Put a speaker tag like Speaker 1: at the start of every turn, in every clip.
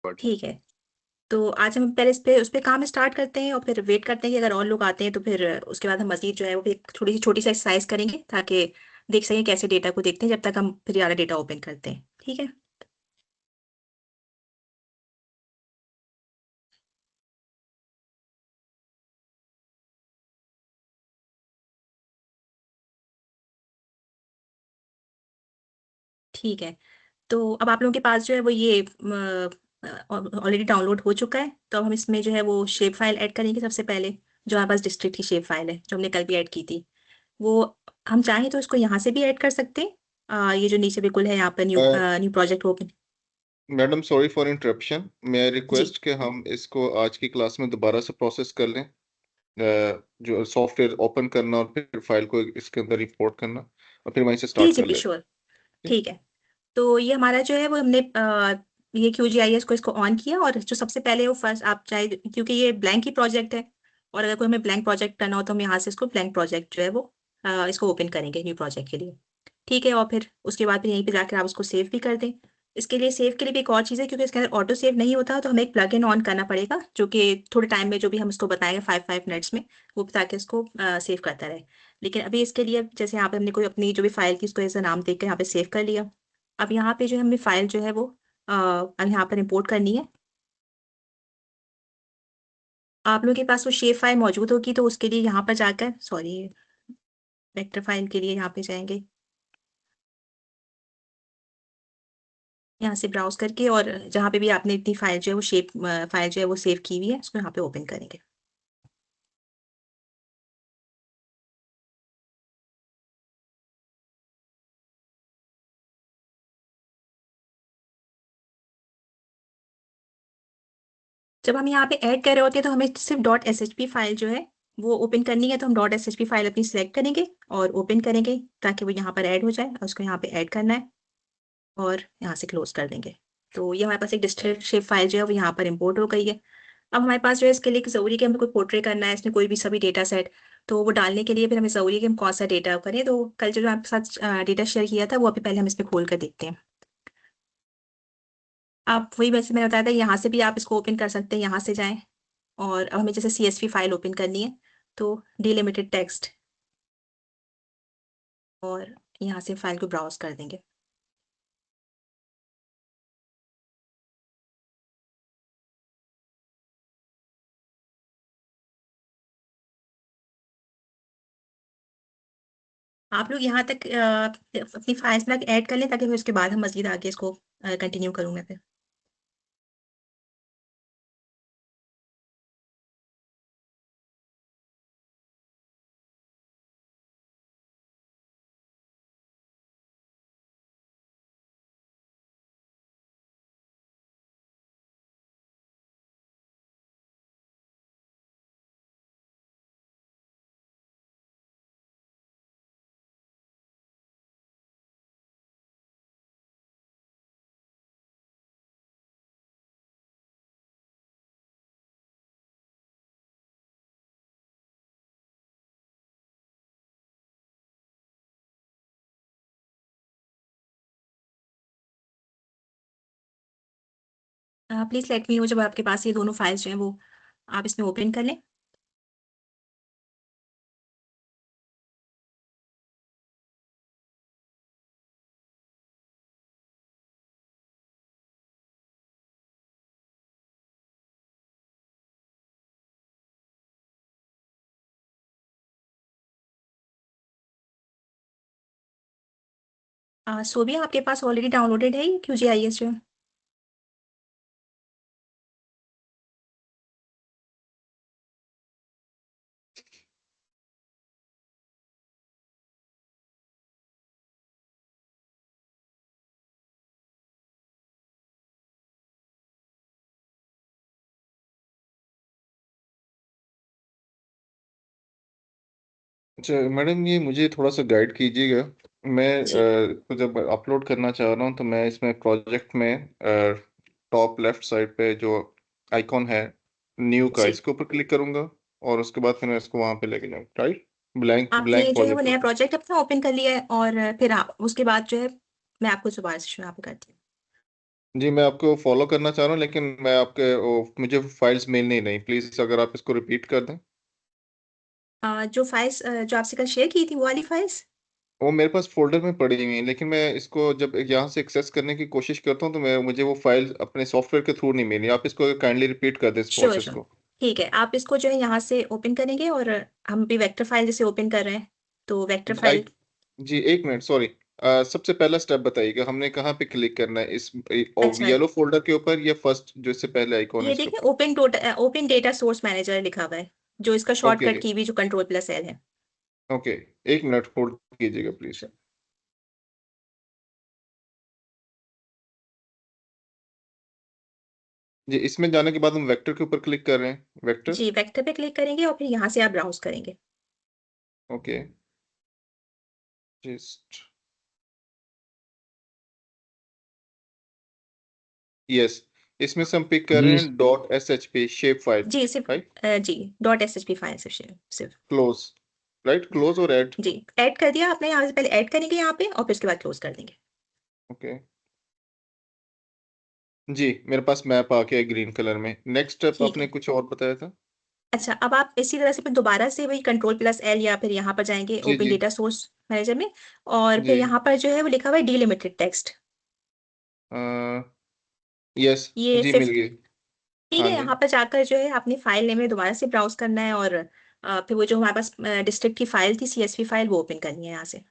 Speaker 1: ठीक है, तो आज हम पहले उस पे काम स्टार्ट करते हैं और फिर वेट करते हैं कि अगर और लोग आते हैं तो फिर उसके बाद हम मजीद जो है वो भी एक छोटी सी एक्सरसाइज करेंगे ताकि देख सकें कैसे डेटा को देखते हैं जब तक हम फिर यारा डेटा ओपन करते हैं। ठीक है। ठीक है, तो अब आप लोगों के पास जो है वो ये ऑलरेडी डाउनलोड हो चुका है, तो अब हम इसमें जो है वो शेप फाइल ऐड करेंगे सबसे पहले। जो हमारे पास डिस्ट्रिक्ट की शेप फाइल है जो हमने कल भी ऐड की थी, वो हम चाहें तो इसको यहाँ से भी ऐड कर सकते हैं। ये जो नीचे बिल्कुल है यहाँ पर new new project open.
Speaker 2: Madam sorry for interruption, मैं
Speaker 1: जी,
Speaker 2: रिक्वेस्ट कि हम इसको आज की क्लास में दोबारा से प्रोसेस कर लें। जो सॉफ्टवेयर ओपन करना और फिर फाइल को इसके अंदर इंपोर्ट करना और फिर वहीं से
Speaker 1: जी
Speaker 2: स्टार्ट
Speaker 1: जी
Speaker 2: कर
Speaker 1: जी
Speaker 2: लें।
Speaker 1: श्योर।
Speaker 2: ठीक?
Speaker 1: ठीक है, तो ये हमारा जो है वो हमने ये QGIS को इसको ऑन किया, और जो सबसे पहले वो फर्स्ट आप चाहे, क्योंकि ये ब्लैंक ही प्रोजेक्ट है और अगर कोई हमें ब्लैंक प्रोजेक्ट करना हो तो हम यहाँ से इसको ब्लैंक प्रोजेक्ट जो है वो इसको ओपन करेंगे न्यू प्रोजेक्ट के लिए। ठीक है, और फिर उसके बाद फिर यहीं पे जाकर आप उसको सेव भी कर दें। इसके लिए सेव के लिए भी एक और चीज़ है, क्योंकि इसके अंदर ऑटो सेव नहीं होता तो हमें एक प्लग इन ऑन करना पड़ेगा जो कि थोड़े टाइम में जो भी हम इसको बताएंगे 5 मिनट्स में, वो ताकि इसको सेव करता रहे। लेकिन अभी इसके लिए जैसे यहाँ पे हमने कोई अपनी जो भी फाइल थी उसको ऐसा नाम देकर यहाँ पे सेव कर लिया। अब यहाँ पे जो है हमें फाइल जो है वो अब यहाँ पर इंपोर्ट करनी है। आप लोगों के पास वो शेप फाइल मौजूद होगी तो उसके लिए यहाँ पर जाकर, सॉरी, वेक्टर फाइल के लिए यहाँ पे जाएंगे, यहाँ से ब्राउज करके, और जहाँ पे भी आपने इतनी फाइल जो है वो शेप फाइल जो है वो सेव की हुई है उसको यहाँ पे ओपन करेंगे। जब हम यहाँ पे ऐड कर रहे होते हैं तो हमें सिर्फ .shp फाइल जो है वो ओपन करनी है, तो हम .shp फाइल अपनी सिलेक्ट करेंगे और ओपन करेंगे ताकि वो यहाँ पर ऐड हो जाए, और उसको यहाँ पे ऐड करना है और यहाँ से क्लोज कर देंगे। तो ये हमारे पास एक डिस्ट्रिक्ट शेप फाइल जो है वो यहाँ पर इंपोर्ट हो गई है। अब हमारे पास जो है इसके लिए जरूरी है कि हमें कोई पोर्ट्रे करना है इसमें कोई भी सभी डेटा सेट, तो वो डालने के लिए फिर हमें जरूरी है कि हम कौन सा डेटा करें। तो कल जो आपके साथ डेटा शेयर किया था वो अभी पहले हम इसमें खोल कर देखते हैं। आप वही, वैसे मैंने बताया था यहाँ से भी आप इसको ओपन कर सकते हैं, यहाँ से जाएं, और अब हमें जैसे CSV फाइल ओपन करनी है तो डिलिमिटेड टेक्स्ट, और यहाँ से फाइल को ब्राउज कर देंगे। आप लोग यहाँ तक अपनी फाइल्स में ऐड कर लें ताकि फिर उसके बाद हम मजीद आगे इसको कंटिन्यू करूँगा फिर। प्लीज लेट मी नो जब आपके पास ये दोनों फाइल्स जो हैं वो आप इसमें ओपन कर लें। सोबिया आपके पास ऑलरेडी डाउनलोडेड है ये QGIS जो है?
Speaker 2: अच्छा मैडम, ये मुझे थोड़ा सा गाइड कीजिएगा। मैं
Speaker 1: जी
Speaker 2: तो जब अपलोड करना चाह रहा हूँ तो मैं इसमें प्रोजेक्ट में टॉप लेफ्ट साइड पे जो आइकॉन है न्यू का,
Speaker 1: जी।
Speaker 2: इसके ऊपर क्लिक करूंगा और उसके बाद फिर मैं इसको वहां पे लेके जाऊँ, राइट? ब्लैंक
Speaker 1: आपने
Speaker 2: ब्लैंक
Speaker 1: जो है वो नया
Speaker 2: प्रोजेक्ट।
Speaker 1: प्रोजेक्ट अपना ओपन कर लिया है, और फिर आप उसके बाद जो है मैं आपको दोबारा से शुरू यहाँ पे करती हूँ।
Speaker 2: जी मैं आपको फॉलो करना चाह रहा हूँ, लेकिन मैं आपके मुझे फाइल्स मेल नहीं रही। प्लीज अगर आप इसको रिपीट कर दें।
Speaker 1: जो फाइल्स जो आपसे कल शेयर की थी वो वाली फाइल्स।
Speaker 2: वो मेरे पास फोल्डर में पड़ी हुई है, लेकिन मैं इसको जब यहाँ से एक्सेस करने की कोशिश करता हूँ तो मुझे वो फाइल अपने सॉफ्टवेयर के थ्रू नहीं मिली। आप इसको काइंडली रिपीट कर दें इस
Speaker 1: श्योर
Speaker 2: प्रोसेस
Speaker 1: श्योर।
Speaker 2: को।
Speaker 1: ठीक है, आप इसको जो है यहाँ से ओपन करेंगे, और हम भी वेक्टर फाइल जैसे ओपन कर रहे हैं, तो वेक्टर
Speaker 2: आई
Speaker 1: फाइल।
Speaker 2: जी एक मिनट, सॉरी। सबसे पहला स्टेप बताइएगा, हमने कहाँ पे क्लिक करना है? इस
Speaker 1: अच्छा,
Speaker 2: येलो फोल्डर के ऊपर या फर्स्ट जो इससे पहले आइकॉन है
Speaker 1: ये
Speaker 2: इसके
Speaker 1: देखिए
Speaker 2: ऊपर?
Speaker 1: ओपन डेटा सोर्स मैनेजर लिखा हुआ है, जो इसका
Speaker 2: ओके
Speaker 1: शॉर्टकट की भी जो कंट्रोल प्लस एल है।
Speaker 2: ओके, एक मिनट होल्ड कीजिएगा प्लीज।
Speaker 1: Sure.
Speaker 2: जी इसमें जाने के बाद हम वेक्टर के ऊपर क्लिक कर रहे हैं, वेक्टर।
Speaker 1: जी, वेक्टर पे क्लिक करेंगे और फिर यहाँ से आप ब्राउज करेंगे।
Speaker 2: ओके जस्ट यस, इसमें से हम पिक कर रहे
Speaker 3: जी
Speaker 2: हैं dot S H P shape file.
Speaker 1: जी सिर्फ
Speaker 2: राइट,
Speaker 1: जी dot S H P file सिर्फ।
Speaker 2: क्लोज। राइट, क्लोज और ऐड।
Speaker 1: जी, ऐड कर दिया आपने, यहाँ से पहले ऐड करेंगे यहाँ पे, और फिर उसके बाद क्लोज कर देंगे।
Speaker 2: ओके जी, मेरे पास मैप आ गया ग्रीन कलर में। नेक्स्ट स्टेप
Speaker 1: ठीक
Speaker 2: आपने
Speaker 1: है।
Speaker 2: कुछ और बताया था।
Speaker 1: अच्छा, अब आप इसी तरह से फिर दोबारा से वही कंट्रोल प्लस एल, या फिर यहाँ पर जाएंगे
Speaker 2: जी
Speaker 1: ओपन
Speaker 2: जी
Speaker 1: डेटा सोर्स मैनेजर में, और
Speaker 2: जी
Speaker 1: फिर यहाँ पर जो है वो लिखा हुआ है डीलिमिटेड टेक्स्ट।
Speaker 2: यस,
Speaker 1: ये
Speaker 2: जी
Speaker 1: सिर्फ,
Speaker 2: मिल गई।
Speaker 1: ठीक
Speaker 2: हाँ
Speaker 1: है,
Speaker 2: जी।
Speaker 1: यहाँ पर जाकर जो है अपनी फाइल नेम में दोबारा से ब्राउज करना है, और फिर वो जो हमारे पास डिस्ट्रिक्ट की फाइल थी, सीएसवी फाइल, वो ओपन करनी है यहाँ से।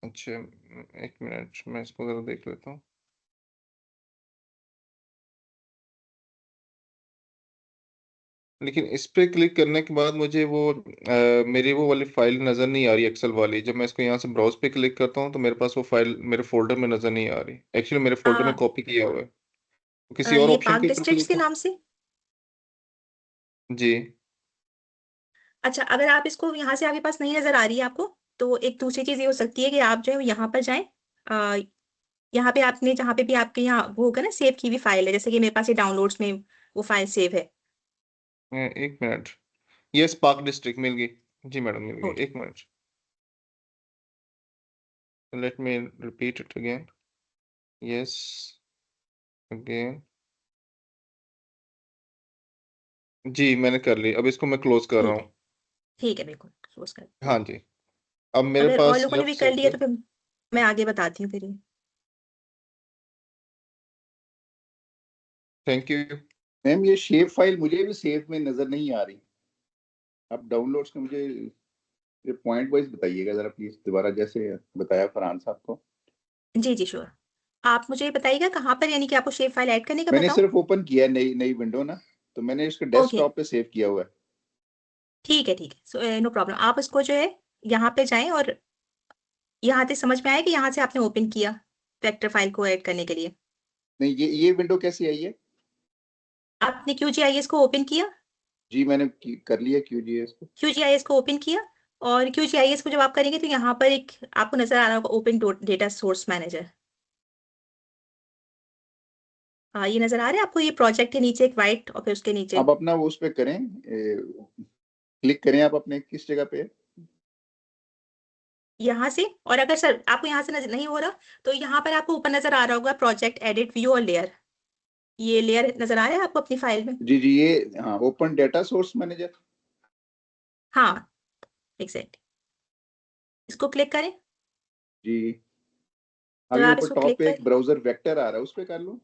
Speaker 2: अच्छा एक मिनट, मैं इसको जरा देख लेता हूँ। लेकिन इस पे क्लिक करने के बाद मुझे वो मेरी वो वाली फाइल नज़र नहीं आ रही, एक्सेल वाली। जब मैं इसको यहाँ से ब्राउज पे क्लिक करता हूँ तो मेरे पास वो फाइल मेरे फोल्डर में नज़र नहीं आ रही। एक्चुअली मेरे फोल्डर में
Speaker 1: आ,
Speaker 2: कॉपी किया हुआ है। तो किसी और
Speaker 1: ये
Speaker 2: ऑप्शन
Speaker 1: पाक
Speaker 2: के ऊपर
Speaker 1: डिस्ट्रिक्ट्स
Speaker 2: क्लिक
Speaker 1: के
Speaker 2: है?
Speaker 1: नाम से।
Speaker 2: जी
Speaker 1: अच्छा, अगर आप इसको यहाँ से आपके पास नहीं नजर आ रही है आपको, तो एक दूसरी चीज ये हो सकती है कि आप जो है यहाँ पर जाएं, आ, यहाँ पे आपने जहाँ पे भी आपके यहाँ वो होगा ना सेव की हुई फाइल है, जैसे कि मेरे पास ये डाउनलोड्स में वो फाइल सेव है।
Speaker 2: एक मिनट, ये स्पार्क डिस्ट्रिक्ट मिल गई। जी मैडम मिल गई,
Speaker 1: ओके।
Speaker 2: एक minute. Let me repeat it again. Yes, again. जी मैंने कर ली, अब इसको मैं क्लोज कर रहा
Speaker 1: ठीक है।
Speaker 2: हूँ।
Speaker 1: ठीक है, बिल्कुल क्लोज कर।
Speaker 2: हाँ जी, अब मेरे
Speaker 1: अगर और
Speaker 2: पास
Speaker 1: लोगों ने
Speaker 2: लेफ्ट
Speaker 1: भी कर
Speaker 2: साइड
Speaker 1: लिया
Speaker 2: पे।
Speaker 1: तो फिर मैं आगे बताती हूँ फिर ये।
Speaker 2: Thank you.
Speaker 3: मैम, ये शेप फाइल मुझे भी सेव में नजर नहीं आ रही। आप डाउनलोड्स का मुझे ये पॉइंट वाइज बताइएगा जरा प्लीज, दोबारा जैसे बताया फरहान साहब को।
Speaker 1: जी जी श्योर। आप मुझे बताइएगा कहाँ पर, यानी कि आपको शेप फाइल ऐड करने का
Speaker 3: मैंने
Speaker 1: बताऊँ।
Speaker 3: सिर्फ ओपन किया है नई नई विंडो ना, तो मैंने इसको
Speaker 1: ओके,
Speaker 3: डेस्कटॉप पे सेव किया हुआ है।
Speaker 1: ठीक है, सो नो प्रॉब्लम। आप इसको जो है यहाँ पे जाएं, और यहाँ से समझ में आया कि यहाँ से आपने ओपन किया वेक्टर फाइल को ऐड करने के लिए।
Speaker 3: नहीं, ये विंडो कैसे आई है?
Speaker 1: आपने QGIS को ओपन किया।
Speaker 3: जी मैंने कर लिया QGIS को।
Speaker 1: QGIS को ओपन किया, और QGIS को जब आप करेंगे तो यहाँ पर एक आपको नजर आ रहा होगा ओपन डेटा सोर्स मैनेजर। हाँ, ये नजर आ रहा है आपको, ये प्रोजेक्ट है नीचे एक वाइट, और फिर उसके नीचे
Speaker 3: आप अपना वो उस पे करें, क्लिक करें आप अपने किस जगह पे है?
Speaker 1: यहाँ से। और अगर सर आपको यहाँ से नजर नहीं हो रहा, तो यहाँ पर आपको ऊपर नजर आ रहा होगा प्रोजेक्ट एडिट व्यू और लेयर। ये लेयर नजर आ रहा है आपको अपनी फाइल में।
Speaker 3: जी जी, ये हाँ, ओपन डेटा सोर्स मैनेजर।
Speaker 1: हाँ, एग्जैक्ट, इसको क्लिक करें।
Speaker 3: जी,
Speaker 1: जब
Speaker 3: आगे
Speaker 1: आप
Speaker 3: ऊपर
Speaker 1: इसको
Speaker 3: टॉप
Speaker 1: क्लिक
Speaker 3: पे
Speaker 1: कर,
Speaker 3: एक ब्राउजर वेक्टर आ रहा है, उस पे कर लो।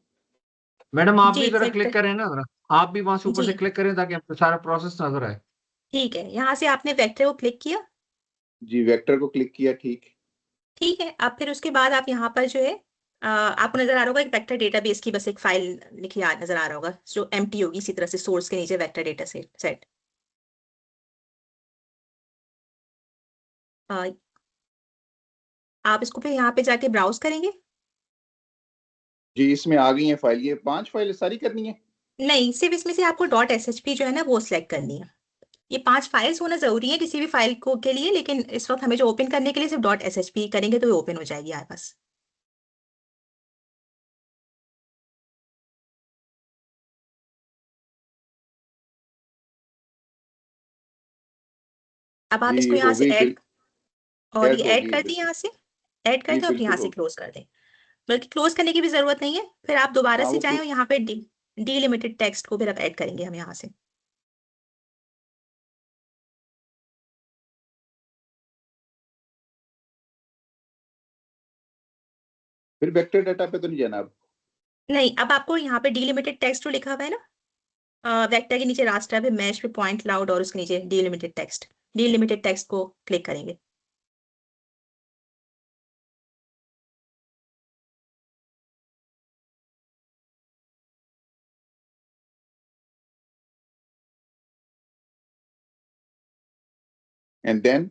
Speaker 4: मैडम आप
Speaker 1: जी
Speaker 4: भी जरा क्लिक
Speaker 1: एग्जैक्ट।
Speaker 4: करें ना जरा। आप भी वहां से ऊपर
Speaker 1: जी
Speaker 4: से क्लिक करें ताकि आपको सारा प्रोसेस नजर आए।
Speaker 1: ठीक है, यहाँ से आपने वेक्टर को क्लिक किया।
Speaker 3: जी, वेक्टर को क्लिक किया, ठीक।
Speaker 1: ठीक है, अब फिर उसके बाद आप यहाँ पर जो है आपको नजर आ रहा होगा एक वेक्टर डेटाबेस की बस एक फाइल लिखी नजर आ रहा होगा, जो एम्प्टी होगी इसी तरह से सोर्स के नीचे वेक्टर डेटा सेट। आप इसको फिर यहाँ पे जाके ब्राउज करेंगे।
Speaker 3: जी, इसमें आ गई है फाइल, ये 5 फाइल सारी करनी है।
Speaker 1: नहीं, सिर्फ इसमें से आपको डॉट SHP जो है ना वो सिलेक्ट करनी है। ये 5 फाइल्स होना जरूरी है किसी भी फाइल को के लिए, लेकिन इस वक्त हमें जो ओपन करने के लिए सिर्फ डॉट SHP करेंगे तो ये ओपन हो जाएगी आपके पास। अब आप
Speaker 3: जी
Speaker 1: इसको यहाँ
Speaker 3: हो
Speaker 1: से
Speaker 3: गई,
Speaker 1: ऐड, और
Speaker 3: ऐड
Speaker 1: ये
Speaker 3: हो
Speaker 1: ऐड
Speaker 3: गई
Speaker 1: कर दी
Speaker 3: बिल्कुल।
Speaker 1: यहाँ से। ऐड कर
Speaker 3: जी
Speaker 1: दो, अब यहाँ
Speaker 3: बिल्कुल
Speaker 1: से
Speaker 3: हो
Speaker 1: क्लोज कर दें। बल्कि क्लोज करने की भी जरूरत नहीं है, फिर आप दोबारा
Speaker 3: हाँ
Speaker 1: से
Speaker 3: वो
Speaker 1: जाएं और यहाँ पे डीलिमिटेड टेक्स्ट को फिर आप ऐड करेंगे हम यहाँ से।
Speaker 3: फिर वेक्टर डाटा पे तो नहीं जाना अब।
Speaker 1: नहीं, अब आपको यहाँ पे डीलिमिटेड टेक्स्ट जो लिखा हुआ है ना, वेक्टर के नीचे रास्टर पे मैश पे पॉइंट क्लाउड और उसके नीचे डीलिमिटेड टेक्स्ट को क्लिक करेंगे।
Speaker 3: एंड देन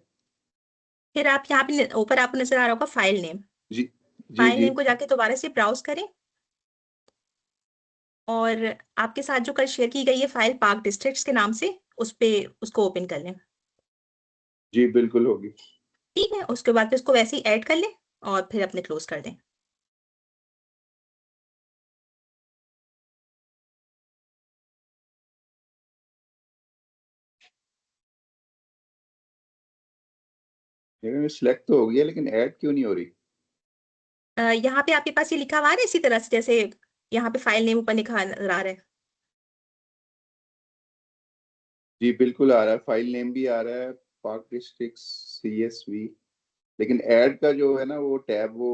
Speaker 1: फिर आप यहाँ पे ऊपर आपको नजर आ रहा होगा फाइल नेम।
Speaker 3: जी जी
Speaker 1: फाइल
Speaker 3: जी
Speaker 1: नेम को जाके दोबारा से ब्राउज करें, और आपके साथ जो कल शेयर की गई है फाइल पार्क डिस्ट्रिक्ट्स के नाम से, उसको ओपन कर लें।
Speaker 3: जी बिल्कुल होगी।
Speaker 1: ठीक है, उसके बाद फिर उसको वैसे ही ऐड कर लें और फिर अपने क्लोज कर दें।
Speaker 3: सिलेक्ट तो हो गया लेकिन ऐड क्यों नहीं हो रही?
Speaker 1: यहाँ पे आपके पास ये लिखा हुआ है ना इसी तरह से, जैसे यहाँ पे फाइल नेम ऊपर लिखा नजर आ रहा है।
Speaker 3: जी बिल्कुल आ रहा है, फाइल नेम भी आ रहा है, पार्क डिस्ट्रिक्ट CSV, लेकिन ऐड का जो है ना वो टैब वो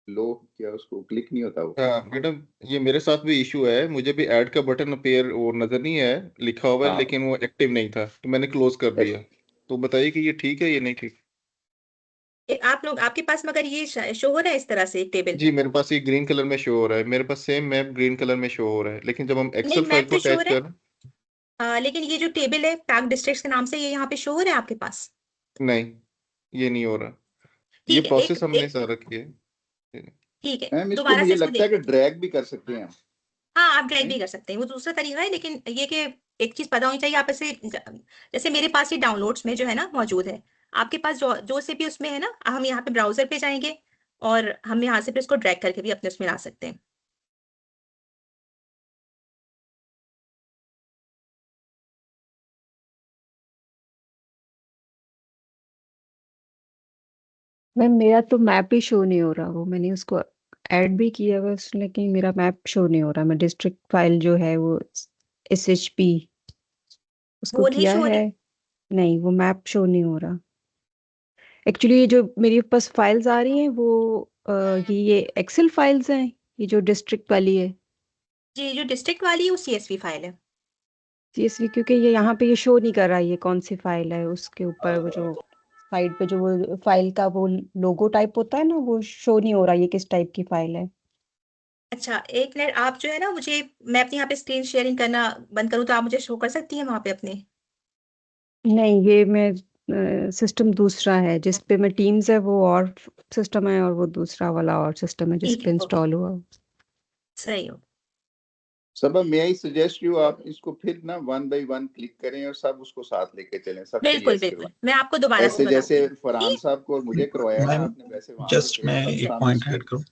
Speaker 3: लो क्या उसको क्लिक नहीं होता वो।
Speaker 2: हाँ मैडम, ये मेरे साथ भी इशू है, मुझे भी ऐड का बटन अपीयर वो नजर नहीं है, लिखा हुआ है
Speaker 3: हाँ
Speaker 2: लेकिन वो एक्टिव नहीं था, तो मैंने क्लोज कर दिया। तो बताइए कि ये ठीक है या नहीं ठीक?
Speaker 1: आप लोग, आपके पास मगर ये शो हो रहा है इस तरह से एक टेबल?
Speaker 2: जी मेरे पास ये ग्रीन कलर में शो हो रहा है, मेरे पास सेम मैप ग्रीन कलर में शो हो रहा है, लेकिन जब हम
Speaker 1: नहीं,
Speaker 2: एक्सेल फाइल
Speaker 1: मैप
Speaker 2: को
Speaker 1: तो शो हो
Speaker 2: अटैच
Speaker 1: रहा
Speaker 2: कर।
Speaker 1: है, लेकिन ये जो टेबल है पार्क डिस्ट्रिक्ट्स के नाम से, ये यहाँ पे शो हो रहा है आपके पास?
Speaker 2: नहीं, ये नहीं हो रहा। ये
Speaker 1: ठीक है,
Speaker 2: प्रोसेस हमने सारा किया है।
Speaker 1: ठीक है,
Speaker 3: मैम इसको
Speaker 1: दोबारा से
Speaker 3: मुझे
Speaker 1: इसको
Speaker 3: लगता है
Speaker 1: देख
Speaker 3: कि
Speaker 1: लें।
Speaker 3: ड्रैग भी कर सकते हैं हम।
Speaker 1: हाँ, आप ड्रैग
Speaker 3: नहीं?
Speaker 1: भी कर सकते हैं, वो दूसरा तरीका है, लेकिन ये कि एक चीज पता होनी चाहिए आप ऐसे, जैसे मेरे पास ये डाउनलोड्स में जो है ना मौजूद है, आपके पास जो जो से भी उसमें है ना, हम यहाँ पे ब्राउजर पे जाएंगे और हम यहाँ से फिर इसको ड्रैग करके भी अपने उसमें ला सकते हैं।
Speaker 5: मैम मेरा तो मैप ही शो नहीं हो रहा, वो मैंने उसको ऐड भी किया हुआ है लेकिन मेरा मैप शो नहीं हो रहा। मैं डिस्ट्रिक्ट फाइल जो है वो SHP उसको
Speaker 1: वो नहीं
Speaker 5: किया
Speaker 1: शो हो
Speaker 5: है,
Speaker 1: रही?
Speaker 5: नहीं वो मैप शो नहीं हो रहा। एक्चुअली ये जो मेरे पास फाइल्स आ रही हैं वो ये एक्सेल फाइल्स हैं, ये जो डिस्ट्रिक्ट वाली है
Speaker 1: जी, जो डिस्ट्रिक्ट वाली है वो CSV फाइल है।
Speaker 5: CSV, क्योंकि ये यहाँ पे ये शो नहीं कर रहा है ये कौन सी फाइल है। उसके ऊपर वो जो साइड पे जो वो फाइल का वो लोगो टाइप होता है ना, वो शो नहीं हो रहा ये किस टाइप की फाइल है।
Speaker 1: अच्छा, एक मिनट, आप जो है ना मुझे, मैं अपनी यहाँ पे स्क्रीन शेयरिंग करना बंद करूँ तो आप मुझे शो कर सकती हैं वहाँ पे अपने?
Speaker 5: नहीं, ये मैं सिस्टम दूसरा है जिस पे मैं टीम्स है वो और सिस्टम है, और वो दूसरा वाला और सिस्टम है जिस
Speaker 1: ठीक
Speaker 5: पे
Speaker 1: है, ओके,
Speaker 5: इंस्टॉल हुआ।
Speaker 1: सही हो।
Speaker 3: सबा मैं आई सजेस्ट यू आप इसको फिर ना 1 बाय 1 क्लिक करें और सब उसको साथ लेके चलें, सबसे
Speaker 1: बिल्कुल
Speaker 3: यस
Speaker 1: बिल्कुल,
Speaker 3: करवाएं।
Speaker 1: मैं आपको दोबारा से
Speaker 3: ऐसे
Speaker 1: बताती
Speaker 3: जैसे
Speaker 1: हूँ,
Speaker 3: फरहान
Speaker 1: ठीक
Speaker 3: साहब को और मुझे करवाया ना
Speaker 6: मैम
Speaker 3: आपने, वैसे वहां पे
Speaker 6: जस्ट मैं
Speaker 3: करें सब
Speaker 6: एक
Speaker 3: सामने
Speaker 6: पॉइंट
Speaker 3: से।
Speaker 6: ऐड करूं।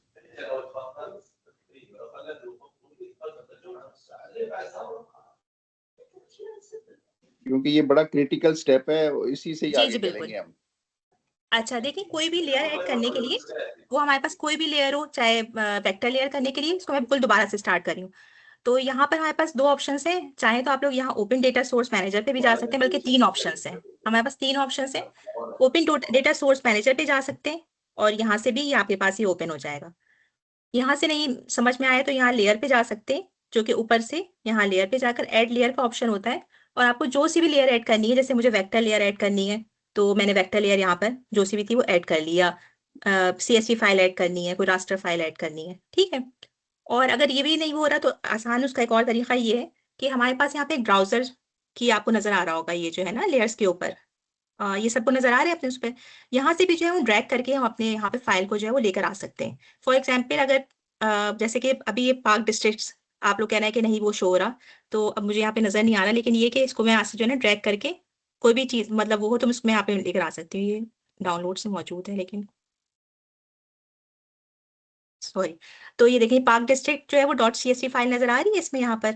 Speaker 3: क्योंकि ये बड़ा क्रिटिकल स्टेप है, इसी से ही
Speaker 1: जी
Speaker 3: आगे
Speaker 1: जी बिल्कुल।
Speaker 3: चलेंगे हम।
Speaker 1: अच्छा देखिए, कोई भी लेयर ऐड करने के लिए, वो हमारे पास कोई भी लेयर हो, चाहे वेक्टर लेयर करने के लिए, इसको मैं बिल्कुल दोबारा से स्टार्ट कर रही हूँ। तो यहाँ पर हमारे पास दो ऑप्शंस हैं, चाहे तो आप लोग यहाँ ओपन डेटा सोर्स मैनेजर पे भी जा सकते हैं, बल्कि तीन ऑप्शंस हैं हमारे पास, तीन ऑप्शंस हैं। ओपन डेटा सोर्स मैनेजर पे जा सकते हैं और यहाँ से भी ये आपके पास ही ओपन हो जाएगा। यहाँ से नहीं समझ में आया तो यहाँ लेयर पे जा सकते हैं, जो कि ऊपर से यहाँ लेयर पे जाकर ऐड लेयर का ऑप्शन होता है, और आपको जो सी भी लेयर ऐड करनी है, जैसे मुझे वेक्टर लेयर ऐड करनी है तो मैंने वेक्टर लेयर यहाँ पर जो सी भी थी वो ऐड कर लिया, CSV फाइल ऐड करनी है, कोई रास्टर फाइल ऐड करनी है, ठीक है। और अगर ये भी नहीं हो रहा तो आसान उसका एक और तरीका ये है कि हमारे पास यहाँ पे एक ब्राउजर की आपको नजर आ रहा होगा, ये जो है ना लेयर्स के ऊपर, ये सबको नजर आ रहे हैं अपने उस पर, यहाँ से भी जो है वो ड्रैग करके हम अपने यहाँ पे फाइल को जो है वो लेकर आ सकते हैं। फॉर एग्जाम्पल अगर जैसे कि अभी ये पार्क डिस्ट्रिक्ट्स आप लोग कह रहे हैं कि नहीं वो शो हो रहा, तो अब मुझे यहाँ पे नजर नहीं आ रहा, लेकिन ये कि इसको मैं यहाँ से जो है ना ड्रैग करके कोई भी चीज मतलब वो हो तो मैं उसमें यहाँ पे लेकर आ सकती हूँ, ये डाउनलोड से मौजूद है लेकिन सॉरी। तो ये देखिए पार्क डिस्ट्रिक्ट जो है वो .csv फाइल नजर आ रही है इसमें यहाँ पर।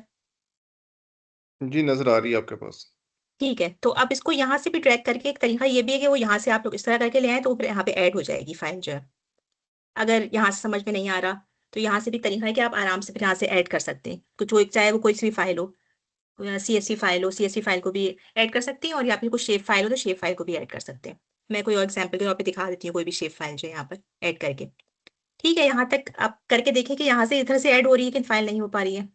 Speaker 2: जी नजर आ रही है आपके पास।
Speaker 1: ठीक है, तो अब इसको यहाँ से भी ट्रैक करके एक तरीका ये भी है कि वो यहाँ से आप लोग इस तरह करके ले आए तो फिर यहाँ पे ऐड हो जाएगी फाइल जो है। अगर यहाँ से समझ में नहीं आ रहा तो यहाँ से भी तरीका है कि आप आराम से फिर यहाँ से ऐड कर सकते हैं कुछ, वो चाहे वो कोई सी भी फाइल हो, CSV फाइल हो, CSV फाइल को भी ऐड कर सकते हैं, और या फिर कोई शेप फाइल हो तो शेप फाइल को भी ऐड कर सकते हैं। मैं कोई और एग्जाम्पल के तौर पे दिखा देती हूँ कोई भी शेप फाइल जो है यहाँ पर ऐड करके। ठीक है, यहाँ तक आप करके देखें कि यहाँ से इधर से ऐड हो रही है कि फाइल नहीं हो पा रही है।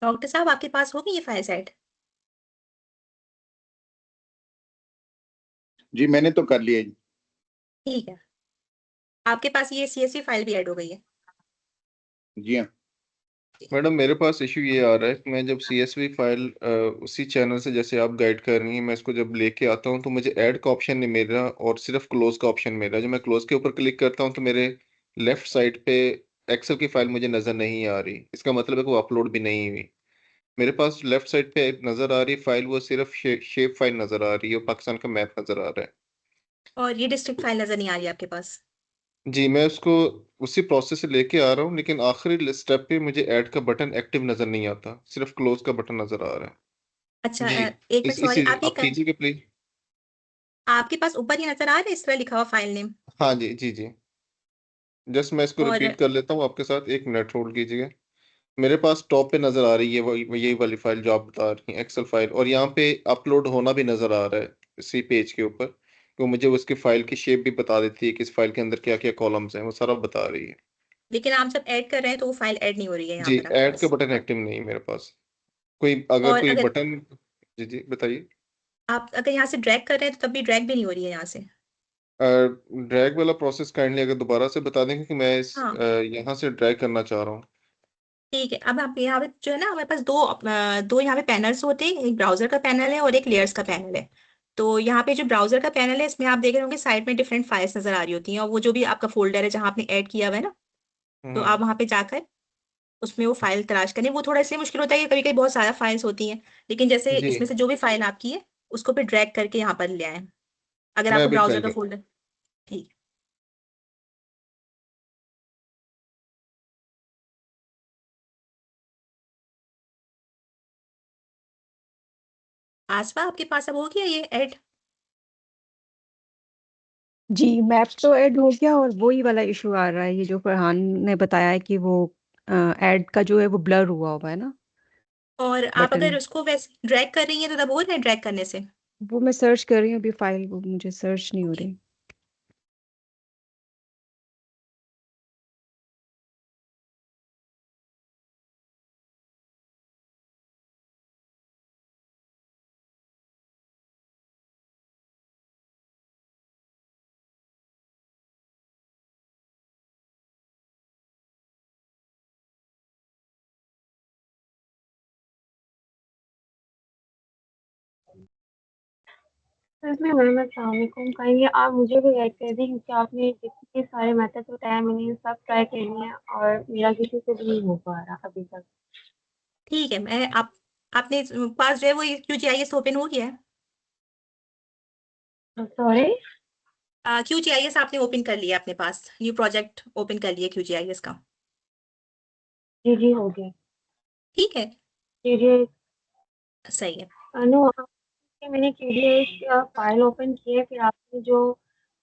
Speaker 1: डॉक्टर साहब आपके पास होगी ये फाइल सेट?
Speaker 3: जी मैंने तो कर लिया जी।
Speaker 1: ठीक है, आपके पास ये CSV फाइल भी ऐड हो गई है?
Speaker 3: जी हाँ।
Speaker 2: मैडम मेरे पास इशू ये आ रहा है कि मैं जब CSV फाइल उसी चैनल से जैसे आप गाइड कर रही हैं, मैं इसको जब लेके आता हूँ तो मुझे ऐड का ऑप्शन नहीं मिल रहा और सिर्फ क्लोज का ऑप्शन मिल रहा है। जब मैं क्लोज के ऊपर क्लिक करता हूँ तो मेरे लेफ्ट साइड पे एक्सेल की फाइल मुझे नज़र नहीं आ रही। इसका मतलब है कि वो अपलोड भी नहीं हुई। मेरे पास लेफ्ट साइड पे नज़र आ रही फाइल, वो सिर्फ शेप फाइल नज़र आ रही है, पाकिस्तान का मैप नज़र आ रहा है।
Speaker 1: और ये डिस्ट्रिक्ट फाइल नजर नहीं आ रही है आपके पास?
Speaker 2: जी मैं उसको उसी प्रोसेस से लेके आ रहा हूँ, लेकिन आखिरी स्टेप पे मुझे ऐड का बटन एक्टिव नज़र नहीं आता, सिर्फ क्लोज का बटन नज़र आ रहा है।
Speaker 1: अच्छा,
Speaker 2: जी
Speaker 1: एक मिनट,
Speaker 2: इस
Speaker 1: सॉरी,
Speaker 2: इसी
Speaker 1: आप ये
Speaker 2: आप कीजिएगा प्लीज।
Speaker 1: आपके पास ऊपर ही नजर आ रहा है इस तरह लिखा हुआ फाइल नेम?
Speaker 2: हाँ जी जी जी, जस्ट मैं इसको
Speaker 1: और
Speaker 2: रिपीट कर लेता हूँ आपके साथ, 1 मिनट होल्ड कीजिएगा। मेरे पास टॉप पे नज़र आ रही है यही वाली फाइल जो आप बता रही हैं, एक्सेल फाइल, और यहाँ पे अपलोड होना भी नज़र आ रहा है इसी पेज के ऊपर। तो मुझे उसकी फाइल की शेप भी बता देती है कि इस फाइल के अंदर क्या क्या कॉलम्स हैं, वो सारा बता रही है।
Speaker 1: लेकिन आप जब ऐड कर रहे हैं तो वो फाइल ऐड नहीं हो रही है यहाँ
Speaker 2: जी
Speaker 1: पर आपके
Speaker 2: ऐड का
Speaker 1: पास।
Speaker 2: बटन एक्टिव नहीं है मेरे पास। कोई अगर
Speaker 1: और
Speaker 2: कोई
Speaker 1: अगर
Speaker 2: बटन। जी जी बताइए।
Speaker 1: आप अगर यहाँ से ड्रैग कर रहे हैं तो तब भी ड्रैग भी नहीं हो रही है यहाँ से।
Speaker 2: ड्रैग वाला प्रोसेस काइंडली अगर दोबारा से बता देंगे कि मैं इस
Speaker 1: हाँ,
Speaker 2: यहाँ से ड्रैग करना चाह रहा हूँ।
Speaker 1: ठीक है। अब आप यहाँ पे जो है ना, हमारे पास दो यहाँ पे पैनल्स होते हैं, एक ब्राउजर का पैनल है और एक लेयर्स का पैनल है। तो यहाँ पे जो ब्राउजर का पैनल है इसमें आप देख रहे होंगे साइड में डिफरेंट फाइल्स नजर आ रही होती हैं, और वो जो भी आपका फोल्डर है जहाँ आपने ऐड किया हुआ है ना, तो
Speaker 2: हम्म।
Speaker 1: आप वहाँ पे जाकर उसमें वो फाइल तलाश करें। वो थोड़ा इसलिए मुश्किल होता है कि कभी कभी बहुत सारा फाइल्स होती हैं, लेकिन जैसे
Speaker 2: जी
Speaker 1: इसमें से जो भी फाइल आपकी है उसको फिर ड्रैग करके यहाँ पर ले आए, अगर
Speaker 2: मैं
Speaker 1: आपको
Speaker 2: अभी
Speaker 1: ब्राउजर
Speaker 2: ट्राई
Speaker 1: का
Speaker 2: कर।
Speaker 1: फोल्डर। ठीक। आसपा आपके पास अब हो गया ये ऐड?
Speaker 5: जी मैप तो ऐड हो गया, और वही वाला इशू आ रहा है, ये जो फरहान ने बताया है कि वो ऐड का जो है वो ब्लर हुआ हुआ है ना
Speaker 1: और आप
Speaker 5: बटन।
Speaker 1: अगर उसको वैसे ड्रैग कर रही हैं तो तब हो रहा है ड्रैग करने से?
Speaker 5: वो मैं सर्च कर रही हूँ अभी, फाइल वो मुझे सर्च नहीं हो
Speaker 1: ओके।
Speaker 5: रही।
Speaker 6: इसमें मैम अस्सलाम वालेकुम, कहेंगे आप मुझे भी गाइड कर दें क्योंकि आपने जितने सारे मेथड बताया मैंने सब ट्राई कर लिए हैं और मेरा किसी से भी नहीं हो पा रहा अभी तक।
Speaker 1: ठीक है, मैं आप आपने पास जो है वो QGIS ओपन हो गया है?
Speaker 6: सॉरी।
Speaker 1: QGIS आपने ओपन कर लिया अपने पास, न्यू प्रोजेक्ट ओपन कर लिया QGIS का?
Speaker 6: जी जी हो गया।
Speaker 1: ठीक है,
Speaker 6: जी जी।
Speaker 1: सही है।
Speaker 6: अनु मैंने QGIS फाइल ओपन की है, फिर आपने जो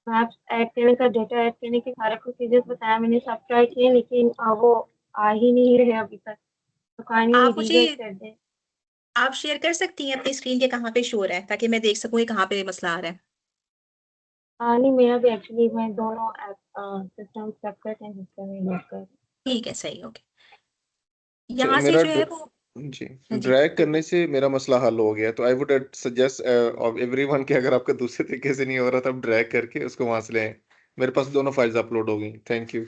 Speaker 6: मैप्स ऐड करने का डेटा ऐड करने के सारे प्रोसीजर्स बताया मैंने सब ट्राई किए, लेकिन वो आ ही नहीं रहे अभी तक, तो कहानी
Speaker 1: आप मुझे
Speaker 6: रीगाइड कर दें।
Speaker 1: आप शेयर कर सकती हैं अपनी स्क्रीन के कहाँ पे शो हो रहा है, ताकि मैं देख सकूँ ये कहाँ पे मसला आ रहा है।
Speaker 6: नहीं मेरा भी एक्चुअली मैं दोनों ऐप सिस्टम सेपरेट हैं जिसका मैं यूज कर।
Speaker 1: ठीक है, सही, ओके।
Speaker 2: तो
Speaker 1: यहाँ से
Speaker 2: मेरा
Speaker 1: जो है वो,
Speaker 2: जी
Speaker 1: हाँ जी,
Speaker 2: ड्रैग करने से मेरा मसला हल हो गया, तो आई वुड सजेस्ट एवरीवन कि अगर आपका दूसरे तरीके से नहीं हो रहा तो आप ड्रैग करके उसको वहां से लें। मेरे पास दोनों फाइल्स अपलोड हो गई, थैंक यू।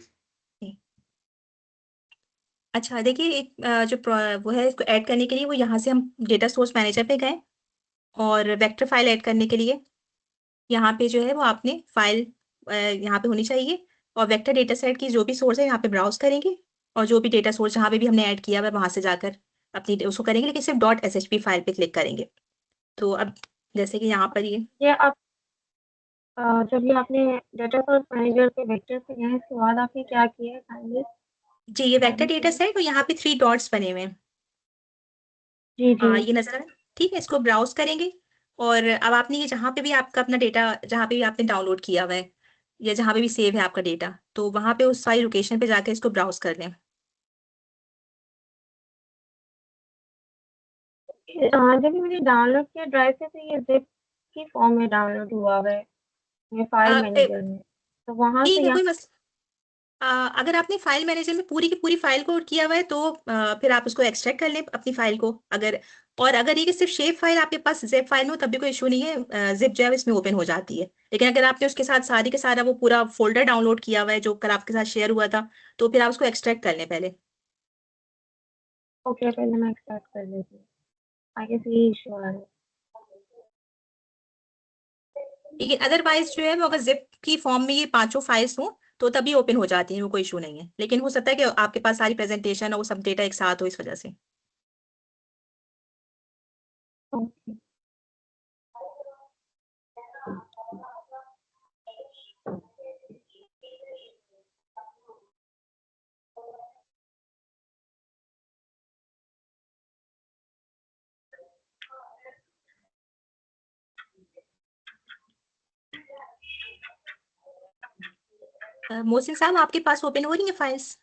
Speaker 1: अच्छा देखिए, एक वो है इसको ऐड करने के लिए, वो यहाँ से हम डेटा सोर्स मैनेजर पे गए, और वेक्टर फाइल ऐड करने के लिए यहाँ पे जो है वो आपने फाइल यहाँ पे होनी चाहिए, और वेक्टर डेटा सेट की जो भी सोर्स है यहाँ पे ब्राउज करेंगे, और जो भी डेटा सोर्स जहाँ पे भी हमने ऐड किया हुआ है वहां से जाकर अपनी उसको करेंगे, लेकिन सिर्फ डॉट SHP फाइल पे क्लिक करेंगे। तो अब जैसे कि यहाँ पर
Speaker 6: ये आप जब ये आपने डेटा सोर्स मैनेजर पे वेक्टर पे गए इसके बाद आपने क्या किया है काइंडली
Speaker 1: जी ये वेक्टर
Speaker 6: बताना
Speaker 1: डेटा
Speaker 6: चाहिए।
Speaker 1: सेट और यहाँ पे 3 डॉट्स बने हुए हैं।
Speaker 6: जी जी
Speaker 1: ये नजर आ रहा है, ठीक है। इसको ब्राउज करेंगे और अब आपने ये जहाँ पे भी आपका अपना डेटा, जहाँ पे भी आपने डाउनलोड किया हुआ है या जहाँ पे भी सेव है आपका डेटा, तो वहाँ पे उस सारी लोकेशन पे जाके इसको ब्राउज कर लें।
Speaker 6: जब ये मैंने डाउनलोड किया ड्राइव से तो ये जिप की फॉर्म में डाउनलोड हुआ हुआ है ये फाइल मैनेजर में, तो वहां से
Speaker 1: ठीक है,
Speaker 6: यहाँ
Speaker 1: कोई बस अगर आपने फाइल मैनेजर में पूरी की पूरी फाइल को किया हुआ है तो फिर आप उसको एक्सट्रैक्ट कर लें अपनी फाइल को। अगर और अगर ये कि सिर्फ शेप फाइल आपके पास जिप फाइल में हो तब भी कोई इशू नहीं है, जिप जो है इसमें ओपन हो जाती है। लेकिन अगर आपने उसके साथ सारी के सारा वो पूरा फोल्डर डाउनलोड किया हुआ है जो कल आपके साथ शेयर हुआ था, तो फिर आप उसको एक्सट्रैक्ट कर लें पहले।
Speaker 6: ओके पहले मैं एक्सट्रैक्ट कर लेती हूँ आगे से ये इशू आ रहा है।
Speaker 1: लेकिन अदरवाइज जो है वो अगर जिप की फॉर्म में ये पांचों फाइल्स हो तो तभी ओपन हो जाती है, वो कोई इशू नहीं है। लेकिन हो सकता है कि आपके पास सारी प्रेजेंटेशन और वो सब डेटा एक साथ हो, इस वजह से।
Speaker 6: ओके
Speaker 1: मोहसिन साहब आपके पास ओपन हो रही है फाइल्स?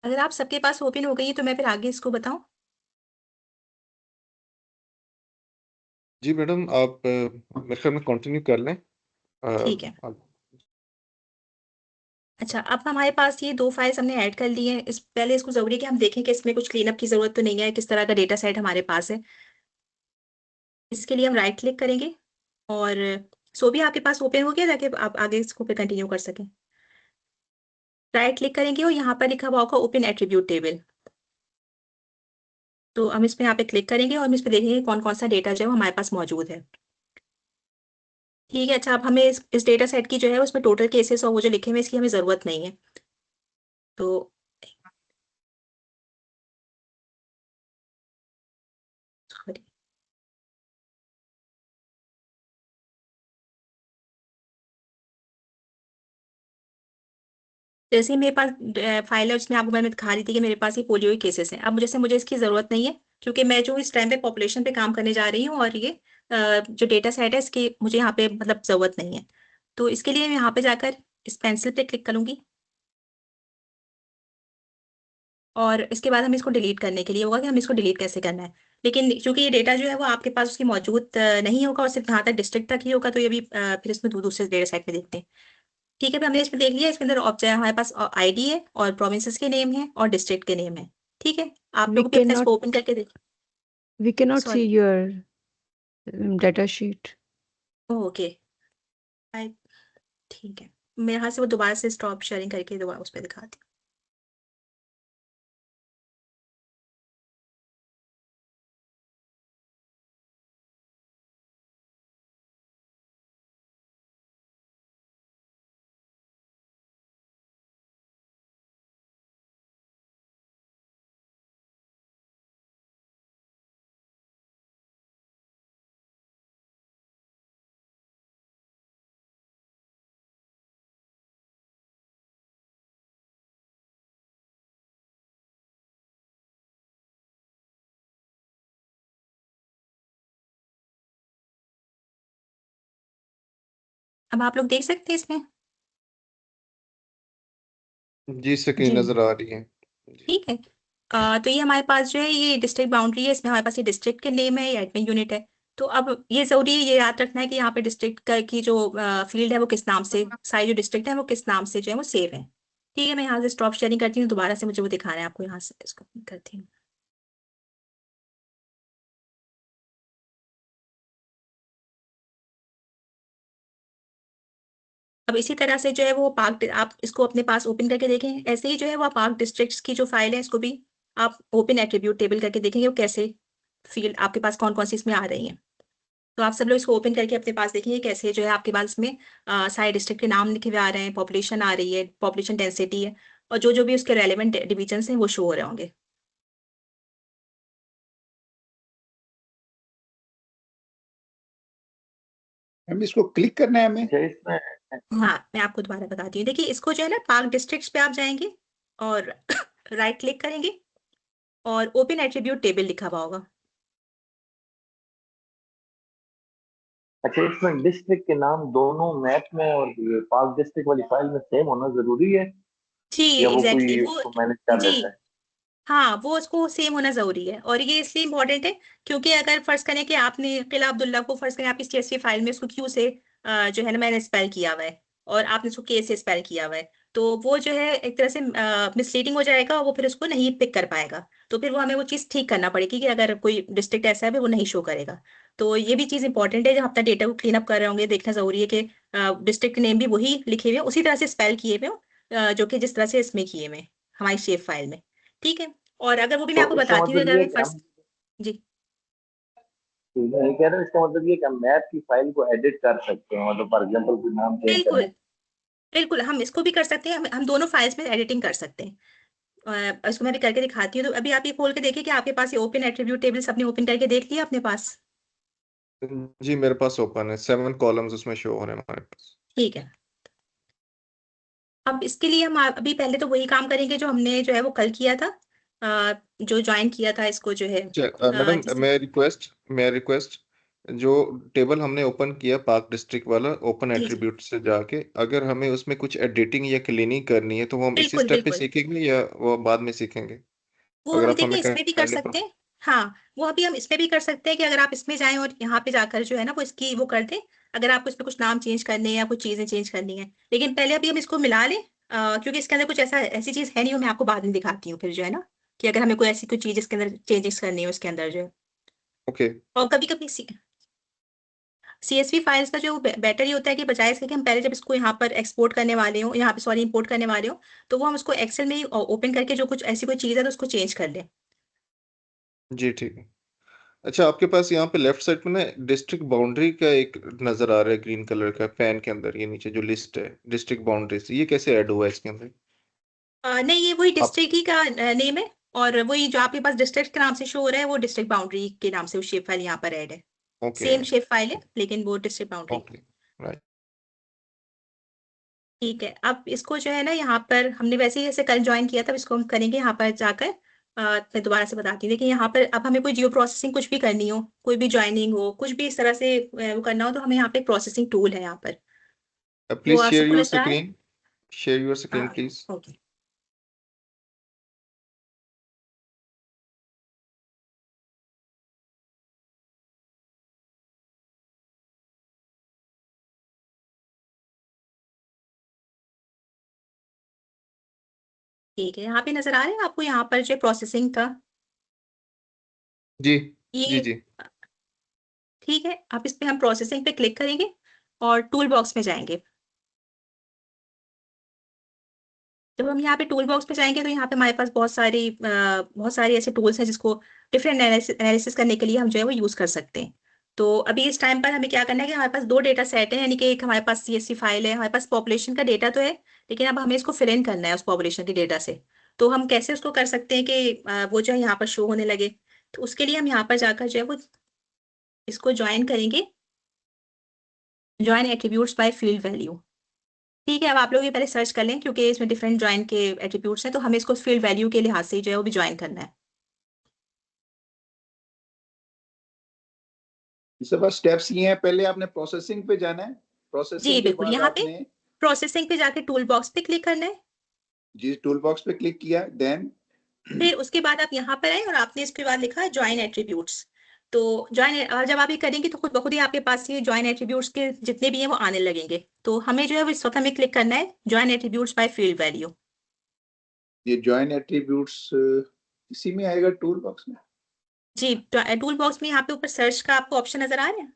Speaker 1: अगर आप सबके पास ओपन हो गई है तो मैं फिर आगे इसको बताऊं?
Speaker 2: जी मैडम, आप मेरे ख्याल में कंटिन्यू कर लें।
Speaker 1: ठीक है।
Speaker 2: आप
Speaker 1: अच्छा, अब हमारे पास ये 2 फाइल्स हमने ऐड कर ली हैं। इस पहले इसको जरूरी है कि हम देखें कि इसमें कुछ क्लीनअप की जरूरत तो नहीं है, किस तरह का डेटा सेट हमारे पास है। इसके लिए हम राइट क्लिक करेंगे और सो भी आपके पास ओपन हो गया ताकि आप आगे इसको पे कंटिन्यू कर सकें। राइट क्लिक करेंगे और यहाँ पर लिखा हुआ होगा ओपन एट्रीब्यूट टेबल। तो हम इसमें यहाँ पे क्लिक करेंगे और हम इस पे देखेंगे कौन कौन सा डेटा जो है वो हमारे पास मौजूद है। ठीक है। अच्छा, अब हमें इस डेटा सेट की जो है उसमें टोटल केसेस और वो जो लिखे हुए हैं इसकी हमें जरूरत नहीं है। तो sorry। जैसे ही मेरे पास फाइल है उसमें आपको मैंने दिखा रही थी कि मेरे पास ये पोलियो के केसेस हैं। अब जैसे मुझे इसकी जरूरत नहीं है क्योंकि मैं जो इस टाइम पे पॉपुलेशन पे काम करने जा रही हूँ और ये जो डेटा सेट है इसकी मुझे यहाँ पे मतलब जरूरत नहीं है। तो इसके लिए मैं यहाँ पे जाकर इस पेंसिल पे क्लिक करूंगी और इसके बाद हमें इसको डिलीट करने के लिए होगा कि हम इसको डिलीट कैसे करना है। लेकिन क्योंकि ये डेटा जो है वो आपके पास उसकी मौजूद नहीं होगा और सिर्फ यहाँ तक डिस्ट्रिक्ट तक ही होगा, तो ये भी फिर इसमें दूसरे डेटा सेट में देखते हैं। ठीक है, फिर हमने इसमें देख लिया। इसके अंदर ऑब्जेक्ट हमारे पास आईडी है और प्रोविंसेस के नेम है और डिस्ट्रिक्ट के नेम है। ठीक है, आप
Speaker 5: We
Speaker 1: लोग भी अपना
Speaker 5: cannot
Speaker 1: इसको ओपन करके देख।
Speaker 5: we cannot see
Speaker 1: sorry.
Speaker 5: your data sheet.
Speaker 1: Okay. ठीक है, मेरे हाथ से वो दोबारा से स्टॉप शेयरिंग करके दोबारा उस पर दिखाती हूँ। अब आप लोग देख सकते हैं इसमें?
Speaker 2: जी स्क्रीन
Speaker 1: जी
Speaker 2: नजर आ रही है। जी
Speaker 1: ठीक है। तो ये हमारे पास जो है ये डिस्ट्रिक्ट बाउंड्री है, इसमें हमारे पास ये डिस्ट्रिक्ट के नेम है, ये एडमिन यूनिट है। तो अब ये जरूरी है ये याद रखना है कि यहाँ पे डिस्ट्रिक्ट की जो फील्ड है वो किस नाम से, सारी जो डिस्ट्रिक्ट है वो किस नाम से जो है वो सेव है। ठीक है, मैं यहाँ से स्टॉप शेयरिंग करती हूँ, दोबारा से मुझे वो दिखाना है आपको, यहाँ से इसको करती हूँ। अब इसी तरह से जो है वो पार्क, आप इसको अपने पास ओपन करके देखें, ऐसे ही जो है वो पार्क डिस्ट्रिक्ट्स की जो फाइल है इसको भी आप ओपन एट्रीब्यूट टेबल करके देखेंगे वो कैसे फील्ड आपके पास कौन कौन सी इसमें आ रही हैं। तो आप सब लोग इसको ओपन करके अपने पास देखेंगे कैसे जो है आपके पास इसमें सारे डिस्ट्रिक्ट के नाम लिखे हुए आ रहे हैं, पॉपुलेशन आ रही है, पॉपुलेशन डेंसिटी है, और जो जो भी उसके रेलेवेंट डिविजन हैं वो शो हो रहे होंगे।
Speaker 3: हम इसको क्लिक करना है हमें?
Speaker 1: हाँ, मैं आपको दोबारा बताती हूँ। देखिए इसको जो है ना पार्क डिस्ट्रिक्ट्स पे आप जाएंगे और राइट क्लिक करेंगे और ओपन एट्रीब्यूट टेबल लिखा हुआ होगा।
Speaker 7: अच्छा, इसमें डिस्ट्रिक्ट के नाम दोनों मैप में और ये पार्क डिस्ट्रिक्ट वाली फाइल में सेम होना जरूरी है,
Speaker 1: जी
Speaker 7: या वो
Speaker 1: एग्जैक्टली
Speaker 7: कोई
Speaker 1: वो,
Speaker 7: उसको मैनेज कर
Speaker 1: जी
Speaker 7: लेता है?
Speaker 1: हाँ वो उसको सेम होना जरूरी है, और ये इसलिए इम्पोर्टेंट है क्योंकि अगर फर्ज करें कि आपने किला अब्दुल्ला को फर्ज करें आपकी CSV फाइल में उसको क्यू से जो है ना मैंने स्पेल किया हुआ है और आपने उसको के से स्पेल किया हुआ है, तो वो जो है एक तरह से मिसलीडिंग हो जाएगा, वो फिर उसको नहीं पिक कर पाएगा। तो फिर वो हमें वो चीज़ ठीक करना पड़ेगी कि अगर कोई डिस्ट्रिक्ट ऐसा है वो नहीं शो करेगा। तो ये भी चीज़ इंपॉर्टेंट है, जब अपना डेटा को क्लीन अप कर रहे होंगे देखना जरूरी है कि डिस्ट्रिक्ट नेम भी वही लिखे हुए हैं, उसी तरह से स्पेल किए हुए हों जो कि जिस तरह से इसमें किए हुए हैं हमारी शेप फाइल में। ठीक है, और अगर वो भी मैं
Speaker 7: तो
Speaker 1: आपको
Speaker 7: इसका
Speaker 1: बताती हूँ
Speaker 7: मतलब
Speaker 1: अगर
Speaker 7: ये है
Speaker 1: मैं
Speaker 7: कि हम,
Speaker 1: फर्स्ट, जी
Speaker 7: मैं ये कह रहा हूँ, इसका मतलब ये है कि हम मैप की फाइल को एडिट कर सकते हैं, मतलब फॉर एग्जांपल कोई नाम चेंज करना
Speaker 1: बिल्कुल
Speaker 7: है।
Speaker 1: बिल्कुल, हम इसको भी कर सकते हैं, हम दोनों फाइल्स में एडिटिंग कर सकते हैं। इसको मैं भी करके दिखाती हूँ। तो अभी आप ये खोल के देखिए कि आपके पास ये ओपन एट्रीब्यूट टेबल्स अपने ओपन करके देख लिया अपने पास?
Speaker 2: जी मेरे पास ओपन है, 7 कॉलम्स उसमें शो हो रहे हैं हमारे पास।
Speaker 1: ठीक है, अब इसके लिए हम अभी पहले तो वही काम करेंगे जो हमने जो है वो कल किया था, जो ज्वाइन किया था इसको जो है
Speaker 2: मैडम
Speaker 1: जैसे,
Speaker 2: मैं रिक्वेस्ट जो टेबल हमने ओपन किया पार्क डिस्ट्रिक्ट वाला, ओपन
Speaker 1: जी जी
Speaker 2: एट्रीब्यूट से जाके अगर हमें उसमें कुछ एडिटिंग या क्लीनिंग करनी है तो वो हम इसी
Speaker 1: बिल्कुल
Speaker 2: स्टेप पे
Speaker 1: बिल्कुल,
Speaker 2: सीखेंगे या वो बाद में सीखेंगे?
Speaker 1: वो
Speaker 2: अगर
Speaker 1: हम
Speaker 2: आप हमें
Speaker 1: देखिए इसमें भी कर
Speaker 2: काइंडली
Speaker 1: सकते हैं। हाँ, वो अभी हम इसमें भी कर सकते हैं कि अगर आप इसमें जाएं और यहाँ पे जाकर जो है ना वो इसकी वो कर दें, अगर आपको इसमें कुछ नाम चेंज करने हैं या कुछ चीजें चेंज करनी है, लेकिन पहले अभी हम इसको मिला लें क्योंकि इसके अंदर कुछ ऐसा ऐसी चीज है नहीं, वो मैं आपको बाद में दिखाती हूँ फिर जो है ना, कि अगर हमें कोई ऐसी कोई चीज इसके अंदर चेंजेस करनी है उसके अंदर जो है।
Speaker 2: ओके।
Speaker 1: और कभी कभी CSV फाइल्स का जो बेटर ये होता है कि बजाय इसके कि हम पहले जब इसको यहाँ पर एक्सपोर्ट करने वाले हो, यहाँ पे सॉरी इंपोर्ट करने वाले हो, तो वो हम उसको एक्सेल में ही ओपन करके जो कुछ ऐसी कोई चीज है तो उसको चेंज कर लें।
Speaker 2: जी ठीक है। अच्छा आपके पास यहाँ पे लेफ्ट साइड में ना डिस्ट्रिक्ट बाउंड्री का एक नजर आ रहा है ग्रीन कलर का पैन के अंदर, ये नीचे जो लिस्ट है डिस्ट्रिक्ट बाउंड्रीज, ये कैसे ऐड हुआ है इसके अंदर?
Speaker 1: नहीं, ये वही
Speaker 2: आप
Speaker 1: डिस्ट्रिक्ट ही का नेम है, और वही जो आपके पास डिस्ट्रिक्ट के नाम से शो हो रहा है वो डिस्ट्रिक्ट बाउंड्री के नाम से वो शेप फाइल यहाँ पर ऐड है।
Speaker 2: ओके
Speaker 1: सेम शेप फाइल है लेकिन वो डिस्ट्रिक्ट बाउंड्री।
Speaker 2: Okay right.
Speaker 1: ठीक है, अब इसको जो है ना यहाँ पर हमने वैसे ही जैसे कल ज्वाइन किया था, इसको हम करेंगे यहाँ पर जाकर। मैं दोबारा से बताती हूँ, देखिए यहाँ पर अब हमें कोई जियो प्रोसेसिंग कुछ भी करनी हो, कोई भी ज्वाइनिंग हो, कुछ भी इस तरह से वो करना हो, तो हमें यहाँ पे प्रोसेसिंग टूल है यहाँ पर, वो
Speaker 2: प्लीज शेयर
Speaker 1: सबको
Speaker 2: योर
Speaker 1: नजर आ रहा है।
Speaker 2: Screen, share your screen please.
Speaker 1: Okay, ठीक है, यहाँ पे नजर आ रहे हैं आपको यहाँ पर जो प्रोसेसिंग का
Speaker 2: जी जी
Speaker 1: ये,
Speaker 2: जी।
Speaker 1: ठीक है, आप इस पे हम प्रोसेसिंग पे क्लिक करेंगे और टूल बॉक्स में जाएंगे। जब हम यहाँ पे टूल बॉक्स पे जाएंगे तो यहाँ पे हमारे पास बहुत सारी ऐसे टूल्स हैं जिसको डिफरेंट एनालिसिस करने के लिए हम जो है वो यूज कर सकते हैं। तो अभी इस टाइम पर हमें क्या करना है कि हमारे पास दो डेटा सेट है, यानी कि एक हमारे पास CSV फाइल है, हमारे पास पॉपुलेशन का डेटा तो है, लेकिन अब हमें इसको फिल इन करना है उस पॉपुलेशन के डेटा से। तो हम कैसे उसको कर सकते हैं कि वो जो है यहाँ पर शो होने लगे? तो उसके लिए हम यहाँ पर जाकर जो है वो इसको ज्वाइन करेंगे, join attributes by field value. ठीक है, अब आप लोग ये पहले सर्च कर लें क्योंकि इसमें डिफरेंट ज्वाइन के एट्रीब्यूट्स हैं, तो हमें इसको फील्ड वैल्यू के लिहाज से जो है वो भी ज्वाइन करना है।
Speaker 3: ये सब स्टेप्स ये हैं, पहले आपने प्रोसेसिंग पे जाना है। प्रोसेसिंग के
Speaker 1: बिल्कुल,
Speaker 3: बाद
Speaker 1: यहाँ पे
Speaker 3: आपने
Speaker 1: प्रोसेसिंग पे जाके टूल बॉक्स पे क्लिक करना है।
Speaker 3: जी टूल बॉक्स पे क्लिक किया, देन
Speaker 1: फिर उसके बाद आप यहाँ पर आए और आपने इसके बाद लिखा है ज्वाइन एट्रीब्यूट्स। तो ज्वाइन, और जब आप ये करेंगे तो खुद ब खुद ही आपके पास ये ज्वाइन एट्रीब्यूट्स के जितने भी हैं वो आने लगेंगे। तो हमें जो है वो इस वक्त हमें क्लिक करना है join attributes by field value.
Speaker 3: ये जॉइन एट्रीब्यूट्स इसी में आएगा टूल बॉक्स में।
Speaker 1: जी, टूल बॉक्स में यहाँ पे ऊपर सर्च का आपको ऑप्शन नजर आ रहा है।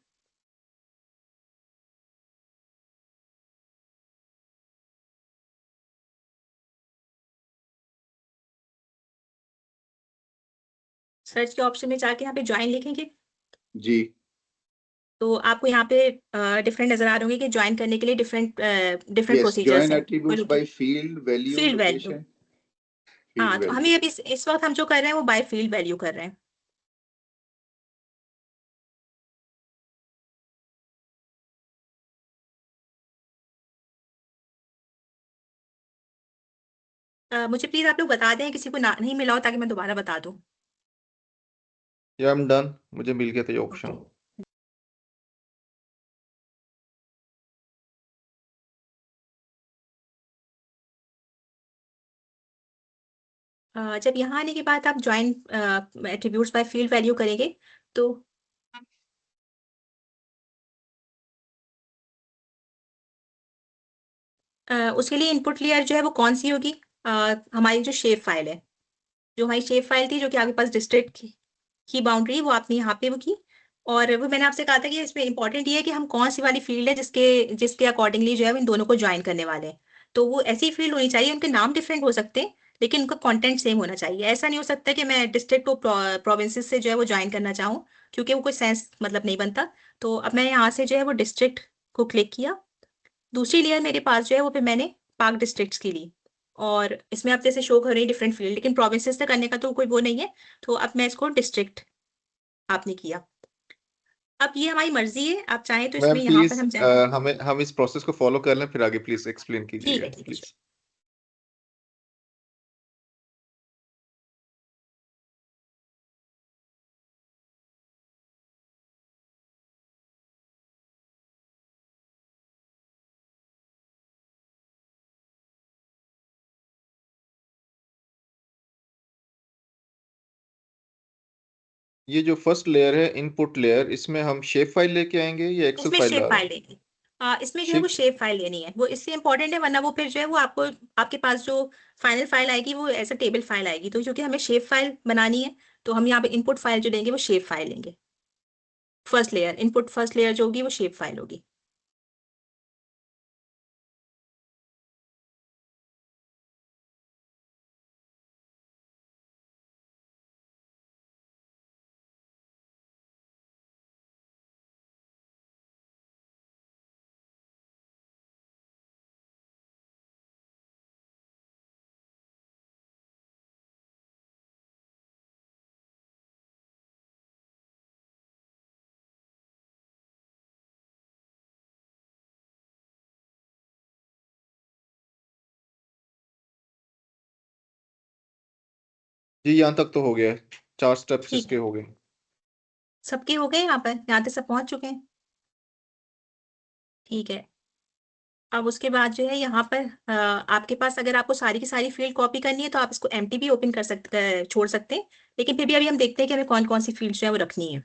Speaker 1: सर्च के ऑप्शन में जाके यहाँ पे ज्वाइन लिखेंगे
Speaker 3: जी
Speaker 1: तो आपको यहाँ पे डिफरेंट नजर आ रहे होंगे कि ज्वाइन करने के लिए different different
Speaker 3: yes,
Speaker 1: procedures
Speaker 3: join
Speaker 1: हैं।
Speaker 3: Attributes by field value
Speaker 1: field value,
Speaker 3: location, field
Speaker 1: हाँ, तो
Speaker 3: वैल्यू।
Speaker 1: हमें अभी इस वक्त हम जो कर रहे हैं वो बाय फील्ड वैल्यू कर रहे हैं। मुझे प्लीज आप लोग बता दें किसी को ना नहीं मिला हो ताकि मैं दोबारा बता दूं।
Speaker 2: या आई एम डन, मुझे मिल गया था ये ऑप्शन।
Speaker 1: जब यहाँ आने के बाद आप join attributes by field value करेंगे तो उसके लिए इनपुट लेयर जो है वो कौन सी होगी, हमारी जो शेप फाइल है, जो हमारी शेप फाइल थी जो कि आपके पास डिस्ट्रिक्ट की बाउंड्री वो आपने यहाँ पे वो की। और वो मैंने आपसे कहा था कि इसमें इंपॉर्टेंट ये है कि हम कौन सी वाली फील्ड है जिसके जिसके अकॉर्डिंगली जो है इन दोनों को ज्वाइन करने वाले हैं। तो वो ऐसी फील्ड होनी चाहिए, उनके नाम डिफरेंट हो सकते हैं लेकिन उनका कंटेंट सेम होना चाहिए। ऐसा नहीं हो सकता कि मैं डिस्ट्रिक्ट को प्रोविंसेस से जो है वो ज्वाइन करना चाहूँ, क्योंकि वो कोई सेंस मतलब नहीं बनता। तो अब मैं यहाँ से जो है वो डिस्ट्रिक्ट को क्लिक किया। दूसरी लेयर मेरे पास जो है वो पे मैंने पाक डिस्ट्रिक्ट्स की ली और इसमें आप जैसे शो कर रही है डिफरेंट फील्ड, लेकिन प्रोविंसेस से करने का तो कोई वो नहीं है। तो अब मैं इसको डिस्ट्रिक्ट आपने किया। अब ये हमारी मर्जी है, आप चाहें तो
Speaker 2: मैम
Speaker 1: इसमें यहाँ पर
Speaker 2: प्लीज
Speaker 1: हम जाएं।
Speaker 2: हम इस प्रोसेस को फॉलो कर लें, फिर आगे प्लीज एक्सप्लेन
Speaker 1: ठीक
Speaker 2: कीजिएगा
Speaker 1: है, ठीक है,
Speaker 2: प्लीज। ये जो फर्स्ट लेयर है इनपुट लेयर, इसमें हम शेप फाइल लेके आएंगे या एक्सेल
Speaker 1: इसमें
Speaker 2: फाइल
Speaker 1: शेप
Speaker 2: ला रहे
Speaker 1: फाइल
Speaker 2: हैं?
Speaker 1: लेनी इसमें जो है वो
Speaker 2: शेप
Speaker 1: शेप फाइल लेनी है, वो इससे इंपॉर्टेंट है, वरना वो फिर जो है वो आपको आपके पास जो फाइनल फाइल आएगी वो ऐसे टेबल फाइल आएगी। तो क्योंकि हमें शेप फाइल बनानी है तो हम यहाँ पे इनपुट फाइल जो लेंगे वो शेप फाइल लेंगे। First layer input, first layer जो होगी वो शेप फाइल होगी।
Speaker 2: जी यहाँ तक तो हो गया है, 4 स्टेप्स
Speaker 1: ठीक
Speaker 2: इसके
Speaker 1: है,
Speaker 2: हो गए।
Speaker 1: सबके हो गए यहाँ पर, यहाँ तक सब पहुंच चुके हैं। ठीक है, अब उसके बाद जो है यहाँ पर आपके पास अगर आपको सारी की सारी फील्ड कॉपी करनी है तो आप इसको एम्प्टी भी ओपन कर सकते छोड़ सकते हैं, लेकिन फिर भी अभी हम देखते हैं कि हमें कौन कौन सी फील्ड जो है वो रखनी है।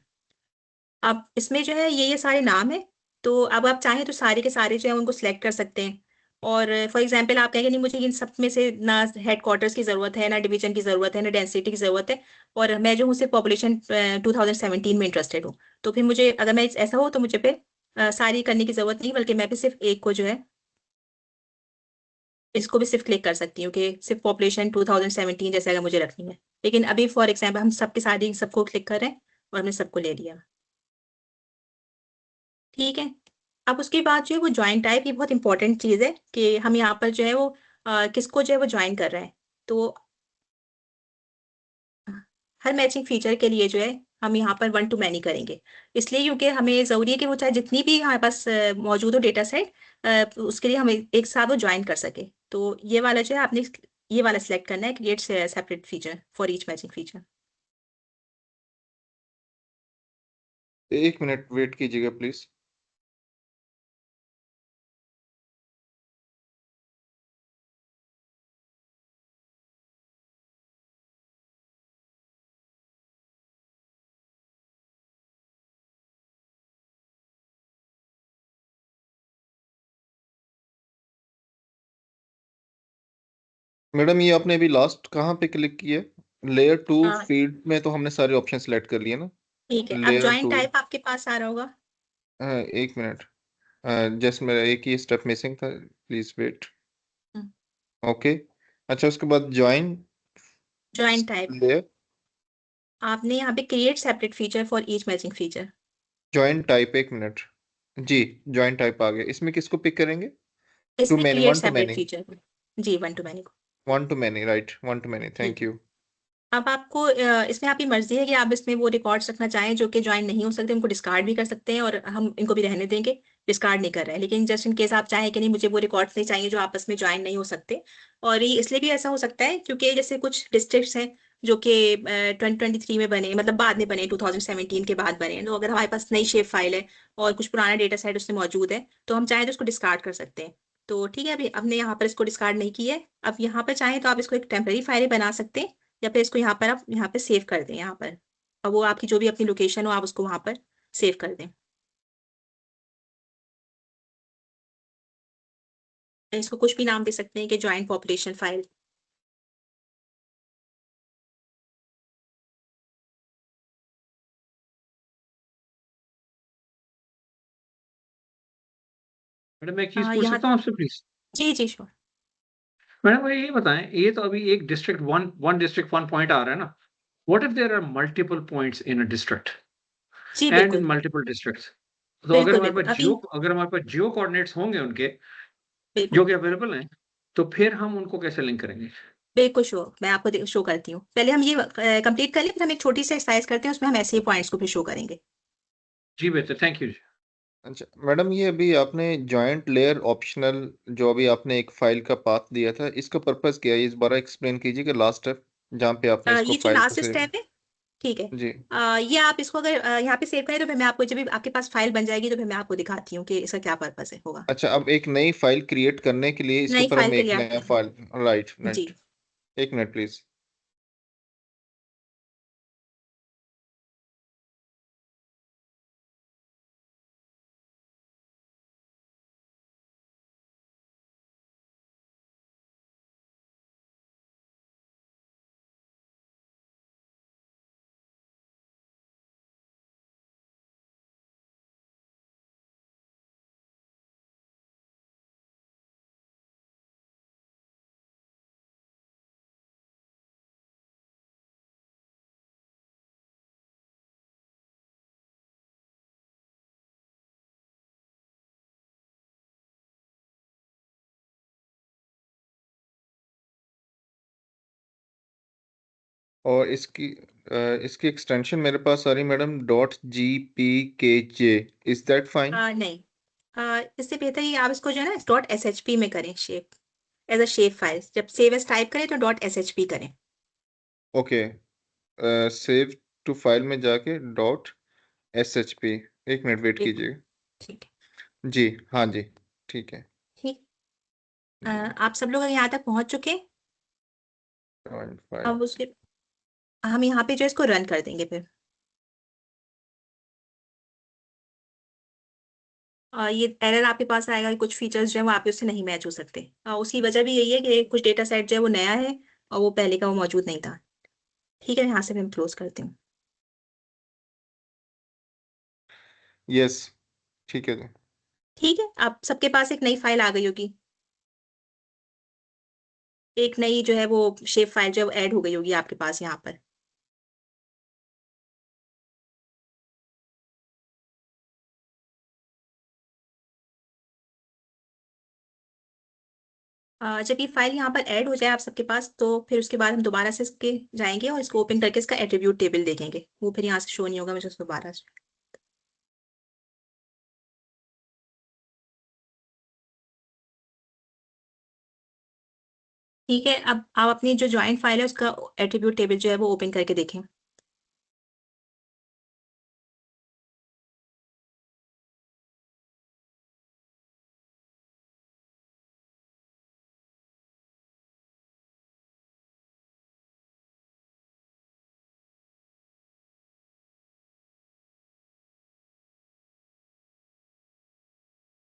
Speaker 1: अब इसमें जो है ये सारे नाम है, तो अब आप चाहें तो सारे के सारे जो है उनको सिलेक्ट कर सकते हैं। और फॉर एग्जांपल आप कहेंगे नहीं मुझे इन सब में से ना हेडक्वार्टर्स की ज़रूरत है, ना डिवीजन की ज़रूरत है, ना डेंसिटी की ज़रूरत है, और मैं जो हूँ सिर्फ पॉपुलेशन 2017 में इंटरेस्टेड हूँ। तो फिर मुझे अगर मैं ऐसा हो तो मुझे फिर सारी करने की ज़रूरत नहीं, बल्कि मैं भी सिर्फ एक को जो है इसको भी सिर्फ क्लिक कर सकती हूँ कि सिर्फ पॉपुलेशन 2017 जैसे अगर मुझे रखनी है। लेकिन अभी फॉर एग्जाम्पल हम सबके सारी सबको क्लिक कर रहे हैं और हमने सबको ले लिया। ठीक है, अब उसके बाद जो है वो ज्वाइन टाइप, ये बहुत इंपॉर्टेंट चीज़ है कि हम यहाँ पर जो है वो किसको जो है वो ज्वाइन कर रहे हैं। तो हर मैचिंग फीचर के लिए जो है हम यहाँ पर 1 to many करेंगे, इसलिए क्योंकि हमें ज़रूरी है कि वो चाहे जितनी भी हमारे पास मौजूद हो डेटा सेट, उसके लिए हम एक साथ वो ज्वाइन कर सके। तो ये वाला जो है आपने ये वाला सिलेक्ट करना है, create separate feature for each matching feature.
Speaker 2: 1 minute wait कीजिएगा प्लीज। मैडम ये आपने अभी लास्ट कहाँ पे क्लिक किया? लेयर 2
Speaker 1: हाँ
Speaker 2: फील्ड में तो हमने सारे ऑप्शन सेलेक्ट कर लिए ना।
Speaker 1: ठीक है, अब
Speaker 2: लेयर
Speaker 1: ज्वाइन
Speaker 2: 2,
Speaker 1: टाइप आपके पास आ रहा होगा।
Speaker 2: एक मिनट, जस्ट मेरा एक ही स्टेप मिसिंग था, प्लीज वेट। ओके, अच्छा उसके बाद ज्वाइन
Speaker 1: ज्वाइन टाइप
Speaker 2: लेयर,
Speaker 1: आपने यहाँ पे create separate feature for each matching feature.
Speaker 2: Join type, एक मिनट जी, ज्वाइन टाइप आ गया। इसमें किसको पिक करेंगे? टू
Speaker 1: इसमें
Speaker 2: many,
Speaker 1: create
Speaker 2: one to
Speaker 1: separate
Speaker 2: many,
Speaker 1: feature जी, वन टू मैनी को।
Speaker 2: One to many, right, one to many,
Speaker 1: जी,
Speaker 2: थैंक यू।
Speaker 1: अब आपको इसमें आपकी मर्जी है कि आप इसमें वो रिकॉर्ड्स रखना चाहें जो कि ज्वाइन नहीं हो सकते, उनको डिस्कार्ड भी कर सकते हैं और हम इनको भी रहने देंगे। डिस्कार्ड नहीं कर रहे हैं, लेकिन जस्ट इन केस आप चाहें कि नहीं मुझे वो रिकॉर्ड्स नहीं चाहिए जो आपस में ज्वाइन नहीं हो सकते। और ये इसलिए भी ऐसा हो सकता है क्योंकि जैसे कुछ डिस्ट्रिक्ट्स हैं जो कि 2023 में बने, मतलब बाद में बने, 2017 के बाद बने, तो अगर हमारे पास नई शेप फाइल है और कुछ पुराना डेटा सेट उसमें मौजूद है तो हम चाहें तो उसको डिस्कार्ड कर सकते हैं। तो ठीक है, अभी हमने यहाँ पर इसको डिस्कार्ड नहीं किया है। अब यहाँ पर चाहें तो आप इसको एक टेम्पररी फाइल बना सकते हैं या फिर इसको यहाँ पर आप यहाँ पे सेव कर दें यहाँ पर। अब वो आपकी जो भी अपनी लोकेशन हो आप उसको वहां पर सेव कर दें। इसको कुछ भी नाम दे सकते हैं कि ज्वाइंट पॉपुलेशन फाइल।
Speaker 4: मैडम मैं एक चीज पूछ
Speaker 1: यहाँ
Speaker 4: सकता हूँ आपसे प्लीज?
Speaker 1: जी जी श्योर।
Speaker 4: मैडम मुझे ये बताएं, ये तो अभी एक district one one district one point आ रहा है ना? What if there are multiple points in a district
Speaker 1: जी
Speaker 4: एंड इन
Speaker 1: बिल्कुल
Speaker 4: मल्टीपल डिस्ट्रिक्ट्स? तो
Speaker 1: बिल्कुल बिल्कुल अभी
Speaker 4: अगर हमारे पास जियो कोऑर्डिनेट्स होंगे उनके
Speaker 1: बिल्कुल
Speaker 4: जो कि अवेलेबल हैं, तो फिर हम उनको कैसे लिंक करेंगे?
Speaker 1: बिल्कुल श्योर, मैं आपको शो करती हूँ। पहले हम ये कंप्लीट कर लें, फिर हम एक छोटी सी एक्सरसाइज करते हैं, उसमें हम ऐसे ही पॉइंट्स को फिर शो करेंगे।
Speaker 4: जी बेहतर, थैंक यू।
Speaker 2: अच्छा मैडम, ये अभी आपने जॉइंट लेयर ऑप्शनल, जो अभी आपने एक फाइल का पाथ दिया था, इसका पर्पस क्या है? इस बार एक्सप्लेन कीजिएगा, लास्ट स्टेप जहाँ पे आपने इसको
Speaker 1: ये जो
Speaker 2: फाइल को
Speaker 1: लास्ट
Speaker 2: सेव।
Speaker 1: स्टेप है, ठीक है।
Speaker 2: जी,
Speaker 1: ये आप इसको अगर यहाँ पे सेव करें तो फिर मैं आपको, जब भी आपके पास फाइल बन जाएगी तो फिर मैं आपको दिखाती हूँ कि इसका क्या पर्पस है होगा।
Speaker 2: अच्छा अब एक नई फाइल क्रिएट करने के लिए इसके
Speaker 1: नई
Speaker 2: ऊपर
Speaker 1: फाइल
Speaker 2: हम एक
Speaker 1: क्रिएट
Speaker 2: नया
Speaker 1: करना
Speaker 2: फाइल, राइट
Speaker 1: है जी।
Speaker 2: राइट, एक मिनट प्लीज। और इसकी एक्सटेंशन मेरे पास आ रही madam, .gpkj, is that fine?
Speaker 1: नहीं, इससे बेहतर ये आप इसको जो है ना .shp में करें, shape as a shape file. जब सेव एज टाइप करें तो .shp करें।
Speaker 2: ओके, सेव टू फाइल में जाके .shp, एक मिनट वेट
Speaker 1: बिल्कुल
Speaker 2: कीजिएगा।
Speaker 1: ठीक है।
Speaker 2: जी, हाँ जी, ठीक है।
Speaker 1: ठीक,
Speaker 2: जी,
Speaker 1: आप सब लोग यहाँ तक पहुंच चुके हैं।
Speaker 2: Point five.
Speaker 1: अब उसके हम यहाँ पे जो है इसको रन कर देंगे फिर। ये एरर आपके पास आएगा कि कुछ फीचर्स जो है वो आप उससे नहीं मैच हो सकते। उसकी वजह भी यही है कि कुछ डेटा सेट जो है वो नया है और वो पहले का वो मौजूद नहीं था। ठीक है, यहाँ से मैं क्लोज करती हूँ।
Speaker 2: यस, ठीक है जी।
Speaker 1: ठीक है, आप सबके पास एक नई फाइल आ गई होगी। एक नई जो है वो शेप फाइल जो है वो ऐड हो गई होगी आपके पास यहाँ पर। जब ये फाइल यहाँ पर ऐड हो जाए आप सबके पास तो फिर उसके बाद हम दोबारा से इसके जाएंगे और इसको ओपन करके इसका एट्रीब्यूट टेबल देखेंगे। वो फिर यहाँ से शो नहीं होगा, मुझे उसको दोबारा से। ठीक है, अब आप अपनी जो ज्वाइंट फाइल है उसका एट्रीब्यूट टेबल जो है वो ओपन करके देखें।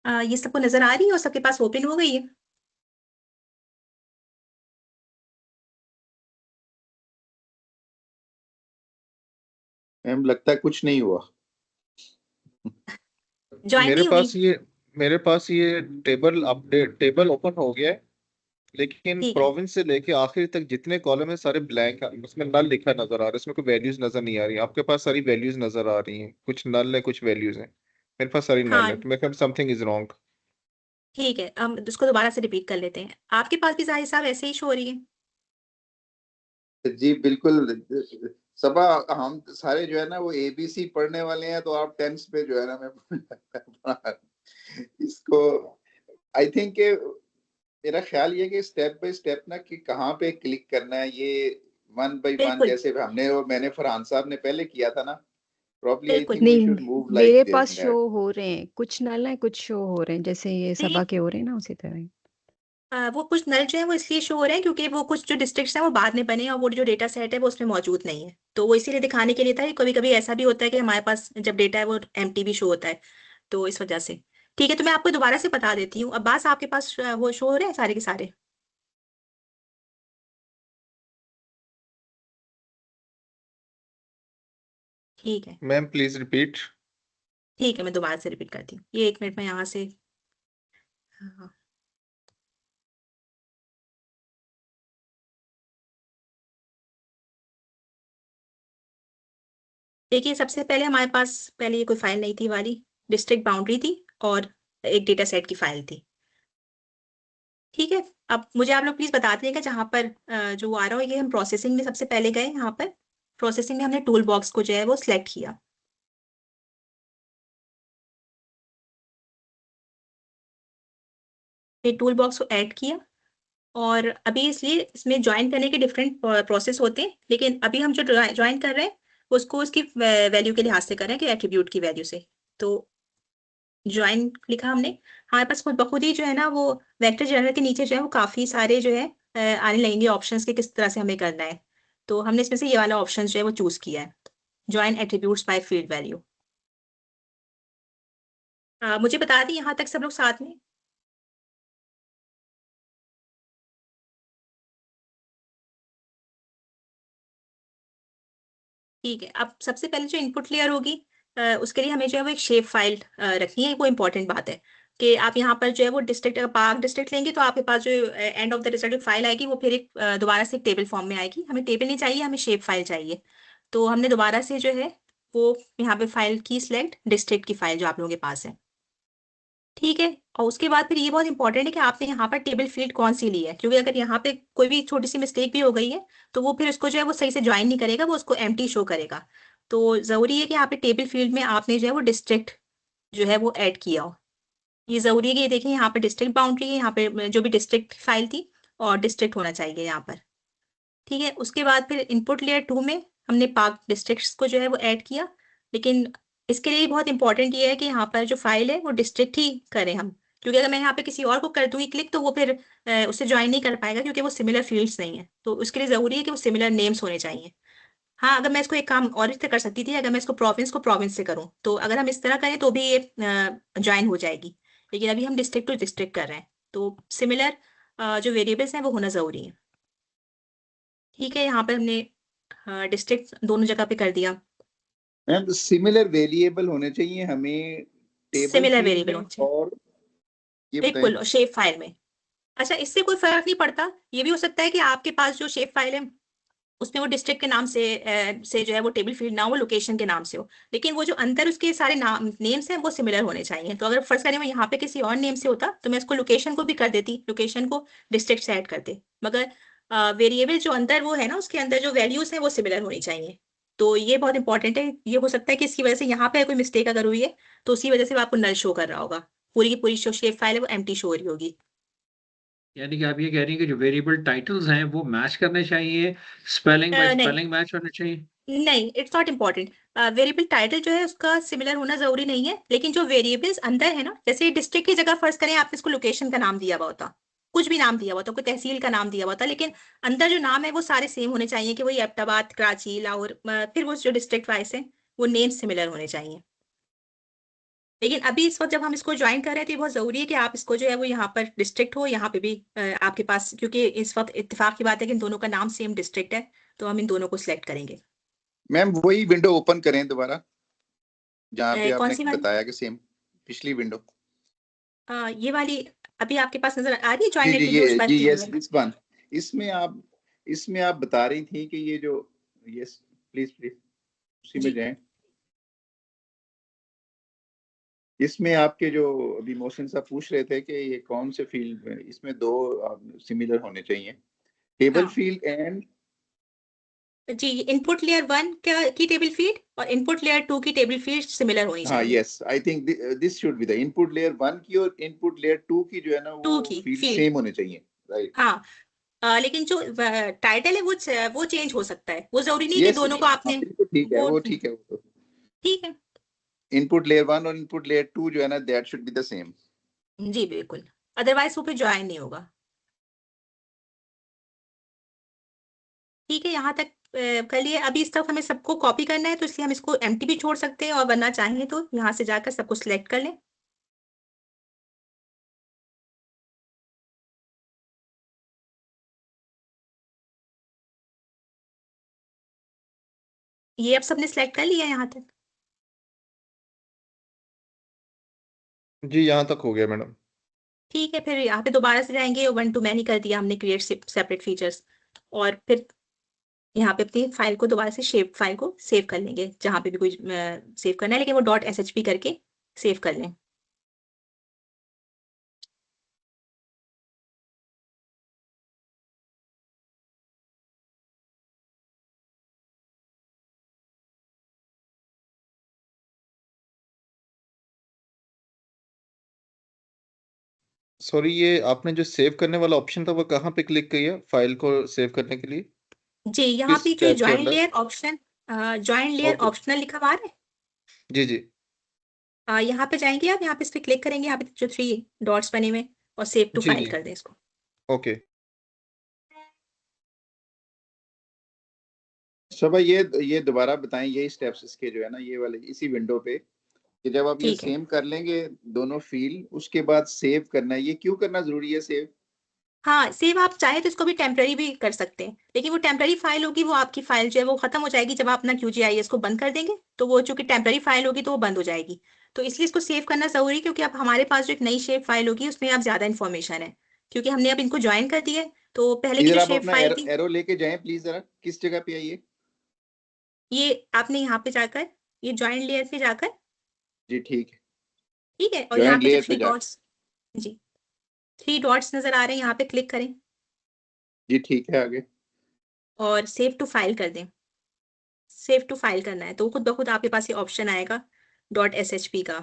Speaker 1: ये सबको नजर आ रही है और सबके पास ओपन हो गई है।
Speaker 3: मैम लगता है कुछ नहीं हुआ।
Speaker 1: ज्वाइन
Speaker 2: मेरे
Speaker 1: नहीं हुई।
Speaker 2: पास ये मेरे पास ये टेबल अपडेट टेबल ओपन हो गया है, लेकिन
Speaker 1: ठीक है,
Speaker 2: प्रोविंस से लेके आखिर तक जितने कॉलम है सारे ब्लैंक है, उसमें नल लिखा नजर आ रहा है, इसमें कोई वैल्यूज नजर नहीं आ रही। आपके पास सारी वैल्यूज नजर आ रही हैं, कुछ नल है कुछ वैल्यूज हैं, मेरे पास सारी नल है,
Speaker 1: हाँ
Speaker 2: तो मेरे ख्याल समथिंग इज रॉन्ग।
Speaker 1: ठीक है, हम इसको दोबारा से रिपीट कर लेते हैं। आपके पास भी जाहिर साहब ऐसे ही शो हो रही है?
Speaker 3: जी बिल्कुल। सबा हम सारे जो है ना वो एबीसी पढ़ने वाले हैं, तो आप टेंस पे जो है ना मैं इसको आई थिंक मेरा ख्याल ये कि स्टेप बाय स्टेप ना कि कहाँ पे क्लिक करना है, ये वन बाय वन,
Speaker 1: बिल्कुल
Speaker 3: जैसे हमने और मैंने फरहान साहब ने पहले किया था ना, प्रॉब्ली आई
Speaker 1: बिल्कुल।
Speaker 3: थिंक वी
Speaker 5: नहीं,
Speaker 3: शुड मूव
Speaker 5: मेरे
Speaker 3: लाइक
Speaker 5: पास शो
Speaker 3: दैट।
Speaker 5: हो रहे हैं, कुछ नल है कुछ शो हो रहे हैं, जैसे ये
Speaker 1: देखिए
Speaker 5: सबा के हो रहे हैं ना उसी तरह ही।
Speaker 1: वो कुछ नल जो है वो इसलिए शो हो रहे हैं क्योंकि वो कुछ जो डिस्ट्रिक्ट्स हैं वो बाद में बने और वो जो डेटा सेट है वो उसमें मौजूद नहीं है, तो वो इसीलिए दिखाने के लिए था। कभी कभी ऐसा भी होता है कि हमारे पास जब डेटा है वो एम्प्टी भी शो होता है, तो इस वजह से। ठीक है, तो मैं आपको दोबारा से बता देती हूँ। अब्बास आपके पास वो शो हो रहे हैं सारे के सारे? ठीक है,
Speaker 2: मैम प्लीज रिपीट।
Speaker 1: ठीक है, मैं दोबारा से रिपीट करती हूँ। ये 1 मिनट में यहाँ से। हाँ, देखिए सबसे पहले हमारे पास पहले ये कोई फाइल नहीं थी वाली, डिस्ट्रिक्ट बाउंड्री थी और एक डेटा सेट की फाइल थी। ठीक है, अब मुझे आप लोग प्लीज बता दीजिएगा जहाँ पर जो आ रहा हो। ये हम प्रोसेसिंग में सबसे पहले गए, यहाँ पर प्रोसेसिंग में हमने टूल बॉक्स को जो है वो सिलेक्ट किया। फिर टूल बॉक्स को ऐड किया, और अभी इसलिए इसमें ज्वाइन करने के डिफरेंट प्रोसेस होते हैं, लेकिन अभी हम जो ज्वाइन कर रहे हैं उसको उसकी वैल्यू के लिहाज से कर रहे हैं कि एट्रीब्यूट की वैल्यू से। तो ज्वाइन लिखा हमने, हमारे पास खुद बखुद ही जो है ना वो वेक्टर जनरल के नीचे जो है वो काफी सारे जो है आने लगेंगे ऑप्शंस के किस तरह से हमें करना है। तो हमने इसमें से ये वाला ऑप्शन जो है वो चूज किया है, join attributes by field value. मुझे बता दी यहाँ तक सब लोग साथ में? ठीक है, अब सबसे पहले जो इनपुट लेयर होगी उसके लिए हमें जो है वो एक शेप फाइल रखनी है। वो इंपॉर्टेंट बात है कि आप यहाँ पर जो है वो डिस्ट्रिक्ट, पार्क डिस्ट्रिक्ट लेंगे तो आपके पास जो end of the result file आएगी वो फिर एक दोबारा से एक टेबल फॉर्म में आएगी। हमें टेबल नहीं चाहिए, हमें शेप फाइल चाहिए। तो हमने दोबारा से जो है वो यहाँ पे फाइल की सिलेक्ट डिस्ट्रिक्ट की फाइल जो आप लोगों के पास है। ठीक है, और उसके बाद फिर ये बहुत इंपॉर्टेंट है कि आपने यहाँ पर टेबल फील्ड कौन सी ली है, क्योंकि अगर यहाँ पे कोई भी छोटी सी मिस्टेक भी हो गई है तो वो फिर उसको जो है वो सही से ज्वाइन नहीं करेगा, वो उसको एम्प्टी शो करेगा। तो जरूरी है कि यहाँ पे टेबल फील्ड में आपने जो है वो डिस्ट्रिक्ट जो है वो ऐड किया हो। ये जरूरी है कि ये देखिए यहाँ पे डिस्ट्रिक्ट बाउंड्री है, यहाँ पे जो भी डिस्ट्रिक्ट फाइल थी और डिस्ट्रिक्ट होना चाहिए यहाँ पर। ठीक है, उसके बाद फिर इनपुट लेयर 2 में हमने पार्क डिस्ट्रिक्ट्स को जो है वो ऐड किया, लेकिन इसके लिए बहुत इंपॉर्टेंट ये है कि यहाँ पर जो फाइल है वो डिस्ट्रिक्ट ही करें हम, क्योंकि अगर मैं यहाँ पे किसी और को कर दूंगी क्लिक तो वो फिर उससे ज्वाइन नहीं कर पाएगा, क्योंकि वो सिमिलर फील्ड्स नहीं है। तो उसके लिए जरूरी है कि वो सिमिलर नेम्स होने चाहिए। हाँ, अगर मैं इसको एक काम और इस तरह कर सकती थी, अगर मैं इसको प्रोविंस से करूँ तो अगर हम इस तरह करें तो भी ये ज्वाइन हो जाएगी, लेकिन अभी हम डिस्ट्रिक्ट टू डिस्ट्रिक्ट कर रहे हैं, तो सिमिलर जो वेरिएबल्स हैं वो होना जरूरी है। ठीक है, यहाँ पर हमने डिस्ट्रिक्ट दोनों जगह पे कर दिया।
Speaker 3: मैम सिमिलर वेरिएबल होने चाहिए हमें टेबल
Speaker 1: सिमिलर
Speaker 3: फील्ड
Speaker 1: वेरिएबल
Speaker 3: में,
Speaker 1: होना चाहिए,
Speaker 3: और ये बताएं।
Speaker 1: बिल्कुल शेप फाइल में। अच्छा, इससे कोई फर्क नहीं पड़ता। ये भी हो सकता है कि आपके पास जो शेप फाइल है उसमें वो डिस्ट्रिक्ट के नाम से जो है वो टेबल फील्ड ना हो, लोकेशन के नाम से हो, लेकिन वो जो अंदर उसके सारे नाम नेम्स हैं वो सिमिलर होने चाहिए। तो अगर फर्स्ट करें मैं यहाँ पे किसी और नेम से होता तो मैं इसको लोकेशन को भी कर देती, लोकेशन को डिस्ट्रिक्ट से ऐड करते, मगर वेरिएबल जो अंदर वो है ना उसके अंदर जो वैल्यूज हैं वो सिमिलर होनी चाहिए। तो ये बहुत इंपॉर्टेंट है। ये हो सकता है कि इसकी वजह से यहाँ पे कोई मिस्टेक अगर हुई है तो उसी वजह से वो आपको नल शो कर रहा होगा, पूरी की पूरी जो शेप फाइल है वो एम्प्टी शो हो रही होगी।
Speaker 4: यानी कि आप ये कह रही हैं कि जो वेरिएबल टाइटल्स हैं वो मैच करने चाहिए, स्पेलिंग बाय
Speaker 1: नहीं
Speaker 4: स्पेलिंग मैच होने चाहिए।
Speaker 1: नहीं, it's not important. Variable title जो है उसका सिमिलर होना जरूरी नहीं है, लेकिन जो वेरिएबल्स अंदर है ना, जैसे डिस्ट्रिक्ट की जगह फर्ज करें आपने इसको लोकेशन का नाम दिया हुआ होता, कुछ भी नाम दिया हुआ होता, कोई तहसील का नाम दिया हुआ होता, लेकिन अंदर जो नाम है वो सारे सेम होने चाहिए कि वही एबटाबाद, कराची, लाहौर, फिर वो जो डिस्ट्रिक्ट वाइज है वो नेम सिमिलर होने चाहिए। लेकिन अभी इस वक्त जब हम इसको ज्वाइन कर रहे हैं तो ये बहुत जरूरी है कि आप इसको जो है वो यहाँ पर डिस्ट्रिक्ट हो, यहाँ पे भी आपके पास, क्योंकि इस वक्त इत्तेफाक की बात है कि इन दोनों का नाम सेम डिस्ट्रिक्ट है, तो हम इन दोनों को सिलेक्ट करेंगे।
Speaker 3: मैम वही विंडो ओपन करें दोबारा जहाँ पे
Speaker 1: कौन
Speaker 3: आपने
Speaker 1: सी वाली?
Speaker 3: बताया कि सेम पिछली विंडो।
Speaker 1: ये वाली अभी आपके पास नजर आ रही है,
Speaker 3: जी
Speaker 1: ज्वाइंट
Speaker 3: जी
Speaker 1: एट्रीब्यूट्स बाय
Speaker 3: जी
Speaker 1: थीम
Speaker 3: यस
Speaker 1: वाली?
Speaker 3: This one. इसमें आप बता रही थी कि ये जो यस प्लीज प्लीज उसी में
Speaker 1: जी
Speaker 3: जाएं। इसमें आपके जो अभी मोशन साहब पूछ रहे थे कि ये कौन से फील्ड में, इसमें दो सिमिलर होने चाहिए, टेबल
Speaker 1: हाँ
Speaker 3: फील्ड एंड।
Speaker 1: जी, इनपुट लेयर 1 की टेबल फील्ड और इनपुट लेयर 2 की टेबल फील्ड सिमिलर होनी
Speaker 3: हाँ
Speaker 1: चाहिए।
Speaker 3: Yes I think this should be the input layer 1 की और इनपुट लेयर 2 की जो है ना
Speaker 1: 2
Speaker 3: वो
Speaker 1: की
Speaker 3: फील्ड
Speaker 1: फील्ड,
Speaker 3: सेम होने चाहिए। राइट।
Speaker 1: हाँ। लेकिन जो टाइटल है वो चेंज हो सकता है, वो जरूरी नहीं कि
Speaker 3: यस
Speaker 1: दोनों को
Speaker 3: हाँ
Speaker 1: आपने
Speaker 3: बिल्कुल ठीक है
Speaker 1: वो
Speaker 3: वो ठीक है वो तो
Speaker 1: ठीक है।
Speaker 3: इनपुट लेयर 1 और इनपुट लेयर 2 जो है ना that should be the same.
Speaker 1: जी बिल्कुल, अदरवाइज वो फिर ज्वाइन नहीं होगा। ठीक है, यहाँ तक कर लिए। अभी इस तरफ हमें सबको कॉपी करना है, तो इसलिए हम इसको एम्प्टी भी छोड़ सकते हैं, और वरना चाहें तो यहाँ से जाकर सबको सिलेक्ट कर लें। ये अब सबने सिलेक्ट कर लिया यहाँ तक?
Speaker 2: जी यहाँ तक हो गया मैडम।
Speaker 1: ठीक है, फिर यहाँ पे दोबारा से जाएंगे, 1 to मैनी कर दिया हमने, क्रिएट सेपरेट फीचर्स। और फिर यहाँ पे अपनी फाइल को दोबारा से शेप फाइल को सेव कर लेंगे, जहाँ पे भी कोई सेव करना है, लेकिन वो .shp करके सेव कर लें।
Speaker 2: सॉरी, ये आपने जो सेव करने वाला ऑप्शन था वो कहाँ पे क्लिक किया फाइल को सेव करने के लिए?
Speaker 1: जी, यहाँ
Speaker 2: किस
Speaker 1: पे जो
Speaker 2: टैब के
Speaker 1: ज्वाइन
Speaker 2: अंदर?
Speaker 1: Layer option, join layer
Speaker 2: okay.
Speaker 1: Optional लिखा हुआ है।
Speaker 2: जी जी।
Speaker 1: यहाँ पे जाएंगे आप, यहाँ पे इस पे क्लिक करेंगे, यहाँ पे जो 3 डॉट्स बने हुए, और सेव टू
Speaker 2: जी
Speaker 1: फाइल
Speaker 2: जी।
Speaker 1: कर दें इसको।
Speaker 2: ओके।
Speaker 3: शोभा ये दोबारा बताएं यही स्टेप्स इसके जो है ना ये वाले इसी विंडो पे कि जब आप ये
Speaker 1: ठीक है,
Speaker 3: सेम कर लेंगे दोनों फील्ड उसके बाद सेव करना है, ये क्यों करना जरूरी है सेव?
Speaker 1: हाँ सेव आप चाहे तो इसको भी टेम्पररी भी कर सकते हैं, लेकिन वो टेम्पररी फाइल होगी, वो आपकी फाइल जो है वो खत्म हो जाएगी जब आप अपना QGIS को बंद कर देंगे, तो वो चूंकि टेम्पररी फाइल होगी तो वो बंद हो जाएगी। तो इसलिए इसको सेव करना जरूरी, क्योंकि अब हमारे पास जो एक नई शेप फाइल होगी उसमें अब ज्यादा इन्फॉर्मेशन है, क्योंकि हमने अब इनको ज्वाइन कर दिया है, तो पहले की
Speaker 3: इधर
Speaker 1: जो
Speaker 3: आप
Speaker 1: शेप
Speaker 3: अपना
Speaker 1: फाइल थी,
Speaker 3: एरो लेके जाएं प्लीज जरा, किस जगह पे आइए।
Speaker 1: ये आपने यहाँ पे जाकर, ये ज्वाइन लेयर पे जाकर,
Speaker 3: जी ठीक है
Speaker 1: ठीक है, और यहाँ
Speaker 3: ज्वाइंट
Speaker 1: पे जो
Speaker 3: लेयर पे
Speaker 1: 3
Speaker 3: जाके।
Speaker 1: डॉट्स, जी 3 डॉट्स नजर आ रहे हैं, यहाँ पे क्लिक करें
Speaker 3: जी ठीक है आगे।
Speaker 1: और सेव टू फाइल कर दें। सेव टू फाइल करना है तो खुद ब खुद आपके पास ये ऑप्शन आएगा .shp का,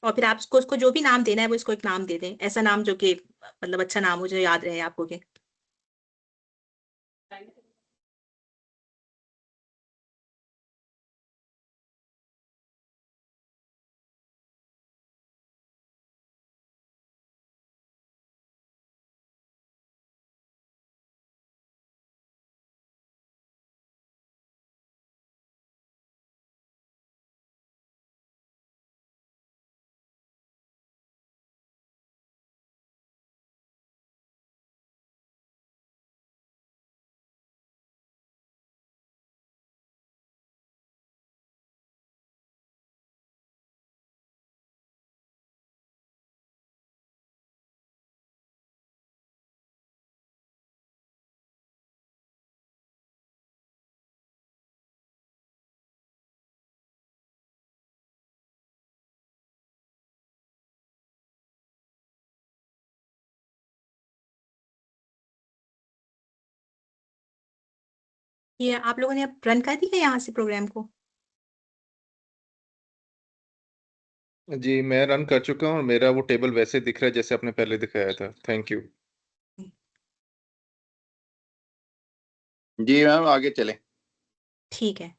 Speaker 1: और फिर आप उसको जो भी नाम देना है वो इसको एक नाम दे दें, ऐसा नाम जो कि मतलब अच्छा नाम हो जो याद रहे आपको के। ये आप लोगों ने अब रन कर दिया यहाँ से प्रोग्राम को?
Speaker 2: जी मैं रन कर चुका हूँ और मेरा वो टेबल वैसे दिख रहा है जैसे आपने पहले दिखाया था। Thank you.
Speaker 3: जी मैम आगे चलें।
Speaker 1: ठीक है,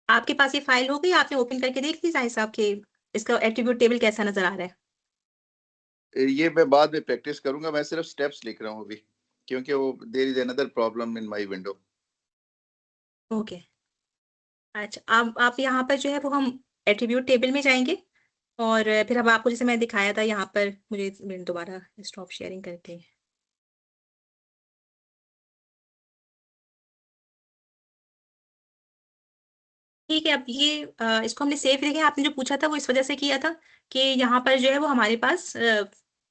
Speaker 1: आपके पास ये फाइल हो गई, आपने ओपन करके देख ली साहिब साहब के इसका एट्रीब्यूट टेबल कैसा नजर आ रहा है?
Speaker 3: ये मैं बाद में प्रैक्टिस करूंगा, मैं सिर्फ स्टेप्स लिख रहा हूँ अभी क्योंकि वो there is another problem in my window.
Speaker 1: Okay, अच्छा आप यहाँ पर जो है वो हम एट्रीब्यूट टेबल में जाएंगे, और फिर अब आपको जैसे मैं दिखाया था यहाँ पर, मुझे दोबारा स्टॉप शेयरिंग करके, ठीक है, अब ये इसको हमने सेव देखे, आपने जो पूछा था वो इस वजह से किया था कि यहाँ पर जो है वो हमारे पास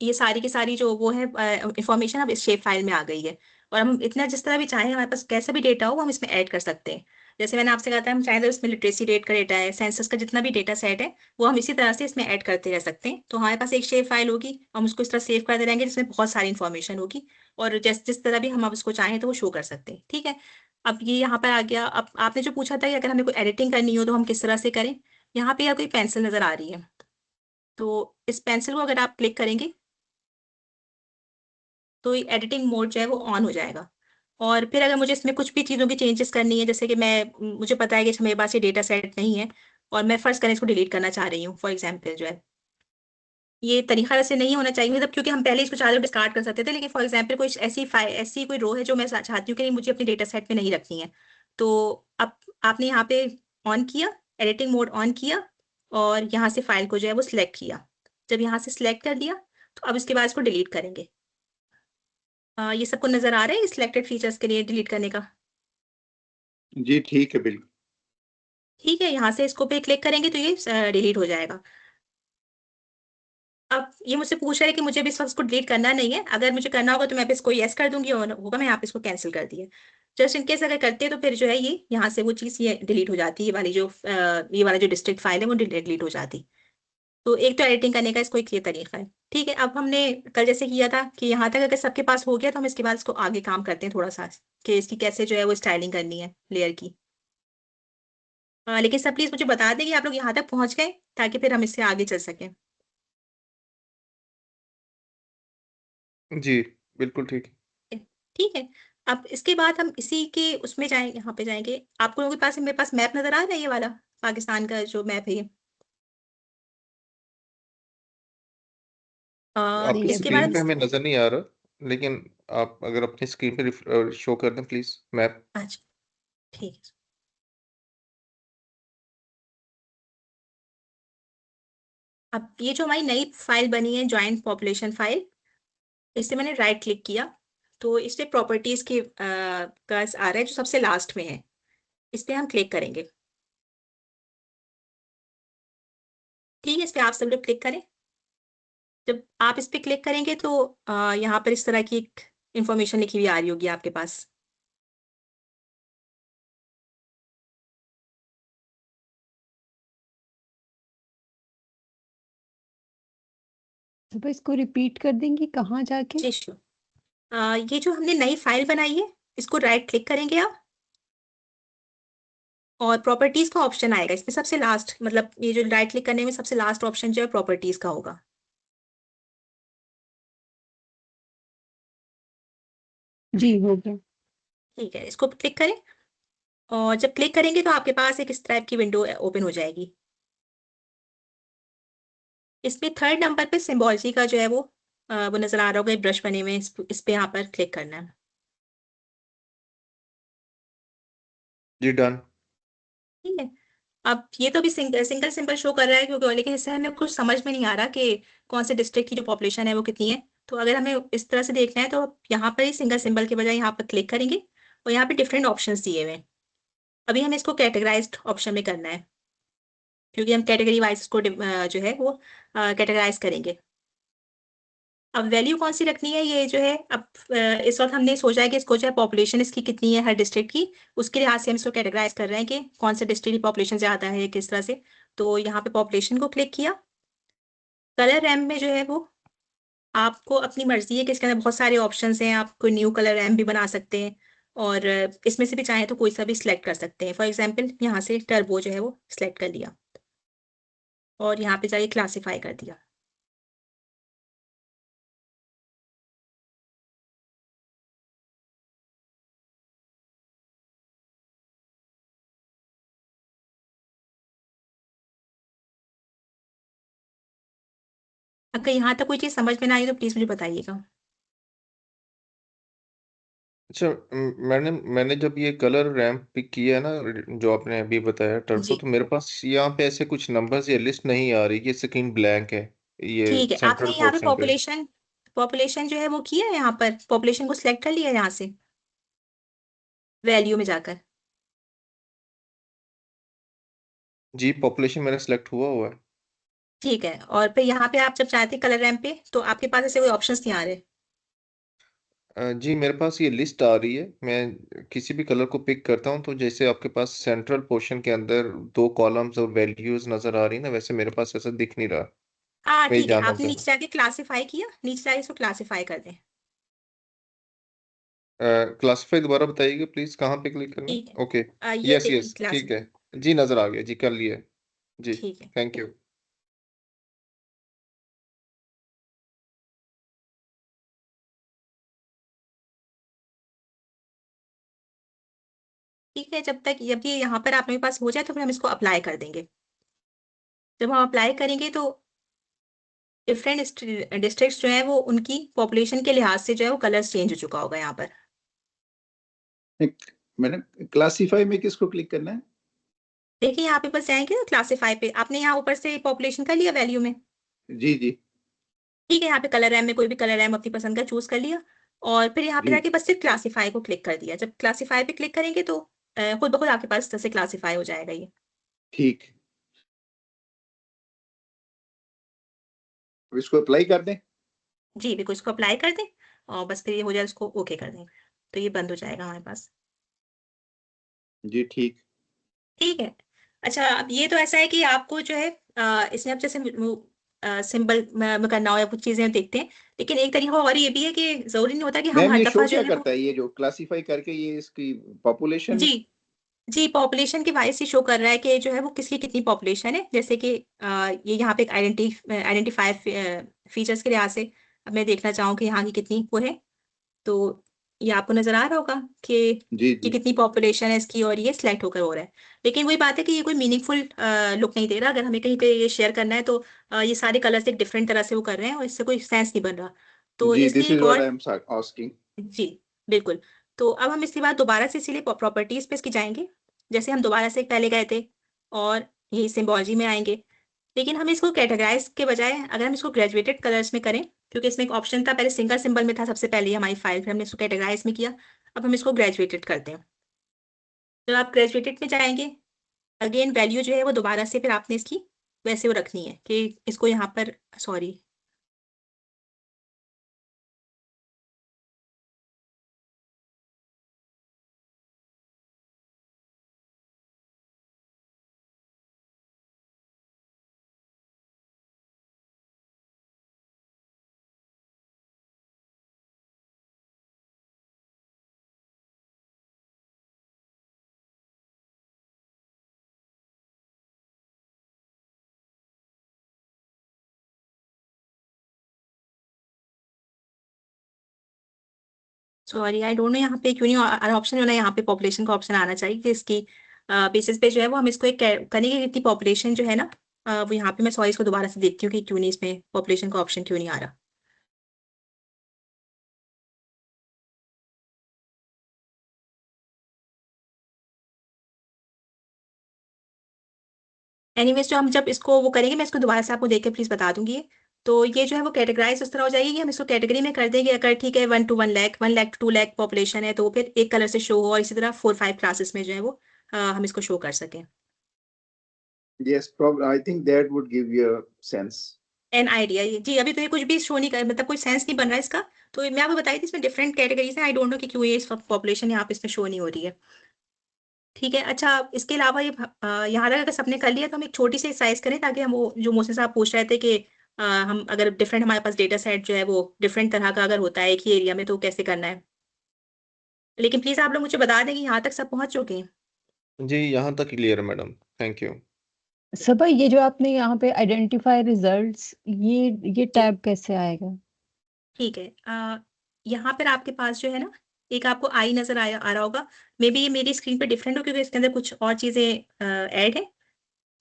Speaker 1: ये सारी की सारी जो वो है इंफॉर्मेशन अब इस शेप फाइल में आ गई है, और हम इतना जिस तरह भी चाहें हमारे पास कैसा भी डेटा हो वो हम इसमें ऐड कर सकते हैं। जैसे मैंने आपसे कहा था हम चाहें तो इसमें लिटरेसी रेट का डेटा है, सेंसस का जितना भी डेटा सेट है वो हम इसी तरह से इसमें ऐड करते रह सकते हैं। तो हमारे पास एक शेप फाइल होगी, हम उसको इस तरह सेव करते रहेंगे जिसमें बहुत सारी इन्फॉर्मेशन होगी, और जिस तरह भी हम अब उसको चाहें तो वो शो कर सकते हैं। ठीक है, अब ये यहाँ पर आ गया। अब आपने जो पूछा था कि अगर हमें कोई एडिटिंग करनी हो तो हम किस तरह से करें। यहाँ पे यार कोई पेंसिल नजर आ रही है, तो इस पेंसिल को अगर आप क्लिक करेंगे तो ये एडिटिंग मोड जो है वो ऑन हो जाएगा। और फिर अगर मुझे इसमें कुछ भी चीज़ों की चेंजेस करनी है, जैसे कि मुझे पता है कि मेरे पास ये डेटा सेट नहीं है और मैं फर्स्ट करें इसको डिलीट करना चाह रही हूँ फॉर एग्जाम्पल, जो है ये तरीका वैसे नहीं होना चाहिए, मतलब क्योंकि हम पहले इसको चाह रहे डिस्कार्ड कर सकते थे, लेकिन फॉर एग्जाम्पल कोई ऐसी कोई रो है जो मैं चाहती हूँ कि नहीं मुझे अपने डेटा सेट में नहीं रखनी है। तो अब आपने यहाँ पे ऑन किया, एडिटिंग मोड ऑन किया, और यहाँ से फाइल को जो है वो सिलेक्ट किया। जब यहाँ से सिलेक्ट कर दिया तो अब इसके बाद इसको डिलीट करेंगे। ये सबको नजर आ रहा है सिलेक्टेड फीचर्स के लिए डिलीट करने का?
Speaker 3: जी ठीक है, बिल्कुल
Speaker 1: ठीक है, यहाँ से इसको पे क्लिक करेंगे तो ये डिलीट हो जाएगा। अब ये मुझसे पूछ रहा है कि मुझे भी इस वक्त इसको डिलीट करना नहीं है, अगर मुझे करना होगा तो मैं इसको यस कर दूंगी, और होगा मैं यहाँ पे इसको कैंसिल कर दिया। जस्ट इनकेस अगर करते हैं तो फिर जो है ये यहाँ से वो चीज़ ये डिलीट हो जाती है, ये वाला जो डिस्ट्रिक्ट फाइल है वो डिलीट हो जाती। तो एक तो एडिटिंग करने का इसको एक ये तरीका है। ठीक है, अब हमने कल जैसे किया था कि यहाँ तक अगर सबके पास हो गया तो हम इसके बाद इसको आगे काम करते हैं थोड़ा सा, कि इसकी कैसे जो है वो स्टाइलिंग करनी है लेयर की। लेकिन सब प्लीज मुझे बता दें कि आप लोग यहाँ तक पहुंच गए, ताकि फिर हम इससे आगे चल सकें।
Speaker 2: जी बिल्कुल ठीक है।
Speaker 1: ठीक है, अब इसके बाद हम इसी के उसमें जाएंगे, यहाँ पे जाएंगे। आपको लोगों के पास मेरे पास मैप नजर आ रहा है, ये वाला पाकिस्तान का जो मैप है ये।
Speaker 2: आपकी
Speaker 5: नहीं
Speaker 1: इसके
Speaker 5: अभी
Speaker 2: स्क्रीन
Speaker 1: बाद
Speaker 2: पे
Speaker 5: नहीं।
Speaker 2: हमें नजर नहीं आ रहा, लेकिन आप अगर अपनी स्क्रीन पे शो कर दें प्लीज मैप।
Speaker 1: अच्छा ठीक है, अब ये जो हमारी नई फाइल बनी है जॉइंट पॉपुलेशन फाइल, इससे मैंने राइट क्लिक किया तो इससे प्रॉपर्टीज के का आ रहा है जो सबसे लास्ट में है, इस पे हम क्लिक करेंगे। ठीक है, इस पे आप सब लोग क्लिक करें। जब आप इस पे क्लिक करेंगे तो यहाँ पर इस तरह की एक इंफॉर्मेशन लिखी हुई आ रही होगी आपके पास।
Speaker 5: तो इसको रिपीट कर देंगी कहाँ जाके?
Speaker 1: जी sure। ये जो हमने नई फाइल बनाई है इसको राइट क्लिक करेंगे आप, और प्रॉपर्टीज का ऑप्शन आएगा इसमें सबसे लास्ट, मतलब ये जो राइट क्लिक करने में सबसे लास्ट ऑप्शन जो है प्रॉपर्टीज का होगा।
Speaker 5: जी हो गया।
Speaker 1: ठीक है, इसको क्लिक करें, और जब क्लिक करेंगे तो आपके पास एक इस टाइप की विंडो ओपन हो जाएगी। इसमें थर्ड नंबर पे सिम्बोलॉजी का जो है वो नजर आ रहा होगा, ब्रश बने हुए हैं, इस पे यहाँ पर क्लिक करना है।
Speaker 2: जी डन।
Speaker 1: ठीक है, अब ये तो भी सिंगल सिंबल शो कर रहा है क्योंकि, लेकिन इससे हमें कुछ समझ में नहीं आ रहा कि कौन से डिस्ट्रिक्ट की जो पॉपुलेशन है वो कितनी है। तो अगर हमें इस तरह से देखना है तो यहाँ पर ही सिंगल सिंबल के बजाय यहाँ पर क्लिक करेंगे, और यहाँ पे डिफरेंट ऑप्शंस दिए हुए हैं। अभी हमें इसको कैटेगराइज्ड ऑप्शन में करना है, क्योंकि हम कैटेगरी वाइज इसको जो है वो कैटेगराइज करेंगे। अब वैल्यू कौन सी रखनी है ये जो है, अब इस वक्त हमने सोचा है कि इसको जो है पॉपुलेशन इसकी कितनी है हर डिस्ट्रिक्ट की, उसके लिहाज से हम इसको कैटेगराइज कर रहे हैं कि कौन से डिस्ट्रिक्ट की पॉपुलेशन ज्यादा है किस तरह से। तो यहाँ पे पॉपुलेशन को क्लिक किया। कलर रैम में जो है वो आपको अपनी मर्जी है कि इसके अंदर बहुत सारे ऑप्शंस हैं, आप कोई न्यू कलर रैम भी बना सकते हैं, और इसमें से भी चाहे तो कोई सा भी सिलेक्ट कर सकते हैं। फॉर एग्जाम्पल यहाँ से टर्बो जो है वो सिलेक्ट कर लिया, और यहाँ पे जाके क्लासीफाई कर दिया। अगर यहाँ तक कोई चीज समझ में ना आई तो प्लीज मुझे बताइएगा।
Speaker 2: अच्छा मैंने मैंने जब ये कलर रैम्प पिक किया है ना, जो आपने अभी बताया टर्बो,
Speaker 1: जी
Speaker 2: तो मेरे पास यहाँ पे ऐसे कुछ नंबर्स या लिस्ट नहीं आ रही, ये स्क्रीन ब्लैंक है ये
Speaker 1: ठीक है, आपने
Speaker 2: सेंट्रल
Speaker 1: यहाँ पे
Speaker 2: पोर्शन पे।
Speaker 1: पॉपुलेशन पॉपुलेशन जो है वो किया है, यहाँ पर पॉपुलेशन को सिलेक्ट कर लिया है यहाँ से वैल्यू में जाकर।
Speaker 2: जी पॉपुलेशन मेरा सिलेक्ट हुआ है।
Speaker 1: ठीक है, और फिर यहाँ पे आप जब चाहते हैं कलर रैम पे, तो आपके पास ऐसे कोई ऑप्शंस नहीं आ रहे।
Speaker 2: जी मेरे पास ये लिस्ट आ रही है, मैं किसी भी कलर को पिक करता हूँ तो जैसे आपके पास सेंट्रल पोर्शन के अंदर 2 कॉलम्स और वैल्यूज नजर आ रही है ना, वैसे मेरे पास ऐसा दिख नहीं रहा।
Speaker 1: हाँ
Speaker 2: मैं ये
Speaker 1: ठीक है,
Speaker 2: जानना
Speaker 1: आपने नीचे
Speaker 2: चाहूँ।
Speaker 1: जाके क्लासीफाई किया, नीचे जाके इसको क्लासीफाई कर दें।
Speaker 2: क्लासिफाई दोबारा बताइएगा प्लीज, कहाँ पे क्लिक करना
Speaker 1: ठीक
Speaker 2: है? ओके।
Speaker 1: है, ये
Speaker 2: यस
Speaker 1: देखिए
Speaker 2: यस
Speaker 1: क्लास।
Speaker 2: ठीक है। जी नजर आ गया जी, कर लिया। जी
Speaker 1: ठीक है।
Speaker 2: Thank you.
Speaker 1: ठीक है, जब ये यहाँ पर आपके पास हो जाए तो फिर हम इसको अप्लाई कर देंगे। जब हम अप्लाई करेंगे तो डिफरेंट डिस्ट्रिक्ट्स जो है वो उनकी पॉपुलेशन के लिहाज से जो है वो कलर्स चेंज हो चुका होगा यहाँ पर।
Speaker 3: मैडम क्लासीफाई में किसको क्लिक करना है?
Speaker 1: देखिए यहाँ पे बस जाएंगे ना क्लासीफाई पे, आपने यहाँ ऊपर से पॉपुलेशन कर लिया वैल्यू में।
Speaker 3: जी जी
Speaker 1: ठीक है, यहाँ पे कलर रैम में कोई भी कलर रैम अपनी पसंद का चूज कर लिया, और फिर यहाँ पे
Speaker 3: जी
Speaker 1: जाके बस सिर्फ क्लासीफाई को क्लिक कर दिया। जब क्लासीफाई पे क्लिक करेंगे तो खुद ब खुद आपके पास तरह से क्लासीफाई हो जाएगा ये।
Speaker 3: ठीक। अब इसको अप्लाई कर दें?
Speaker 1: जी बिल्कुल, इसको अप्लाई कर दें और बस फिर ये हो जाए, इसको ओके कर दें तो ये बंद हो जाएगा हमारे पास।
Speaker 3: जी ठीक।
Speaker 1: ठीक है। अच्छा, अब ये तो ऐसा है कि आपको जो है इसमें अब जैसे सिंबल में करना हो या कुछ चीजें देखते हैं, लेकिन एक तरीका और ये भी है कि जरूरी नहीं होता कि हम
Speaker 3: मैम
Speaker 1: हर
Speaker 3: ये
Speaker 1: दफा
Speaker 3: शो
Speaker 1: जो
Speaker 3: क्या
Speaker 1: है वो।
Speaker 3: करता है, ये जो क्लासीफाई करके ये इसकी पॉपुलेशन?
Speaker 1: जी जी, पॉपुलेशन के वाइज ही शो कर रहा है कि जो है वो किसकी कितनी पॉपुलेशन है। जैसे कि ये यहाँ पे एक आइडेंटिफाई फीचर्स के लिहाज से अब मैं देखना चाहूँ कि यहाँ की कितनी वो है, तो ये आपको नजर आ रहा होगा कि
Speaker 3: जी
Speaker 1: ये
Speaker 3: जी
Speaker 1: कितनी पॉपुलेशन है इसकी, और ये सिलेक्ट होकर हो रहा है। लेकिन वही बात है कि ये कोई मीनिंगफुल लुक नहीं दे रहा। अगर हमें कहीं पे ये शेयर करना है तो ये सारे कलर्स एक डिफरेंट तरह से वो कर रहे हैं और इससे कोई सेंस नहीं बन रहा। तो
Speaker 3: जी
Speaker 1: इसलिए
Speaker 3: दिस इज
Speaker 1: एक
Speaker 3: व्हाट
Speaker 1: और।
Speaker 3: I am asking.
Speaker 1: जी बिल्कुल। तो अब हम इसके बाद दोबारा से इसीलिए प्रॉपर्टीज पे इसकी जाएंगे, जैसे हम दोबारा से पहले गए थे, और यही सिम्बोलॉजी में आएंगे। लेकिन हम इसको कैटेगराइज के बजाय अगर हम इसको ग्रेजुएटेड कलर्स में करें, क्योंकि इसमें एक ऑप्शन था पहले सिंगल सिंबल में था सबसे पहले हमारी फाइल, फिर हमने इसको कैटेगराइज में किया। अब हम इसको ग्रेजुएटेड करते हैं। जब आप ग्रेजुएटेड में जाएंगे, अगेन वैल्यू जो है वो दोबारा से फिर आपने इसकी वैसे वो रखनी है कि इसको यहाँ पर, sorry, sorry I don't no यहाँ पे क्यों नहीं ऑप्शन जो है यहाँ पे पॉपुलेशन का ऑप्शन आना चाहिए कि इसकी बेसिस पे जो है वो हम इसको एक करेंगे कि कितनी पॉपुलेशन जो है ना, वो यहाँ पे मैं सॉरी इसको दोबारा से देखती हूँ कि क्यों नहीं इसमें पॉपुलेशन का ऑप्शन क्यों नहीं आ रहा। एनीवेज जो हम जब इसको वो करेंगे, मैं इसको दोबारा से आपको देख के प्लीज बता दूंगी। तो ये जो है वो कैटेगराइज उस तरह हो जाएगी कि हम इसको कैटेगरी में कर देंगे। अगर ठीक है 1 to 1 lakh 1 lakh to 2 lakh population है तो फिर एक कलर से शो हो, और इसी तरह 4-5 क्लासेस में जो है वो हम इसको शो कर सकें।
Speaker 3: Yes problem I think that would give you a sense.
Speaker 1: An idea जी, अभी तो ये कुछ भी शो नहीं कर, मतलब कोई सेंस नहीं बन रहा है इसका। तो मैं आपको बताई थी इसमें डिफरेंट कैटेगरीज हैं, आई डोंट नो कि क्यों ये पॉपुलेशन यहाँ पे इसमें शो नहीं हो रही है। ठीक है। अच्छा, इसके अलावा ये यहाँ तक अगर सबने कर लिया तो हम एक छोटी सी एक्सरसाइज करें, ताकि हम वो जो मोहसिन साहब पूछ रहे थे कि हम अगर डिफरेंट हमारे पास डेटा सेट जो है वो डिफरेंट तरह का अगर होता है एक ही एरिया में तो कैसे करना है। लेकिन प्लीज आप लोग मुझे बता दें कि यहाँ तक सब पहुंच चुके हैं।
Speaker 2: जी यहाँ तक क्लियर है मैडम, थैंक यू।
Speaker 5: सबा ये जो आपने यहाँ पे आइडेंटिफाई रिजल्ट्स, ये
Speaker 1: जी
Speaker 5: टैब कैसे आएगा?
Speaker 1: ठीक है। यहाँ पर आपके पास जो है ना, एक आपको आई नजर आ रहा होगा। मे बी ये मेरी स्क्रीन पे डिफरेंट हो क्योंकि इसके अंदर कुछ और चीजें ऐड है।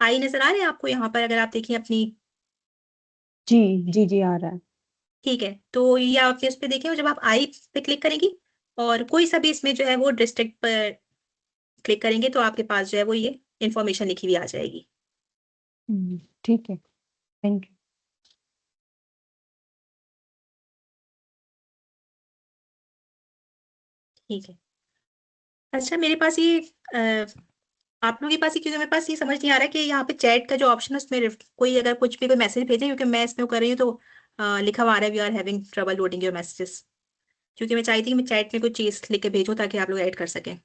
Speaker 1: आई नजर आ रहे हैं आपको यहाँ पर, अगर आप देखिए अपनी।
Speaker 5: जी जी जी आ रहा है।
Speaker 1: ठीक है, तो ये आप इस पे देखिए, और जब आप आई पे क्लिक करेंगी और कोई सा भी इसमें जो है वो डिस्ट्रिक्ट पर क्लिक करेंगे तो आपके पास जो है वो ये इंफॉर्मेशन लिखी हुई आ जाएगी।
Speaker 5: ठीक है, थैंक यू।
Speaker 1: ठीक है। अच्छा, मेरे पास ये आप लोगों के पास ही, क्योंकि मेरे पास ये समझ नहीं आ रहा है कि यहाँ पे चैट का जो ऑप्शन है उसमें कोई अगर कुछ भी कोई मैसेज भेजे, क्योंकि मैं इसमें कर रही हूँ तो लिखा हुआ आ रहा है we are having trouble loading your messages, क्योंकि मैं चाहती थी कि मैं चैट में कुछ चीज लिख के भेजूँ ताकि आप लोग ऐड कर सकें।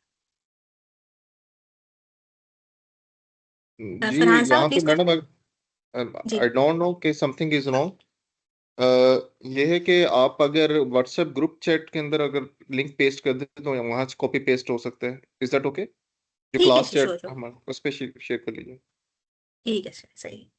Speaker 2: जी
Speaker 1: फरहान साहब
Speaker 2: यहाँ पे
Speaker 1: प्लीज कुछ।
Speaker 2: मैडम
Speaker 1: जी
Speaker 2: आई डोंट नो कि समथिंग इज रॉन्ग। ये है कि आप अगर व्हाट्सएप ग्रुप चैट के अंदर अगर लिंक पेस्ट कर देते तो वहां से कॉपी पेस्ट हो सकता है। Is that okay? जो
Speaker 1: ठीक है
Speaker 2: क्लास
Speaker 1: जी,
Speaker 2: चैट
Speaker 1: श्योर,
Speaker 2: हमारे उस पर शेयर कर लीजिए।
Speaker 1: ठीक है सही।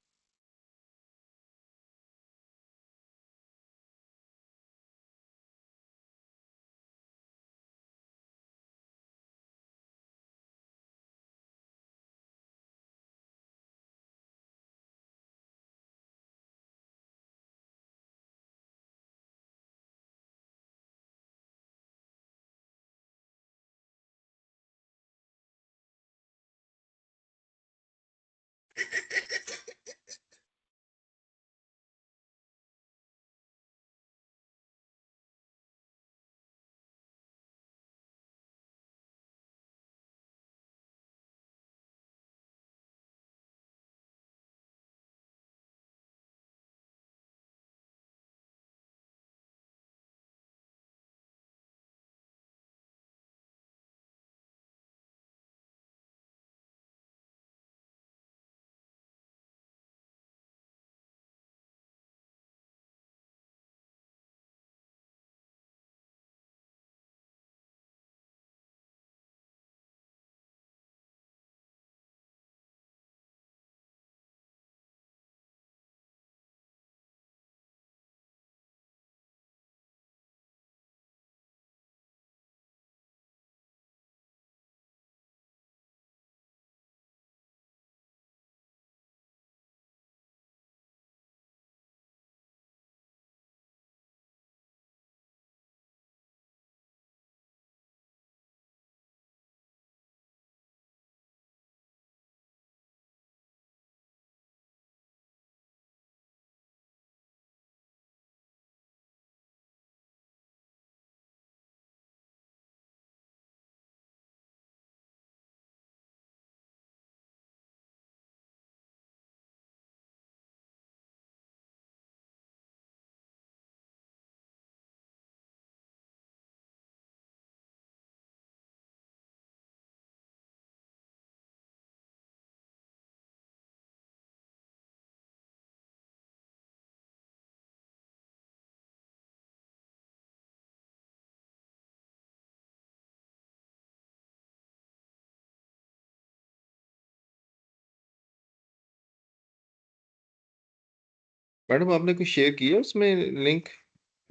Speaker 2: मैडम आपने कुछ शेयर किया उसमें लिंक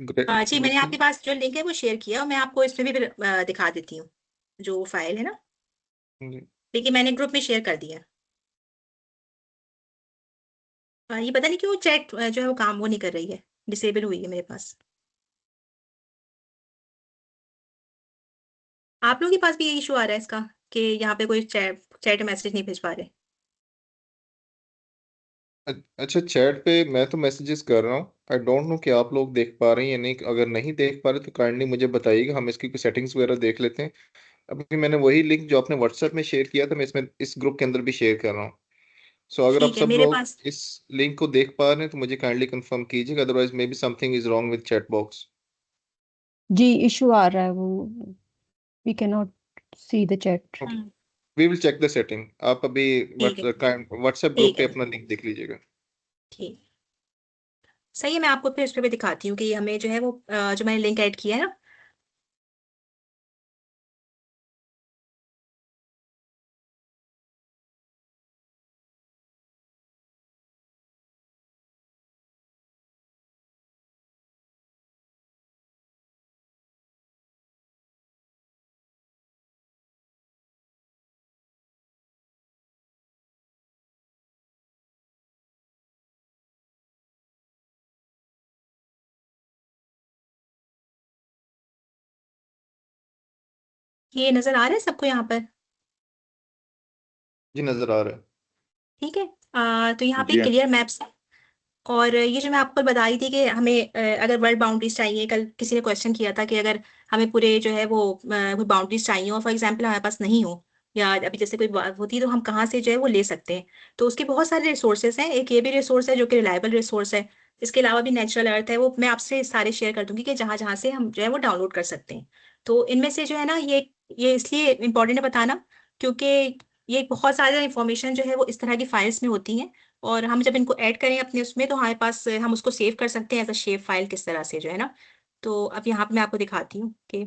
Speaker 1: जी मैंने
Speaker 2: ग्रुप में?
Speaker 1: आपके पास जो लिंक है वो शेयर किया और मैं आपको इसमें भी फिर दिखा देती हूँ जो फाइल है ना,
Speaker 2: जी।
Speaker 1: लेकिन मैंने ग्रुप में शेयर कर दिया। ये पता नहीं क्यों चैट जो है वो काम वो नहीं कर रही है, डिसेबल हुई है मेरे पास। आप लोगों के पास भी ये इशू आ रहा है इसका कि यहाँ पे कोई चैट चैट मैसेज नहीं भेज पा रहे?
Speaker 2: अच्छा चैट पे मैं तो मैसेजेस कर रहा हूँ। आई डोंट नो कि आप लोग देख पा रहे हैं या नहीं। अगर नहीं देख पा रहे तो काइंडली मुझे बताइएगा, हम इसकी कुछ सेटिंग्स वगैरह देख लेते हैं। अभी मैंने वही लिंक जो आपने व्हाट्सएप में शेयर किया था मैं इसमें इस ग्रुप के अंदर भी शेयर कर रहा हूँ। सो अगर आप
Speaker 1: ठीक है
Speaker 2: सब
Speaker 1: मेरे
Speaker 2: लोग
Speaker 1: पास।
Speaker 2: इस लिंक को देख पा रहे हैं तो मुझे काइंडली कंफर्म कीजिएगा, otherwise maybe something is wrong with chat box.
Speaker 5: जी इशू आ रहा है वो, we can not see the chat.
Speaker 1: Hmm,
Speaker 2: we will check the setting. आप अभी
Speaker 1: ठीक है
Speaker 2: व्हाट्सएप ग्रुप
Speaker 1: ठीक
Speaker 2: पे
Speaker 1: है
Speaker 2: अपना लिंक देख लीजिएगा।
Speaker 1: ठीक। सही है, मैं आपको फिर उस पर भी दिखाती हूँ कि हमें जो है वो जो मैंने लिंक ऐड किया है ना। ये नजर आ रहा है सबको यहाँ पर?
Speaker 2: जी नजर आ रहा है।
Speaker 1: ठीक है। तो यहाँ पे
Speaker 7: जी हाँ।
Speaker 1: क्लियर मैप्स है। और ये जो मैं आपको बता रही थी कि हमें अगर वर्ल्ड बाउंड्रीज चाहिए, कल किसी ने क्वेश्चन किया था कि अगर हमें पूरे जो है वो कोई बाउंड्रीज चाहिए और फॉर एग्जांपल हमारे पास नहीं हो, या अभी जैसे कोई बात होती है तो हम कहाँ से जो है वो ले सकते हैं। तो उसके बहुत सारे रिसोर्सेज हैं, एक ये भी रिसोर्स है जो कि रिलायबल रिसोर्स है। इसके अलावा भी नेचुरल अर्थ है, वो मैं आपसे सारे शेयर कर दूंगी कि जहाँ जहाँ से हम जो है वो डाउनलोड कर सकते हैं। तो इनमें से जो है ना, ये इसलिए इम्पोर्टेंट है बताना, क्योंकि ये बहुत सारा इंफॉर्मेशन जो है वो इस तरह की फाइल्स में होती हैं, और हम जब इनको ऐड करें अपने उसमें तो हमारे पास हम उसको सेव कर सकते हैं एज अ शेप फाइल किस तरह से जो है ना। तो अब यहाँ पे मैं आपको दिखाती हूँ कि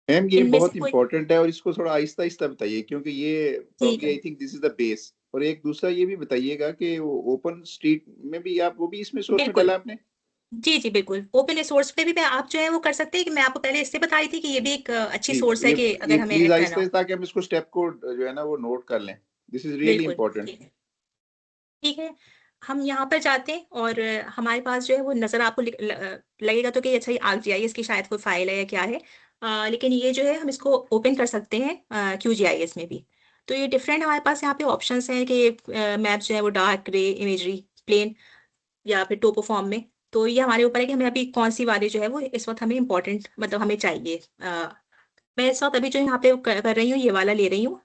Speaker 3: मैम ये
Speaker 1: इनमें से
Speaker 3: बहुत
Speaker 1: कोई।
Speaker 3: इंपॉर्टेंट है और इसको थोड़ा आहिस्ता आहिस्ता बताइए, क्योंकि ये
Speaker 1: ठीक
Speaker 3: प्रॉब्ली
Speaker 1: है।
Speaker 3: आई think this is the base. और एक दूसरा ये भी बताइएगा कि वो ओपन स्ट्रीट में भी आप वो भी इसमें सोर्स में
Speaker 1: बिल्कुल।
Speaker 3: डाला आपने?
Speaker 1: जी जी बिल्कुल, ओपन रिसोर्स पे भी मैं आप जो है वो कर सकते हैं, कि मैं आपको पहले इससे बताई थी कि ये भी एक अच्छी
Speaker 3: जी,
Speaker 1: सोर्स है कि
Speaker 3: ये
Speaker 1: अगर हमें
Speaker 3: प्लीज
Speaker 1: ऐड करना
Speaker 3: आहिस्ता
Speaker 1: हो।
Speaker 3: आहिस्ता, ताकि हम इसको स्टेप को जो है ना वो नोट कर लें। दिस इज रियली
Speaker 1: बिल्कुल
Speaker 3: इंपॉर्टेंट।
Speaker 1: ठीक है। ठीक है, हम यहाँ पर जाते हैं और हमारे पास जो है वो नज़र आपको लगेगा तो कि अच्छा ये ArcGIS की शायद कोई फाइल है या क्या है। लेकिन ये जो है हम इसको ओपन कर सकते हैं QGIS में भी। तो ये डिफरेंट हमारे पास यहाँ पे ऑप्शंस हैं कि मैप जो है वो डार्क ग्रे इमेजरी प्लेन या फिर टोपो फॉर्म में। तो ये हमारे ऊपर है कि हमें अभी कौन सी वाली जो है वो इस वक्त हमें इम्पोर्टेंट मतलब हमें चाहिए। मैं इस वक्त अभी जो यहाँ पे कर रही हूँ ये वाला ले रही हूँ।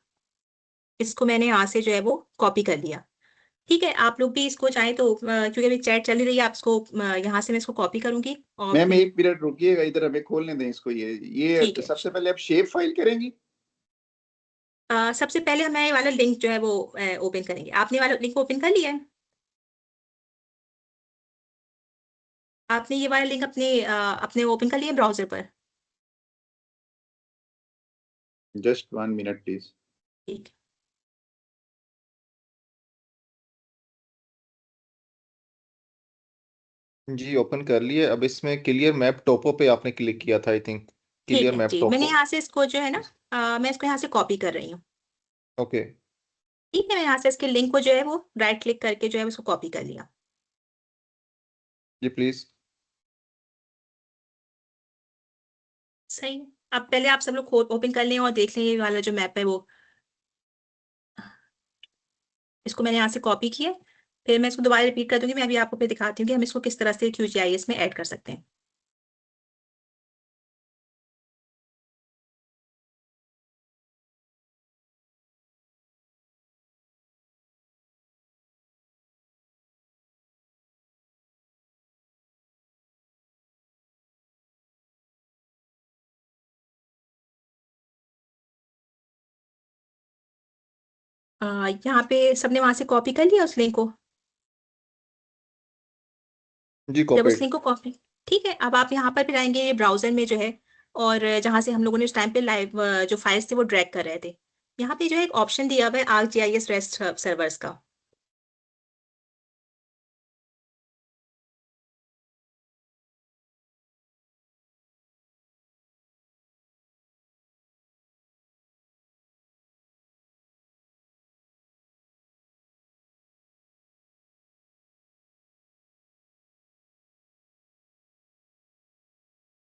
Speaker 1: इसको मैंने यहाँ से जो है वो कॉपी कर लिया। ठीक है, आप लोग भी इसको चाहें तो क्योंकि अभी चैट चल ही रही है, आप इसको यहाँ से मैं इसको कॉपी करूंगी और
Speaker 3: मैम
Speaker 1: फिर।
Speaker 3: एक मिनट रुकिएगा, इधर हमें खोलने दें इसको।
Speaker 1: ठीक
Speaker 3: ये
Speaker 1: है।
Speaker 3: सबसे पहले आप शेप फाइल करेंगी?
Speaker 1: सबसे पहले हमें ये वाला लिंक जो है वो ओपन करेंगे। आपने वाला लिंक ओपन कर लिया है? आपने ये वाला लिंक अपने ओपन कर लिया ब्राउजर पर?
Speaker 3: Just 1 minute please.
Speaker 1: ठीक।
Speaker 2: जी ओपन कर लिए। अब इसमें क्लियर मैप टोपो पे आपने क्लिक किया था आई थिंक।
Speaker 1: ठीक
Speaker 2: क्लियर
Speaker 1: है
Speaker 2: मैप
Speaker 1: जी, मैंने
Speaker 2: टोपो।
Speaker 1: यहाँ से इसको जो है ना मैं इसको यहाँ से कॉपी कर रही हूँ।
Speaker 2: ओके।
Speaker 1: ठीक है, मैं यहाँ से इसके लिंक को जो है वो राइट क्लिक करके जो है उसको कॉपी कर लिया।
Speaker 2: जी प्लीज।
Speaker 1: सही है। अब पहले आप सब लोग खोल ओपन कर लें और देख लें ये वाला जो मैप है वो। इसको मैंने यहाँ से कॉपी किया। फिर मैं इसको दोबारा रिपीट कर दूंगी। मैं अभी आपको फिर दिखाती हूँ कि हम इसको किस तरह से QGIS में ऐड कर सकते हैं। यहाँ पे सबने वहां से कॉपी कर लिया उस लिंक को?
Speaker 2: जी
Speaker 1: जब उस
Speaker 2: कॉपीड।
Speaker 1: लिंक को कॉपी। ठीक है, अब आप यहाँ पर फिर आएंगे ये ब्राउजर में जो है, और जहाँ से हम लोगों ने उस टाइम पे लाइव जो फाइल्स थे वो ड्रैग कर रहे थे। यहाँ पे जो है एक ऑप्शन दिया हुआ है ArcGIS रेस्ट सर्वर्स का।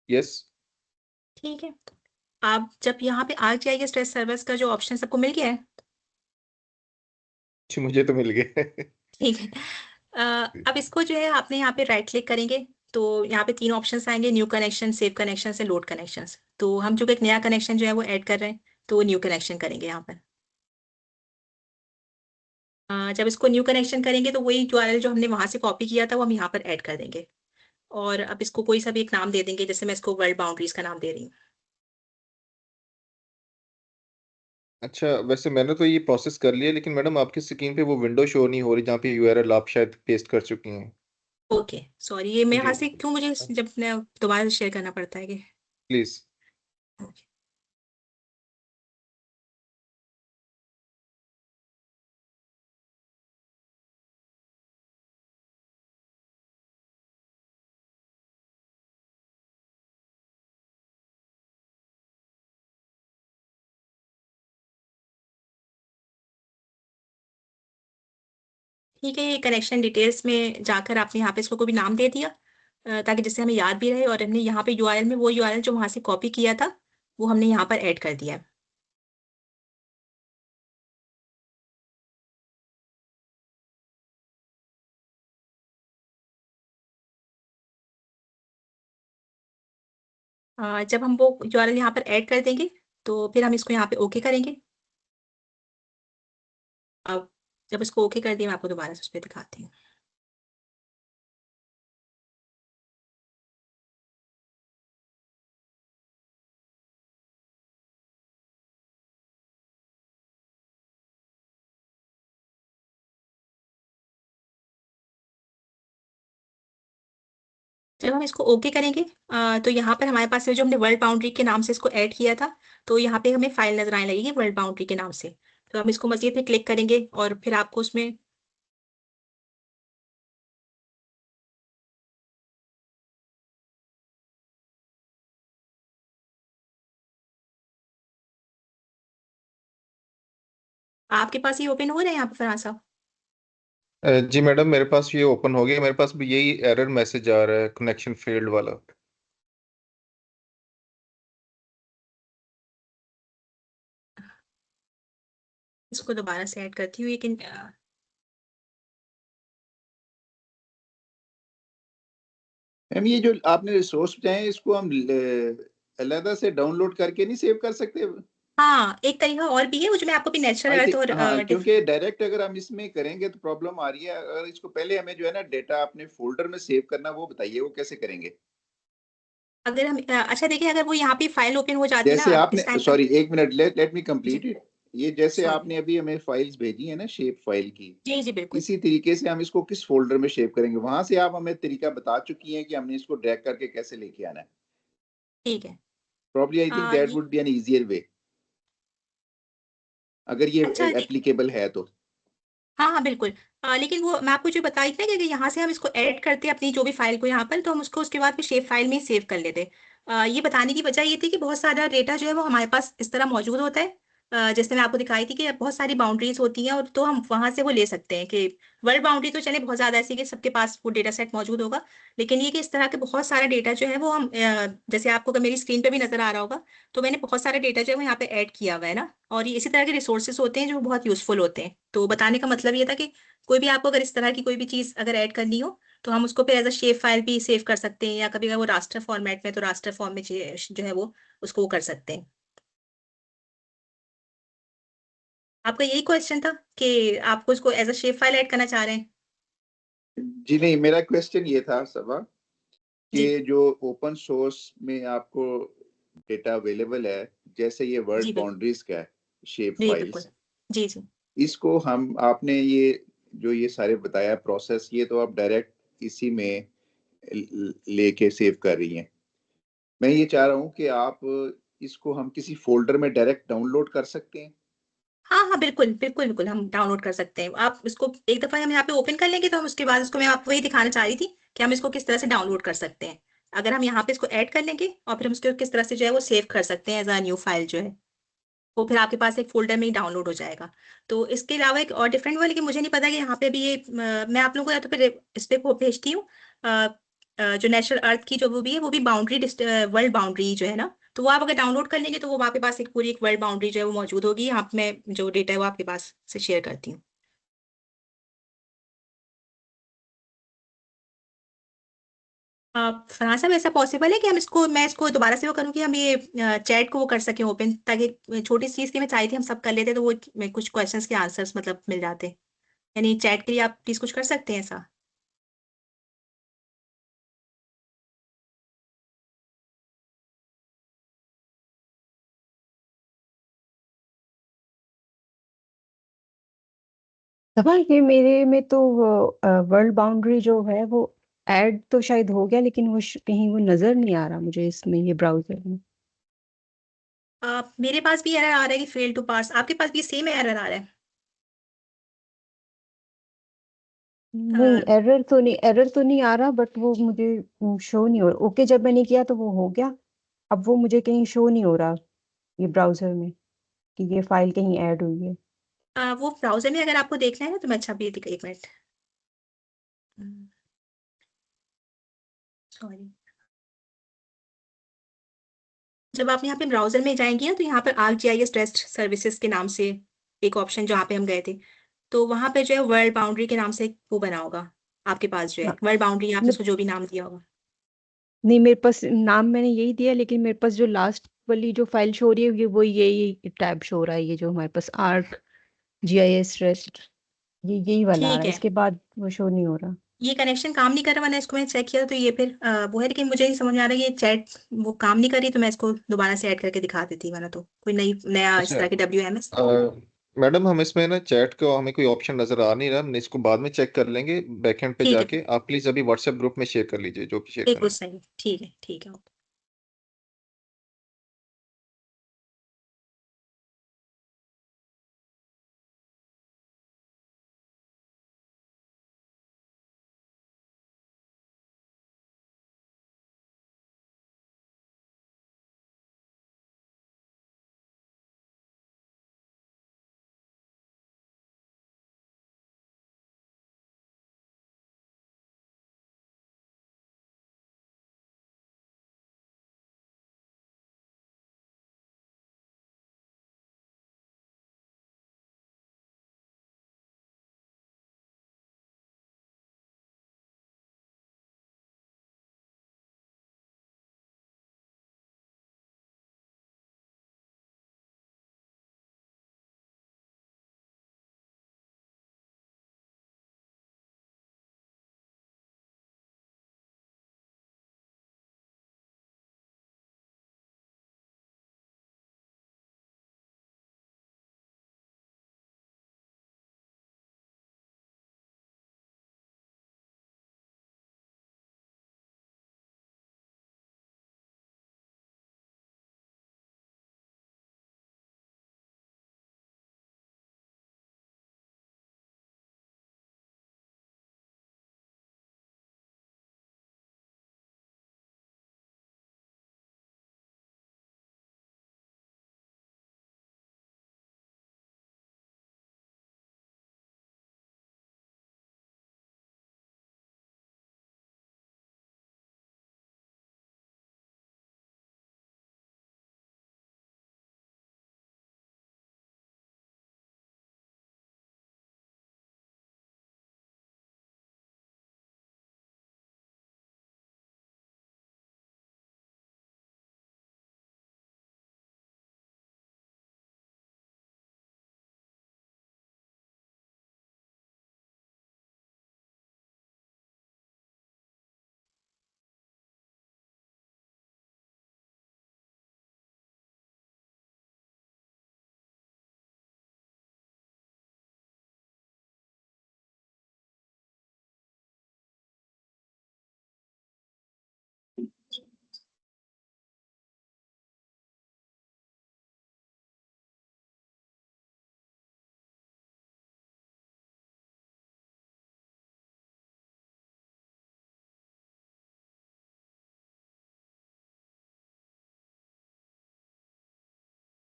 Speaker 2: यस।
Speaker 1: ठीक है, आप जब यहाँ पे ArcGIS रेस्ट सर्वर्स का जो ऑप्शन सबको मिल गया है।
Speaker 2: जी मुझे तो मिल गए।
Speaker 1: ठीक है। अब इसको जो है आपने यहाँ पे राइट क्लिक करेंगे तो यहाँ पे तीन ऑप्शंस आएंगे, न्यू कनेक्शन, सेव कनेक्शन से लोड कनेक्शन। तो हम जो एक नया कनेक्शन जो है वो ऐड कर रहे हैं, तो न्यू कनेक्शन करेंगे यहाँ पर। जब इसको न्यू कनेक्शन करेंगे तो वही URL जो हमने वहां से कॉपी किया था वो हम यहाँ पर ऐड कर देंगे। और अब इसको कोई सा भी एक नाम दे देंगे, जैसे मैं इसको वर्ल्ड बाउंड्रीज का नाम दे रही हूँ।
Speaker 2: अच्छा वैसे मैंने तो ये प्रोसेस कर लिया, लेकिन मैडम आपकी स्क्रीन पे वो विंडो शो नहीं हो रही जहाँ पे यूआरएल आप शायद पेस्ट कर चुकी हैं।
Speaker 1: ओके सॉरी, ये मेरे
Speaker 2: जी
Speaker 1: हाथ से क्यों मुझे जब मैं दोबारा शेयर करना पड़ता है कि।
Speaker 2: प्लीज।
Speaker 1: ठीक है, ये कनेक्शन डिटेल्स में जाकर आपने यहाँ पे इसको कोई भी नाम दे दिया, ताकि जिससे हमें याद भी रहे, और हमने यहाँ पे URL में वो URL जो वहां से कॉपी किया था वो हमने यहाँ पर ऐड कर दिया है। जब हम वो URL यहाँ पर ऐड कर देंगे तो फिर हम इसको यहाँ पे ओके करेंगे। अब जब इसको ओके कर दिया, मैं आपको दोबारा से उस पर दिखाती हूँ। जब हम इसको ओके करेंगे तो यहाँ पर हमारे पास जो हमने वर्ल्ड बाउंड्री के नाम से इसको ऐड किया था, तो यहाँ पे हमें फाइल नजर आने लगेगी वर्ल्ड बाउंड्री के नाम से। तो हम इसको मजीद पे क्लिक करेंगे और फिर आपको उसमें आपके पास ये ओपन हो रहा है यहाँ पे फरहान साहब?
Speaker 2: जी मैडम, मेरे पास ये ओपन हो गया। मेरे पास भी यही एरर मैसेज आ रहा है, कनेक्शन फेल्ड वाला।
Speaker 1: इसको दोबारा से ऐड करती हूँ, लेकिन
Speaker 3: मैम ये जो आपने रिसोर्स बताए हैं, इसको हम अलग से डाउनलोड करके नहीं सेव कर सकते?
Speaker 1: हाँ, एक तरीका और भी है, वो जो मैं आपको भी नेचुरल
Speaker 3: आई
Speaker 1: अर्थ
Speaker 3: थिंक
Speaker 1: और
Speaker 3: हाँ, क्योंकि डायरेक्ट अगर हम इसमें करेंगे तो प्रॉब्लम आ रही है। अगर इसको पहले हमें जो है ना डेटा अपने फोल्डर में सेव करना, वो बताइए वो कैसे करेंगे?
Speaker 1: अगर हम अच्छा देखिए, अगर वो यहाँ पे फाइल ओपन हो जाती है
Speaker 3: जैसे
Speaker 1: ना
Speaker 3: आपने,
Speaker 1: इस टाइम पर।
Speaker 3: सॉरी एक मिनट, लेट मी कंप्लीट
Speaker 1: जी
Speaker 3: इट। ये जैसे
Speaker 1: सॉरी।
Speaker 3: आपने अभी हमें फाइल्स भेजी है ना शेप फाइल की,
Speaker 1: जी जी बिल्कुल।
Speaker 3: इसी तरीके से हम इसको किस फोल्डर में शेप करेंगे? वहां से आप हमें तरीका बता चुकी हैं कि हमने इसको ड्रैग करके कैसे लेके आना है।
Speaker 1: ठीक है।
Speaker 3: प्रॉब्ली आई थिंक दैट
Speaker 1: ये
Speaker 3: would be an easier way, अगर ये
Speaker 1: अच्छा
Speaker 3: एप्लीकेबल है तो।
Speaker 1: हाँ हाँ बिल्कुल। लेकिन वो मैं आपको जो बताई थी ना कि यहाँ से हम इसको ऐड करते हैं अपनी जो भी फाइल को यहाँ पर, तो हम उसको उसके बाद फिर शेप फाइल में ही सेव कर लेते। ये बताने की वजह ये थी कि बहुत सारा डेटा जो है वो हमारे पास इस तरह मौजूद होता है। जैसे मैं आपको दिखाई थी कि बहुत सारी बाउंड्रीज होती हैं, और तो हम वहां से वो ले सकते हैं कि वर्ल्ड बाउंड्री तो चले बहुत ज्यादा ऐसी कि सबके पास वो डेटा सेट मौजूद होगा। लेकिन ये कि इस तरह के बहुत सारा डेटा जो है वो हम जैसे आपको अगर मेरी स्क्रीन पे भी नजर आ रहा होगा, तो मैंने बहुत सारा डेटा जो है वो यहाँ पे ऐड किया हुआ है ना। और ये इसी तरह के रिसोर्सेज होते हैं जो बहुत यूजफुल होते हैं। तो बताने का मतलब ये था कि कोई भी आपको अगर इस तरह की कोई भी चीज अगर ऐड करनी हो, तो हम उसको फिर एज अ शेप फाइल भी सेव कर सकते हैं, या कभी अगर वो रास्टर फॉर्मेट में, तो रास्टर फॉर्म में जो है वो उसको वो कर सकते हैं। आपका यही क्वेश्चन था कि आपको इसको as a shape file add करना चाह रहे हैं?
Speaker 3: जी नहीं, मेरा क्वेश्चन ये था सबा
Speaker 1: जी
Speaker 3: कि जो ओपन सोर्स में आपको डेटा अवेलेबल है, जैसे ये वर्ड
Speaker 1: जी बिल्कुल।
Speaker 3: बाउंड्रीज का है, शेप
Speaker 1: जी बिल्कुल।
Speaker 3: फाइल्स,
Speaker 1: जी जी
Speaker 3: इसको हम, आपने ये जो ये सारे बताया प्रोसेस, ये तो आप डायरेक्ट इसी में लेके सेव कर रही हैं। मैं ये चाह रहा हूँ कि आप इसको हम किसी फोल्डर में डायरेक्ट डाउनलोड कर सकते हैं।
Speaker 1: हाँ हाँ बिल्कुल बिल्कुल बिल्कुल, हम डाउनलोड कर सकते हैं। आप इसको एक दफा हम यहाँ पे ओपन कर लेंगे, तो हम उसके बाद इसको, मैं आपको वही दिखाना चाह रही थी कि हम इसको किस तरह से डाउनलोड कर सकते हैं। अगर हम यहाँ पे इसको ऐड कर लेंगे और फिर हम इसको किस तरह से जो है वो सेव कर सकते हैं एज अ न्यू फाइल जो है, वो फिर आपके पास एक फोल्डर में ही डाउनलोड हो जाएगा। तो इसके अलावा एक और डिफरेंट हुआ, लेकिन मुझे नहीं पता कि यहाँ पे भी ये मैं आप लोगों को या तो फिर इस पे को भेजती हूँ। जो नेचुरल अर्थ की जो वो भी है, वो भी बाउंड्री वर्ल्ड बाउंड्री जो है ना, तो वो आप अगर डाउनलोड कर लेंगे, तो वो आपके पास एक पूरी एक वर्ल्ड बाउंड्री जो है वो मौजूद होगी। यहाँ पे मैं जो डेटा है वो आपके पास से शेयर करती हूँ। फरहान साहब, ऐसा पॉसिबल है कि हम इसको, मैं इसको दोबारा से वो करूँ कि हम ये चैट को वो कर सकें ओपन, ताकि छोटी सी चीज़ की मैं चाहती थी हम सब कर लेते, तो वो कुछ क्वेश्चंस के आंसर्स मतलब मिल जाते। यानी चैट के लिए आप प्लीज कुछ कर सकते हैं ऐसा?
Speaker 5: सवाल ये मेरे में तो वर्ल्ड बाउंड्री जो है वो ऐड तो शायद हो गया, लेकिन वो कहीं वो नजर नहीं आ रहा मुझे इसमें, ये ब्राउजर में।
Speaker 1: मेरे पास भी एरर आ रहा है कि फेल टू पास, आपके पास भी सेम एरर आ रहा है?
Speaker 5: नहीं, एरर तो नहीं आ रहा, बट वो मुझे शो नहीं हो रहा। ओके जब मैंने किया तो वो हो गया। अब वो मुझे कहीं शो नहीं हो रहा ये ब्राउजर में कि ये फाइल कहीं ऐड हुई है।
Speaker 1: वो ब्राउजर में अगर आपको देखना है ना, तो मैं अच्छा भी एक मिनट, सॉरी। जब आप यहाँ पे ब्राउजर में जाएंगी ना, तो यहाँ पर ArcGIS टेस्ट सर्विसेज के नाम से एक ऑप्शन जहाँ पे हम गए थे, तो वहां पे जो है वर्ल्ड बाउंड्री के नाम से एक वो बना होगा आपके पास, जो है
Speaker 5: हाँ,
Speaker 1: वर्ल्ड बाउंड्री, आपने
Speaker 5: नहीं
Speaker 1: उसको जो भी नाम दिया होगा।
Speaker 5: नहीं, मेरे पास नाम मैंने यही दिया, लेकिन मेरे पास जो लास्ट वाली जो फाइल शो हो रही है ये वो यही टैब शो हो रहा है, ये जो हमारे पास आर्क GIS रेस्ट ये यही वाला आ रहा
Speaker 1: ठीक
Speaker 5: है,
Speaker 1: है,
Speaker 5: इसके बाद वो शो नहीं हो रहा।
Speaker 1: ये कनेक्शन काम नहीं कर रहा, मैंने इसको मैं चेक किया तो ये फिर वो है, लेकिन मुझे नहीं समझ में आ रहा है ये चैट वो काम नहीं कर रही, तो मैं इसको दोबारा से ऐड करके दिखा देती, वरना तो कोई नया इस
Speaker 2: अच्छा
Speaker 1: तरह की WMS।
Speaker 2: मैडम, हम इसमें ना चैट का हमें कोई ऑप्शन नजर आ नहीं रहा, हम इसको बाद में चेक कर लेंगे बैकएंड पे
Speaker 1: ठीक है,
Speaker 2: जाके। आप प्लीज अभी व्हाट्सएप ग्रुप में शेयर कर लीजिए जो भी शेयर
Speaker 1: बिल्कुल
Speaker 2: करना है।
Speaker 1: सही, ठीक है, ठीक है।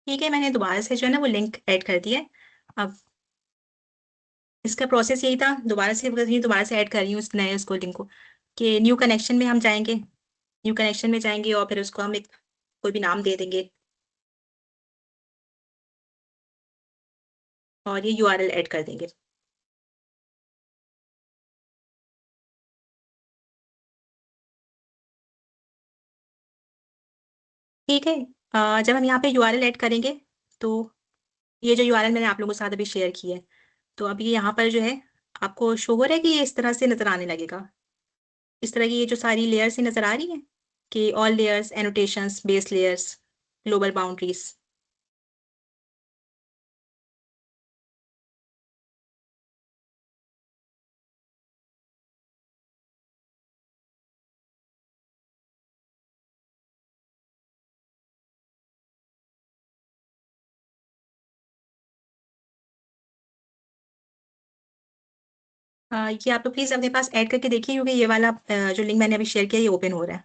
Speaker 1: ठीक है, मैंने दोबारा से जो है ना वो लिंक ऐड कर दिया है। अब इसका प्रोसेस यही था, दोबारा से बस ये दोबारा से ऐड कर रही हूँ इस नए उसको लिंक को, कि न्यू कनेक्शन में हम जाएंगे, न्यू कनेक्शन में जाएंगे और फिर उसको हम एक कोई भी नाम दे देंगे और ये URL ऐड कर देंगे। ठीक है, जब हम यहाँ पे URL ऐड करेंगे तो ये जो URL मैंने आप लोगों के साथ अभी शेयर की है, तो अभी यहाँ पर जो है आपको शो हो रहा है कि ये इस तरह से नजर आने लगेगा। इस तरह की ये जो सारी लेयर्स नजर आ रही हैं कि all layers, annotations, base layers, global boundaries. ये आप लोग प्लीज अपने पास ऐड करके देखिए, क्योंकि ये वाला जो लिंक मैंने अभी शेयर किया ये ओपन हो रहा है।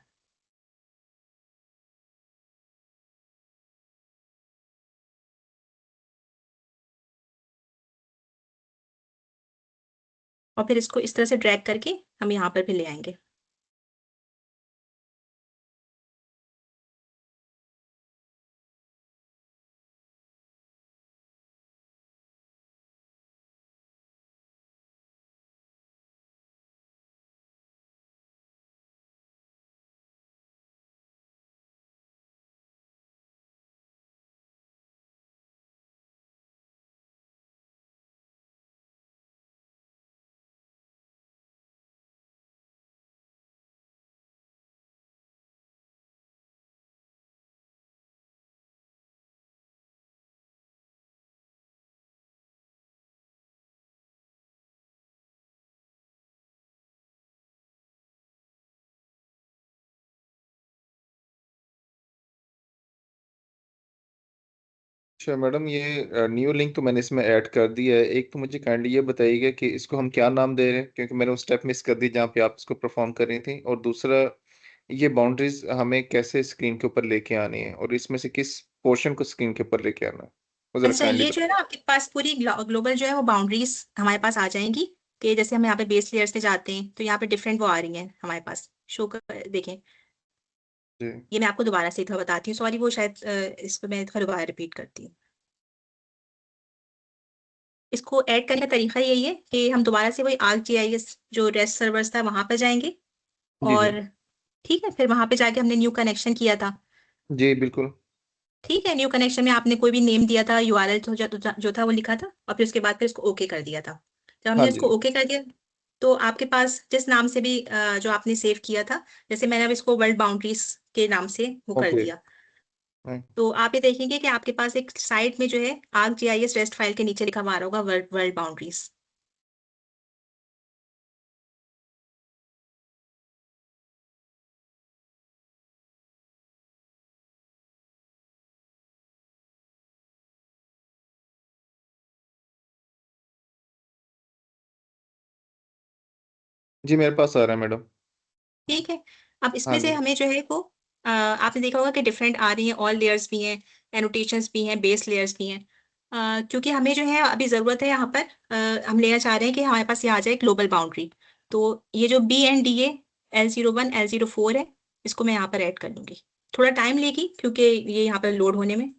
Speaker 1: और फिर इसको इस तरह से ड्रैग करके हम यहाँ पर भी ले आएंगे।
Speaker 2: अच्छा मैडम, ये न्यू लिंक तो मैंने इसमें ऐड कर दिया है। एक तो मुझे काइंडली ये बताइएगा कि इसको हम क्या नाम दे रहे हैं, क्योंकि मैंने वो स्टेप मिस कर दी जहाँ पे आप इसको परफॉर्म कर रही थी। और दूसरा, ये बाउंड्रीज हमें कैसे स्क्रीन के ऊपर लेके आनी है, और इसमें से किस पोर्शन को स्क्रीन के ऊपर लेके आना है, वो जरा
Speaker 1: अच्छा,
Speaker 2: काइंडली
Speaker 1: ये जो है ना आपके पास पूरी ग्लोबल जो है वो बाउंड्रीज हमारे पास आ जाएंगी। कि जैसे हम यहाँ पे बेस लेयर्स पे जाते हैं तो यहाँ पे डिफरेंट वो आ रही हैं हमारे पास, शो कर देखें।
Speaker 2: बताइए।
Speaker 1: ये मैं आपको दोबारा से एक बार बताती हूँ, सॉरी वो शायद इसको मैं थोड़ा दोबारा रिपीट करती हूँ। इसको ऐड करने का तरीका यही है कि हम दोबारा से वही ArcGIS जो रेस्ट सर्वर्स था वहां पर जाएंगे।
Speaker 2: जी जी
Speaker 1: और ठीक है, फिर वहां पे जाके हमने न्यू कनेक्शन किया था।
Speaker 2: जी बिल्कुल।
Speaker 1: ठीक है, न्यू कनेक्शन में आपने कोई भी नेम दिया था, URL जो था वो लिखा था, और फिर उसके बाद फिर इसको ओके कर दिया था। जब
Speaker 2: हाँ
Speaker 1: हमने इसको
Speaker 2: जी।
Speaker 1: ओके कर दिया तो आपके पास जिस नाम से भी जो आपने सेव किया था, जैसे मैंने अब इसको वर्ल्ड बाउंड्रीज के नाम से वो कर
Speaker 2: ओके।
Speaker 1: दिया, तो आप ये देखेंगे कि आपके पास एक साइड में जो है ArcGIS रेस्ट फाइल के नीचे लिखा हुआ आ रहा होगा वर्ल्ड वर्ल्ड बाउंड्रीज।
Speaker 2: जी मेरे पास आ रहा है मैडम।
Speaker 1: ठीक है, अब
Speaker 2: हाँ
Speaker 1: इसमें से
Speaker 2: जी।
Speaker 1: हमें जो है वो आपने देखा होगा कि डिफरेंट आ रही हैं, ऑल लेयर्स भी हैं, एनोटेशंस भी हैं, बेस लेयर्स भी हैं। क्योंकि हमें जो है अभी ज़रूरत है यहाँ पर हम लेना चाह रहे हैं कि हमारे पास ये आ जाए ग्लोबल बाउंड्री। तो ये जो BNDA L01 L04 है, इसको मैं यहाँ पर ऐड कर लूँगी। थोड़ा टाइम लेगी क्योंकि ये यहाँ पर लोड होने में।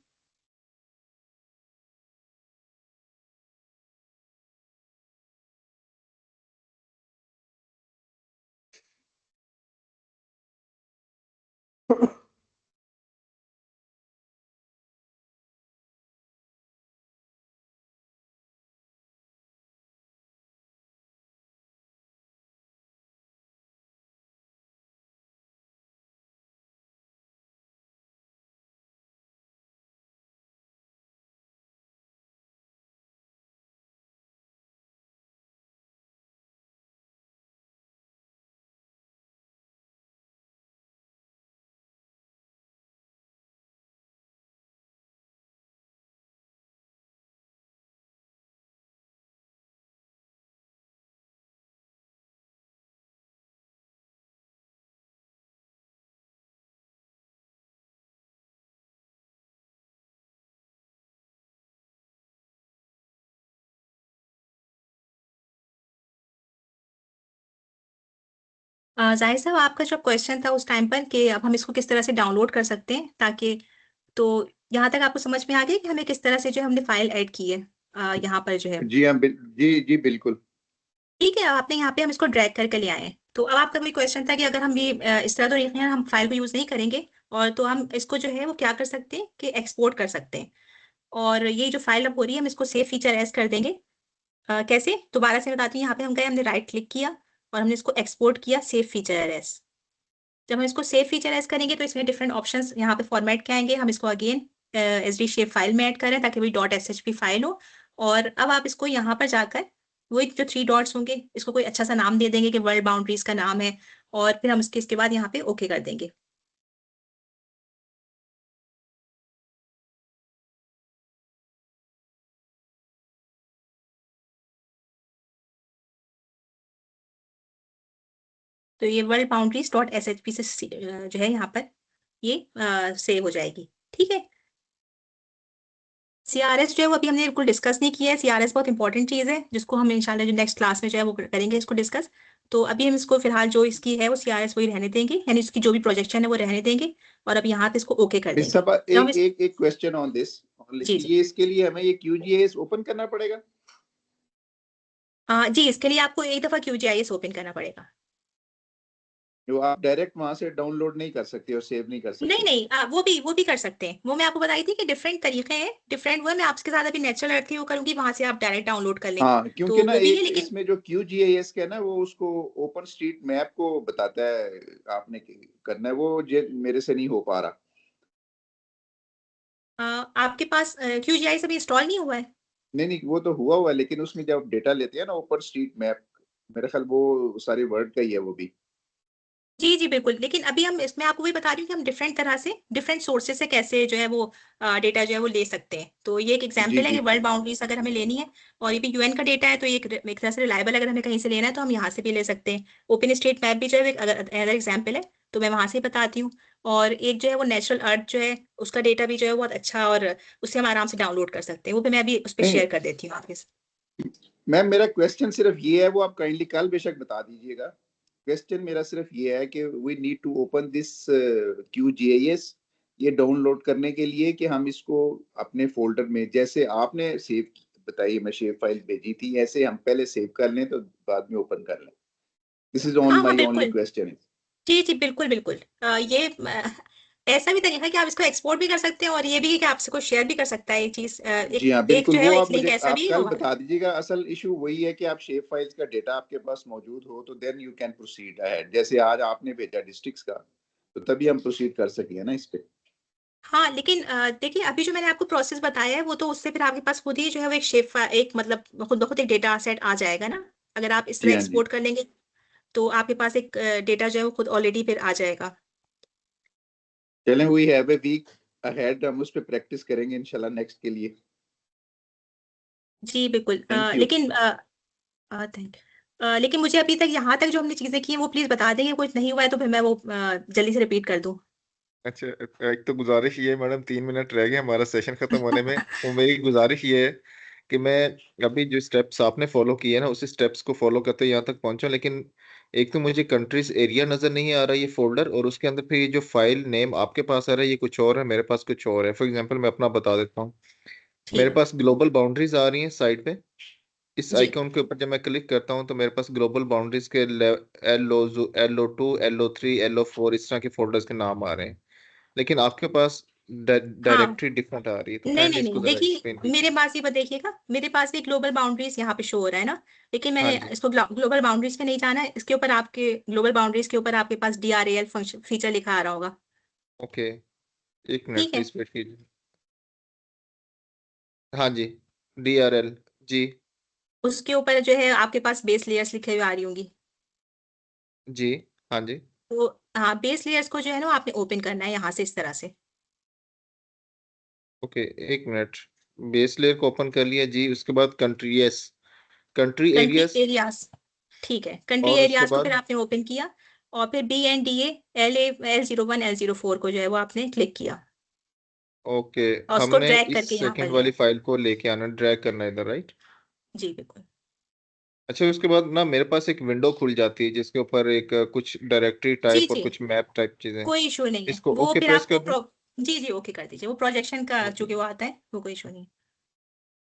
Speaker 1: जाहिर साहब, आपका जो क्वेश्चन था उस टाइम पर कि अब हम इसको किस तरह से डाउनलोड कर सकते हैं ताकि, तो यहाँ तक आपको समझ में आ गया कि हमें किस तरह से जो हमने फाइल ऐड की है यहाँ पर जो है।
Speaker 3: जी हाँ जी जी बिल्कुल।
Speaker 1: ठीक है, आपने यहाँ पे हम इसको ड्रैग करके ले आए हैं। तो अब आपका कोई क्वेश्चन था कि अगर हम ये इस तरह तो नहीं, हम फाइल को यूज नहीं करेंगे, और तो हम इसको जो है वो क्या कर सकते हैं कि एक्सपोर्ट कर सकते हैं। और ये जो फाइल अब हो रही है हम इसको सेव फीचर एज कर देंगे। कैसे, दोबारा से बताती हूँ। यहाँ पे हम गए, हमने राइट क्लिक किया और हमने इसको एक्सपोर्ट किया सेव फीचर एज। जब हम इसको सेव फीचर एज करेंगे तो इसमें डिफरेंट ऑप्शंस यहाँ पे फॉर्मेट के आएंगे। हम इसको अगेन SD शेप फाइल में ऐड करें ताकि वही .shp फाइल हो। और अब आप इसको यहाँ पर जाकर वही जो 3 डॉट्स होंगे, इसको कोई अच्छा सा नाम दे देंगे कि वर्ल्ड बाउंड्रीज का नाम है, और फिर हम इसके बाद यहाँ पे ओके कर देंगे। तो ये वर्ल्ड बाउंड्रीज .shp से जो है यहाँ पर ये सेव हो जाएगी। ठीक है, CRS जो है वो अभी हमने बिल्कुल डिस्कस नहीं किया है। CRS बहुत इंपॉर्टेंट चीज़ है जिसको हम इंशाल्लाह जो नेक्स्ट क्लास में जो है वो करेंगे इसको डिस्कस। तो अभी हम इसको फिलहाल जो इसकी है वो CRS वही रहने देंगे, यानी इसकी जो भी प्रोजेक्शन है वो रहने देंगे। और अब यहाँ पे इसको ओके कर
Speaker 3: मिस
Speaker 1: देंगे।
Speaker 3: सबा,
Speaker 1: जब हम
Speaker 3: एक क्वेश्चन ऑन दिस।
Speaker 1: जी जी
Speaker 3: ये इसके लिए हमें ये QGIS ओपन करना पड़ेगा?
Speaker 1: जी, इसके लिए आपको एक दफ़ा QGIS ओपन करना पड़ेगा।
Speaker 3: जो आप डायरेक्ट वहां से डाउनलोड नहीं कर सकते और सेव नहीं कर
Speaker 1: नहीं
Speaker 3: सकते?
Speaker 1: नहीं, वो भी कर सकते हैं। वो मैं आपको बताई थी कि डिफरेंट तरीके हैं, डिफरेंट। वो मैं आपके साथ अभी नेचुरल अर्थ वो करूंगी, वहां से आप डायरेक्ट डाउनलोड कर लें।
Speaker 3: हाँ, क्योंकि
Speaker 1: तो
Speaker 3: ना
Speaker 1: वो भी है,
Speaker 3: एक
Speaker 1: लेकिन
Speaker 3: इसमें जो QGIS का है ना, वो उसको ओपन स्ट्रीट मैप को बताता है आपने करना है, वो मेरे से नहीं हो पा रहा।
Speaker 1: आपके पास QGIS अभी इंस्टॉल नहीं हुआ है।
Speaker 3: नहीं नहीं, वो तो हुआ हुआ है, लेकिन उसमें जब डेटा लेते हैं ना ओपन स्ट्रीट मैप, मेरे ख्याल वो सारे वर्ड का ही है वो भी।
Speaker 1: जी जी बिल्कुल, लेकिन अभी हम इसमें आपको वही बता रही हूँ कि हम डिफरेंट तरह से डिफरेंट सोर्सेज से कैसे जो है वो डेटा जो है वो ले सकते हैं। तो ये एक
Speaker 3: जी
Speaker 1: एग्जांपल है
Speaker 3: जी
Speaker 1: कि वर्ल्ड बाउंड्रीज अगर हमें लेनी है और ये भी यूएन का डेटा है, तो ये एक तरह से रिलायबल अगर हमें कहीं से लेना है तो हम यहाँ से भी ले सकते हैं। ओपन स्टेट मैप भी जो है एक अगर एग्जाम्पल है, तो मैं वहां से ही बताती हूँ। और एक जो है वो नेचुरल अर्थ जो है उसका डेटा भी जो है बहुत अच्छा, और उससे हम आराम से डाउनलोड कर सकते हैं। वो भी मैं अभी उस पर
Speaker 3: नहीं
Speaker 1: शेयर कर देती हूँ आपके साथ।
Speaker 3: मैम, मेरा क्वेश्चन सिर्फ ये है, वो आप काइंडली कल बेशक बता दीजिएगा। क्वेश्चन मेरा सिर्फ ये है कि we need to open this QGIS ये डाउनलोड करने के लिए, कि हम इसको अपने फोल्डर में, जैसे आपने सेव बताइए मैं शेप फाइल भेजी थी, ऐसे हम पहले सेव कर लें तो बाद में ओपन कर लें। दिस इज ऑन
Speaker 1: हाँ हाँ
Speaker 3: माई ओनली
Speaker 1: बिल्कुल।
Speaker 3: क्वेश्चन।
Speaker 1: जी जी बिल्कुल बिल्कुल। ऐसा भी तरीका है कि आप इसको एक्सपोर्ट भी कर सकते हैं, और ये भी है कि आपसे कोई शेयर भी कर सकता है ये चीज।
Speaker 3: जी
Speaker 1: एक
Speaker 3: हाँ
Speaker 1: एक
Speaker 3: बिल्कुल,
Speaker 1: जो है
Speaker 3: वो
Speaker 1: वो
Speaker 3: आप
Speaker 1: एक लिंक
Speaker 3: मुझे
Speaker 1: ऐसा
Speaker 3: आप
Speaker 1: भी है
Speaker 3: कल
Speaker 1: होगा।
Speaker 3: बता दीजिएगा। असल इशू वही है कि आप शेप फाइल्स का डेटा आपके पास मौजूद हो तो then you can proceed ahead. जैसे आज आपने भेजा डिस्ट्रिक्ट्स का, तो तभी हम प्रोसीड कर सकेंगे ना इस पे।
Speaker 1: हाँ लेकिन देखिए अभी जो मैंने आपको प्रोसेस बताया है वो तो उससे फिर आपके पास खुद ही जो है वो एक एक मतलब खुद ब खुद एक डेटा सेट आ जाएगा ना। अगर आप इस
Speaker 3: जी
Speaker 1: तरह
Speaker 3: हाँ जी।
Speaker 1: एक्सपोर्ट कर लेंगे तो आपके पास एक डेटा जो है वो खुद ऑलरेडी फिर आ जाएगा।
Speaker 3: चलें, we have a week ahead, हम उस पे प्रैक्टिस करेंगे इंशाल्लाह नेक्स्ट के लिए।
Speaker 1: जी बिल्कुल।
Speaker 3: Thank you.
Speaker 1: लेकिन थैंक लेकिन मुझे अभी तक यहाँ तक जो हमने चीजें की हैं वो प्लीज बता देंगे, कुछ नहीं हुआ है तो फिर मैं वो जल्दी से रिपीट कर दूँ।
Speaker 2: अच्छा, एक तो गुजारिश ये है मैडम, 3 मिनट रह गए हमारा सेशन खत्म होने में। तो मेरी गुजारिश ये है कि मैं अभी जो स्टेप्स आपने फॉलो किए ना उसी स्टेप्स को फॉलो करते यहाँ तक पहुंचा, लेकिन एक तो मुझे कंट्रीज एरिया नजर नहीं आ रहा ये फोल्डर, और उसके अंदर फिर ये जो फाइल नेम आपके पास आ रहा है ये कुछ और है, मेरे पास कुछ और है। फॉर एग्जांपल मैं अपना बता देता हूँ।
Speaker 1: ठीक
Speaker 2: मेरे
Speaker 1: है।
Speaker 2: पास ग्लोबल बाउंड्रीज आ रही हैं साइड पे। इस
Speaker 1: जी
Speaker 2: आइकॉन के ऊपर जब मैं क्लिक करता हूँ तो मेरे पास ग्लोबल बाउंड्रीज के LO2 LO3 LO4 इस तरह के फोल्डर्स के नाम आ रहे हैं, लेकिन आपके पास
Speaker 1: हाँ।
Speaker 2: डायरेक्टरी डिफरेंट आ रही है। तो
Speaker 1: नहीं
Speaker 2: काइंडली
Speaker 1: नहीं
Speaker 2: इसको
Speaker 1: नहीं,
Speaker 2: जरा
Speaker 1: देखिए
Speaker 2: एक्सप्लेन कीजिए।
Speaker 1: मेरे पास ये देखिएगा, मेरे पास भी ग्लोबल बाउंड्रीज यहाँ पे शो हो रहा है ना। लेकिन
Speaker 2: हाँ
Speaker 1: मैंने
Speaker 2: जी।
Speaker 1: इसको ग्लोबल बाउंड्रीज पे नहीं जाना है, इसके ऊपर आपके ग्लोबल बाउंड्रीज के ऊपर आपके पास DRAL फंक्शन फीचर लिखा आ रहा होगा।
Speaker 2: ओके, एक मिनट
Speaker 1: ठीक है।
Speaker 2: प्लीज वेट कीजिए। हाँ जी, DRL जी।
Speaker 1: उसके ऊपर जो है आपके पास बेस लेयर्स लिखे हुए आ रही होंगी।
Speaker 2: जी। हाँ जी।
Speaker 1: तो हाँ, बेस लेयर्स को जो है ना आपने ओपन करना है यहाँ से इस तरह से।
Speaker 2: ओके, एक मिनट। बेस लेयर को ओपन कर लिया जी, उसके बाद country, yes, country
Speaker 1: country
Speaker 2: areas.
Speaker 1: Areas. ठीक है, कंट्री
Speaker 2: और उसके
Speaker 1: एरियाज को फिर
Speaker 2: बाद
Speaker 1: आपने ओपन किया, और फिर BNDA L01 L04 को जो है वो आपने क्लिक किया,
Speaker 2: ओके,
Speaker 1: और उसको
Speaker 2: हमने
Speaker 1: ड्रैग
Speaker 2: इस
Speaker 1: करके यहाँ पर
Speaker 2: सेकंड
Speaker 1: ले
Speaker 2: वाली
Speaker 1: आए।
Speaker 2: फाइल को लेके आना, ड्रैग करना इधर, राइट?
Speaker 1: जी बिल्कुल।
Speaker 2: अच्छा, उसके बाद ना मेरे पास एक विंडो खुल जाती है जिसके ऊपर एक कुछ डायरेक्टरी
Speaker 1: जी
Speaker 2: टाइप और
Speaker 1: जी,
Speaker 2: कुछ मैप टाइप चीजें।
Speaker 1: कोई इशू नहीं है
Speaker 2: इसको
Speaker 1: वो
Speaker 2: ओके
Speaker 1: फिर
Speaker 2: प्रेस
Speaker 1: आपको
Speaker 2: कर दूं?
Speaker 1: जी जी ओके कर दीजिए, वो प्रोजेक्शन का
Speaker 2: ओके।
Speaker 1: चूंकि वो आता है वो कोई इशू नहीं है।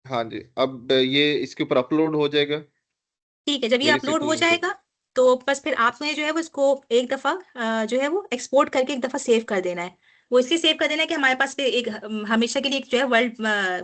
Speaker 2: हाँ जी, अब ये इसके ऊपर अपलोड हो जाएगा
Speaker 1: ठीक है, जब ये
Speaker 2: मेरी
Speaker 1: अपलोड हो
Speaker 2: स्क्रीन पे।
Speaker 1: जाएगा तो बस फिर आपने जो है वो इसको एक दफा जो है वो एक्सपोर्ट करके एक दफा सेव कर देना है। वो इसलिए सेव कर देना है कि हमारे पास फिर एक हमेशा के लिए एक जो है वर्ल्ड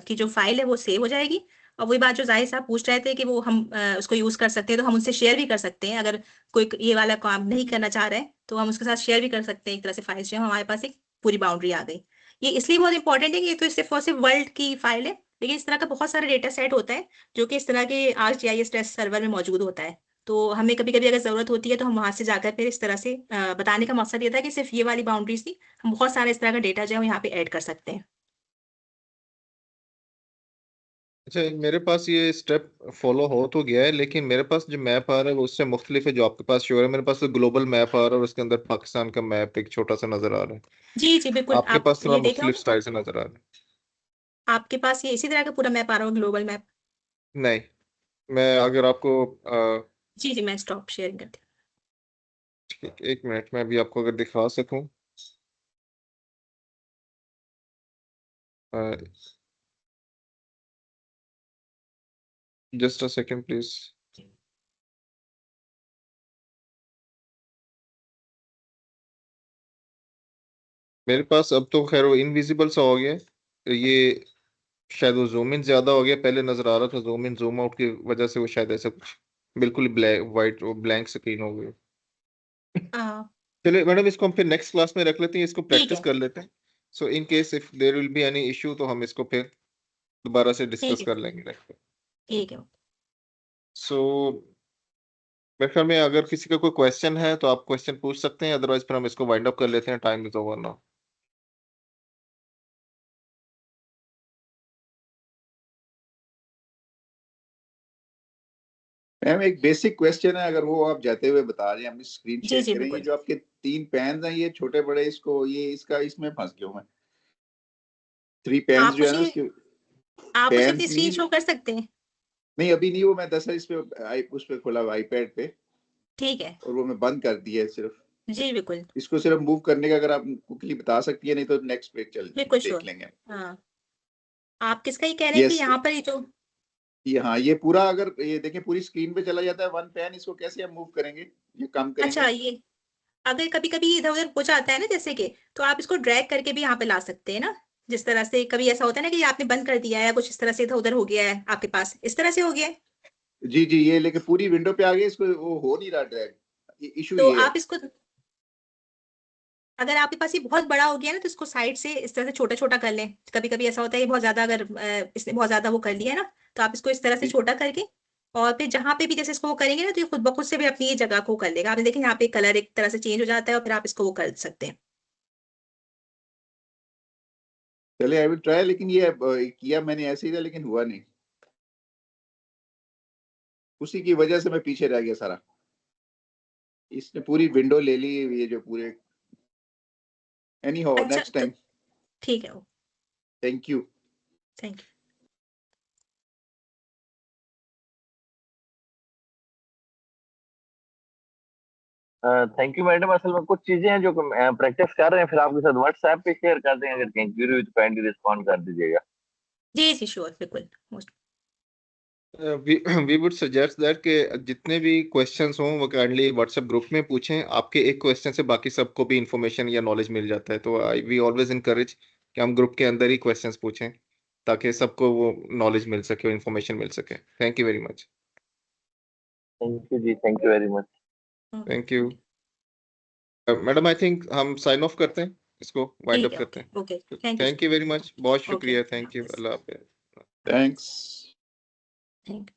Speaker 1: की जो फाइल है वो सेव हो जाएगी। और वही बात जो जाहिर साहब पूछ रहे थे कि वो हम उसको यूज कर सकते हैं, तो हम उनसे शेयर भी कर सकते हैं। अगर कोई ये वाला काम नहीं करना चाह रहा है तो हम उसके साथ शेयर भी कर सकते हैं एक तरह से फाइल्स, जो है हमारे पास एक पूरी बाउंड्री आ गई। ये इसलिए बहुत इंपॉर्टेंट है कि ये तो सिर्फ और सिर्फ वर्ल्ड की फाइल है, लेकिन इस तरह का बहुत सारा डेटा सेट होता है जो कि इस तरह के ArcGIS टेस्ट सर्वर में मौजूद होता है। तो हमें कभी कभी अगर जरूरत होती है तो हम वहां से जाकर फिर इस तरह से बताने का मकसद ये था कि सिर्फ ये वाली बाउंड्रीज थी, हम बहुत सारे इस तरह का डेटा जो है वो यहाँ पे ऐड कर सकते हैं।
Speaker 2: अच्छा, मेरे पास ये स्टेप फॉलो हो तो गया है, लेकिन मेरे पास जो मैप आ रहा है वो उससे मुख्तलिफ है जो आपके पास शो है। मेरे पास तो ग्लोबल मैप आ रहा है और उसके अंदर पाकिस्तान का मैप एक छोटा सा नजर आ रहा है।
Speaker 1: जी जी बिल्कुल,
Speaker 2: आपके
Speaker 1: आप
Speaker 2: पास थोड़ा
Speaker 1: ये देख रहे
Speaker 2: मुख्तलिफ
Speaker 1: होंगे।
Speaker 2: स्टाइल से नजर आ रहा है।
Speaker 1: आपके पास ये इसी तरह का पूरा मैप आ रहा होगा, ग्लोबल मैप।
Speaker 2: नहीं, मैं अगर आपको
Speaker 1: जी जी, मैं स्टॉप शेयरिंग करती
Speaker 2: ठीक, एक मिनट में अभी आपको अगर दिखा सकूं। Just a second please. मेरे पास अब तो खैर वो इनविजिबल सा हो गया है। ये शायद वो जूम इन ज्यादा हो गया, पहले नजर आ रहा था जूम इन जूम आउट की वजह से वो शायद ऐसा कुछ बिल्कुल ब्लैक वाइट ब्लैंक स्क्रीन हो गई।
Speaker 1: हूँ।
Speaker 2: चलिए मैडम, इसको हम फिर नेक्स्ट क्लास में रख लेते हैं, इसको
Speaker 1: ठीक
Speaker 2: प्रैक्टिस
Speaker 1: है।
Speaker 2: कर लेते हैं। So in case if there will be any issue तो हम इसको फिर दोबारा से
Speaker 1: ठीक
Speaker 2: डिस्कस
Speaker 1: है।
Speaker 2: कर लेंगे नेक्स्ट।
Speaker 1: ठीक है।
Speaker 2: सो मेरे ख्याल में अगर किसी का कोई क्वेश्चन है तो आप क्वेश्चन पूछ सकते हैं, अदरवाइज फिर हम इसको वाइंड अप कर लेते हैं, time is over now.
Speaker 3: Ma'am एक बेसिक क्वेश्चन है, अगर वो आप जाते हुए बता दें, अपनी स्क्रीन
Speaker 1: जी
Speaker 3: शेयर
Speaker 1: जी
Speaker 3: करें। ये
Speaker 1: बिल्कुल।
Speaker 3: जो आपके 3 पैन्स हैं, ये छोटे बड़े, इसको ये इसका इसमें फंस गया हूं मैं। 3 पैन्स
Speaker 1: आप
Speaker 3: जो है ना,
Speaker 1: मुझे
Speaker 3: उसके
Speaker 1: आप मुझे अपनी
Speaker 3: पैन्स
Speaker 1: स्क्रीन
Speaker 3: नहीं,
Speaker 1: शो कर सकते हैं?
Speaker 3: नहीं अभी नहीं, वो मैं दरअसल इस पे उस पे खोला हुआ आईपैड पे,
Speaker 1: ठीक है।
Speaker 3: और वो मैं बंद कर दिया है सिर्फ।
Speaker 1: जी बिल्कुल
Speaker 3: इसको सिर्फ मूव करने का अगर आप क्विकली बता सकती है, नहीं तो नेक्स्ट पे चल
Speaker 1: बिल्कुल
Speaker 3: देख
Speaker 1: श्योर।
Speaker 3: लेंगे।
Speaker 1: हाँ, आप किसका ही कह रहे हैं कि
Speaker 3: यस,
Speaker 1: यहाँ पर ये जो
Speaker 3: ये हाँ, ये पूरा अगर ये देखें पूरी स्क्रीन पे चला जाता है 1 पैन, इसको कैसे हम मूव करेंगे, ये कम
Speaker 1: अच्छा,
Speaker 3: करेंगे?
Speaker 1: ये अगर कभी कभी इधर उधर हो जाता है ना जैसे कि, तो आप इसको ड्रैग करके भी यहाँ पे ला सकते हैं ना। जिस तरह से कभी ऐसा होता है ना कि आपने बंद कर दिया है या कुछ इस तरह से इधर उधर हो गया है, आपके पास इस तरह से हो गया है,
Speaker 3: जी जी, ये लेके पूरी विंडो पे आ गई, इसको वो हो नहीं रहा ड्रैग, इशू
Speaker 1: तो
Speaker 3: ये है।
Speaker 1: आप इसको, अगर आपके पास ये बहुत बड़ा हो गया ना तो इसको साइड से इस तरह से छोटा छोटा कर लें। कभी कभी ऐसा होता है ये बहुत ज्यादा, अगर इसने बहुत ज्यादा वो कर लिया है ना, तो आप इसको इस तरह से
Speaker 3: जी,
Speaker 1: छोटा करके, और फिर जहां पे भी जैसे इसको वो करेंगे ना, तो ये खुद ब खुद से भी अपनी ये जगह को कर लेगा। आपने देखें यहाँ पे कलर एक तरह से चेंज हो जाता है, और फिर आप इसको वो कर सकते हैं।
Speaker 3: चले आई विल ट्राई, लेकिन ये किया मैंने ऐसे ही था, लेकिन हुआ नहीं, उसी की वजह से मैं पीछे रह गया सारा। इसने पूरी विंडो ले ली, ये जो पूरे, एनी हाउ
Speaker 1: अच्छा
Speaker 3: नेक्स्ट
Speaker 1: तो
Speaker 3: टाइम।
Speaker 1: ठीक है,
Speaker 3: thank you.
Speaker 1: Thank you.
Speaker 7: Thank you madam. असल में कुछ चीजें हैं जो प्रैक्टिस कर रहे हैं, फिर आपके साथ व्हाट्सएप पे शेयर कर देंगे, अगर कहीं क्यूरी हुई तो काइंडली रिस्पॉन्ड कर दीजिएगा।
Speaker 1: जी जी श्योर बिल्कुल।
Speaker 2: वी वुड सजेस्ट दैट कि जितने भी क्वेश्चंस हों वो काइंडली व्हाट्सएप ग्रुप में पूछें। आपके एक क्वेश्चन से बाकी सबको भी इंफॉर्मेशन या नॉलेज मिल जाता है, तो वी ऑलवेज इनकरेज कि हम ग्रुप के अंदर ही क्वेश्चंस पूछें, ताकि सबको वो नॉलेज मिल सके और इन्फॉर्मेशन मिल सके। Thank you very much.
Speaker 7: Thank you जी, thank you very much.
Speaker 2: Thank you madam. I think हम साइन ऑफ करते हैं, इसको वाइंड
Speaker 1: ठीक
Speaker 2: अप
Speaker 1: है,
Speaker 2: करते
Speaker 1: ओके
Speaker 2: हैं।
Speaker 1: Okay, thank you
Speaker 2: thank you very much, बहुत
Speaker 1: ओके,
Speaker 2: शुक्रिया। Thank you, Allah Hafiz.
Speaker 3: Thanks.
Speaker 1: Thank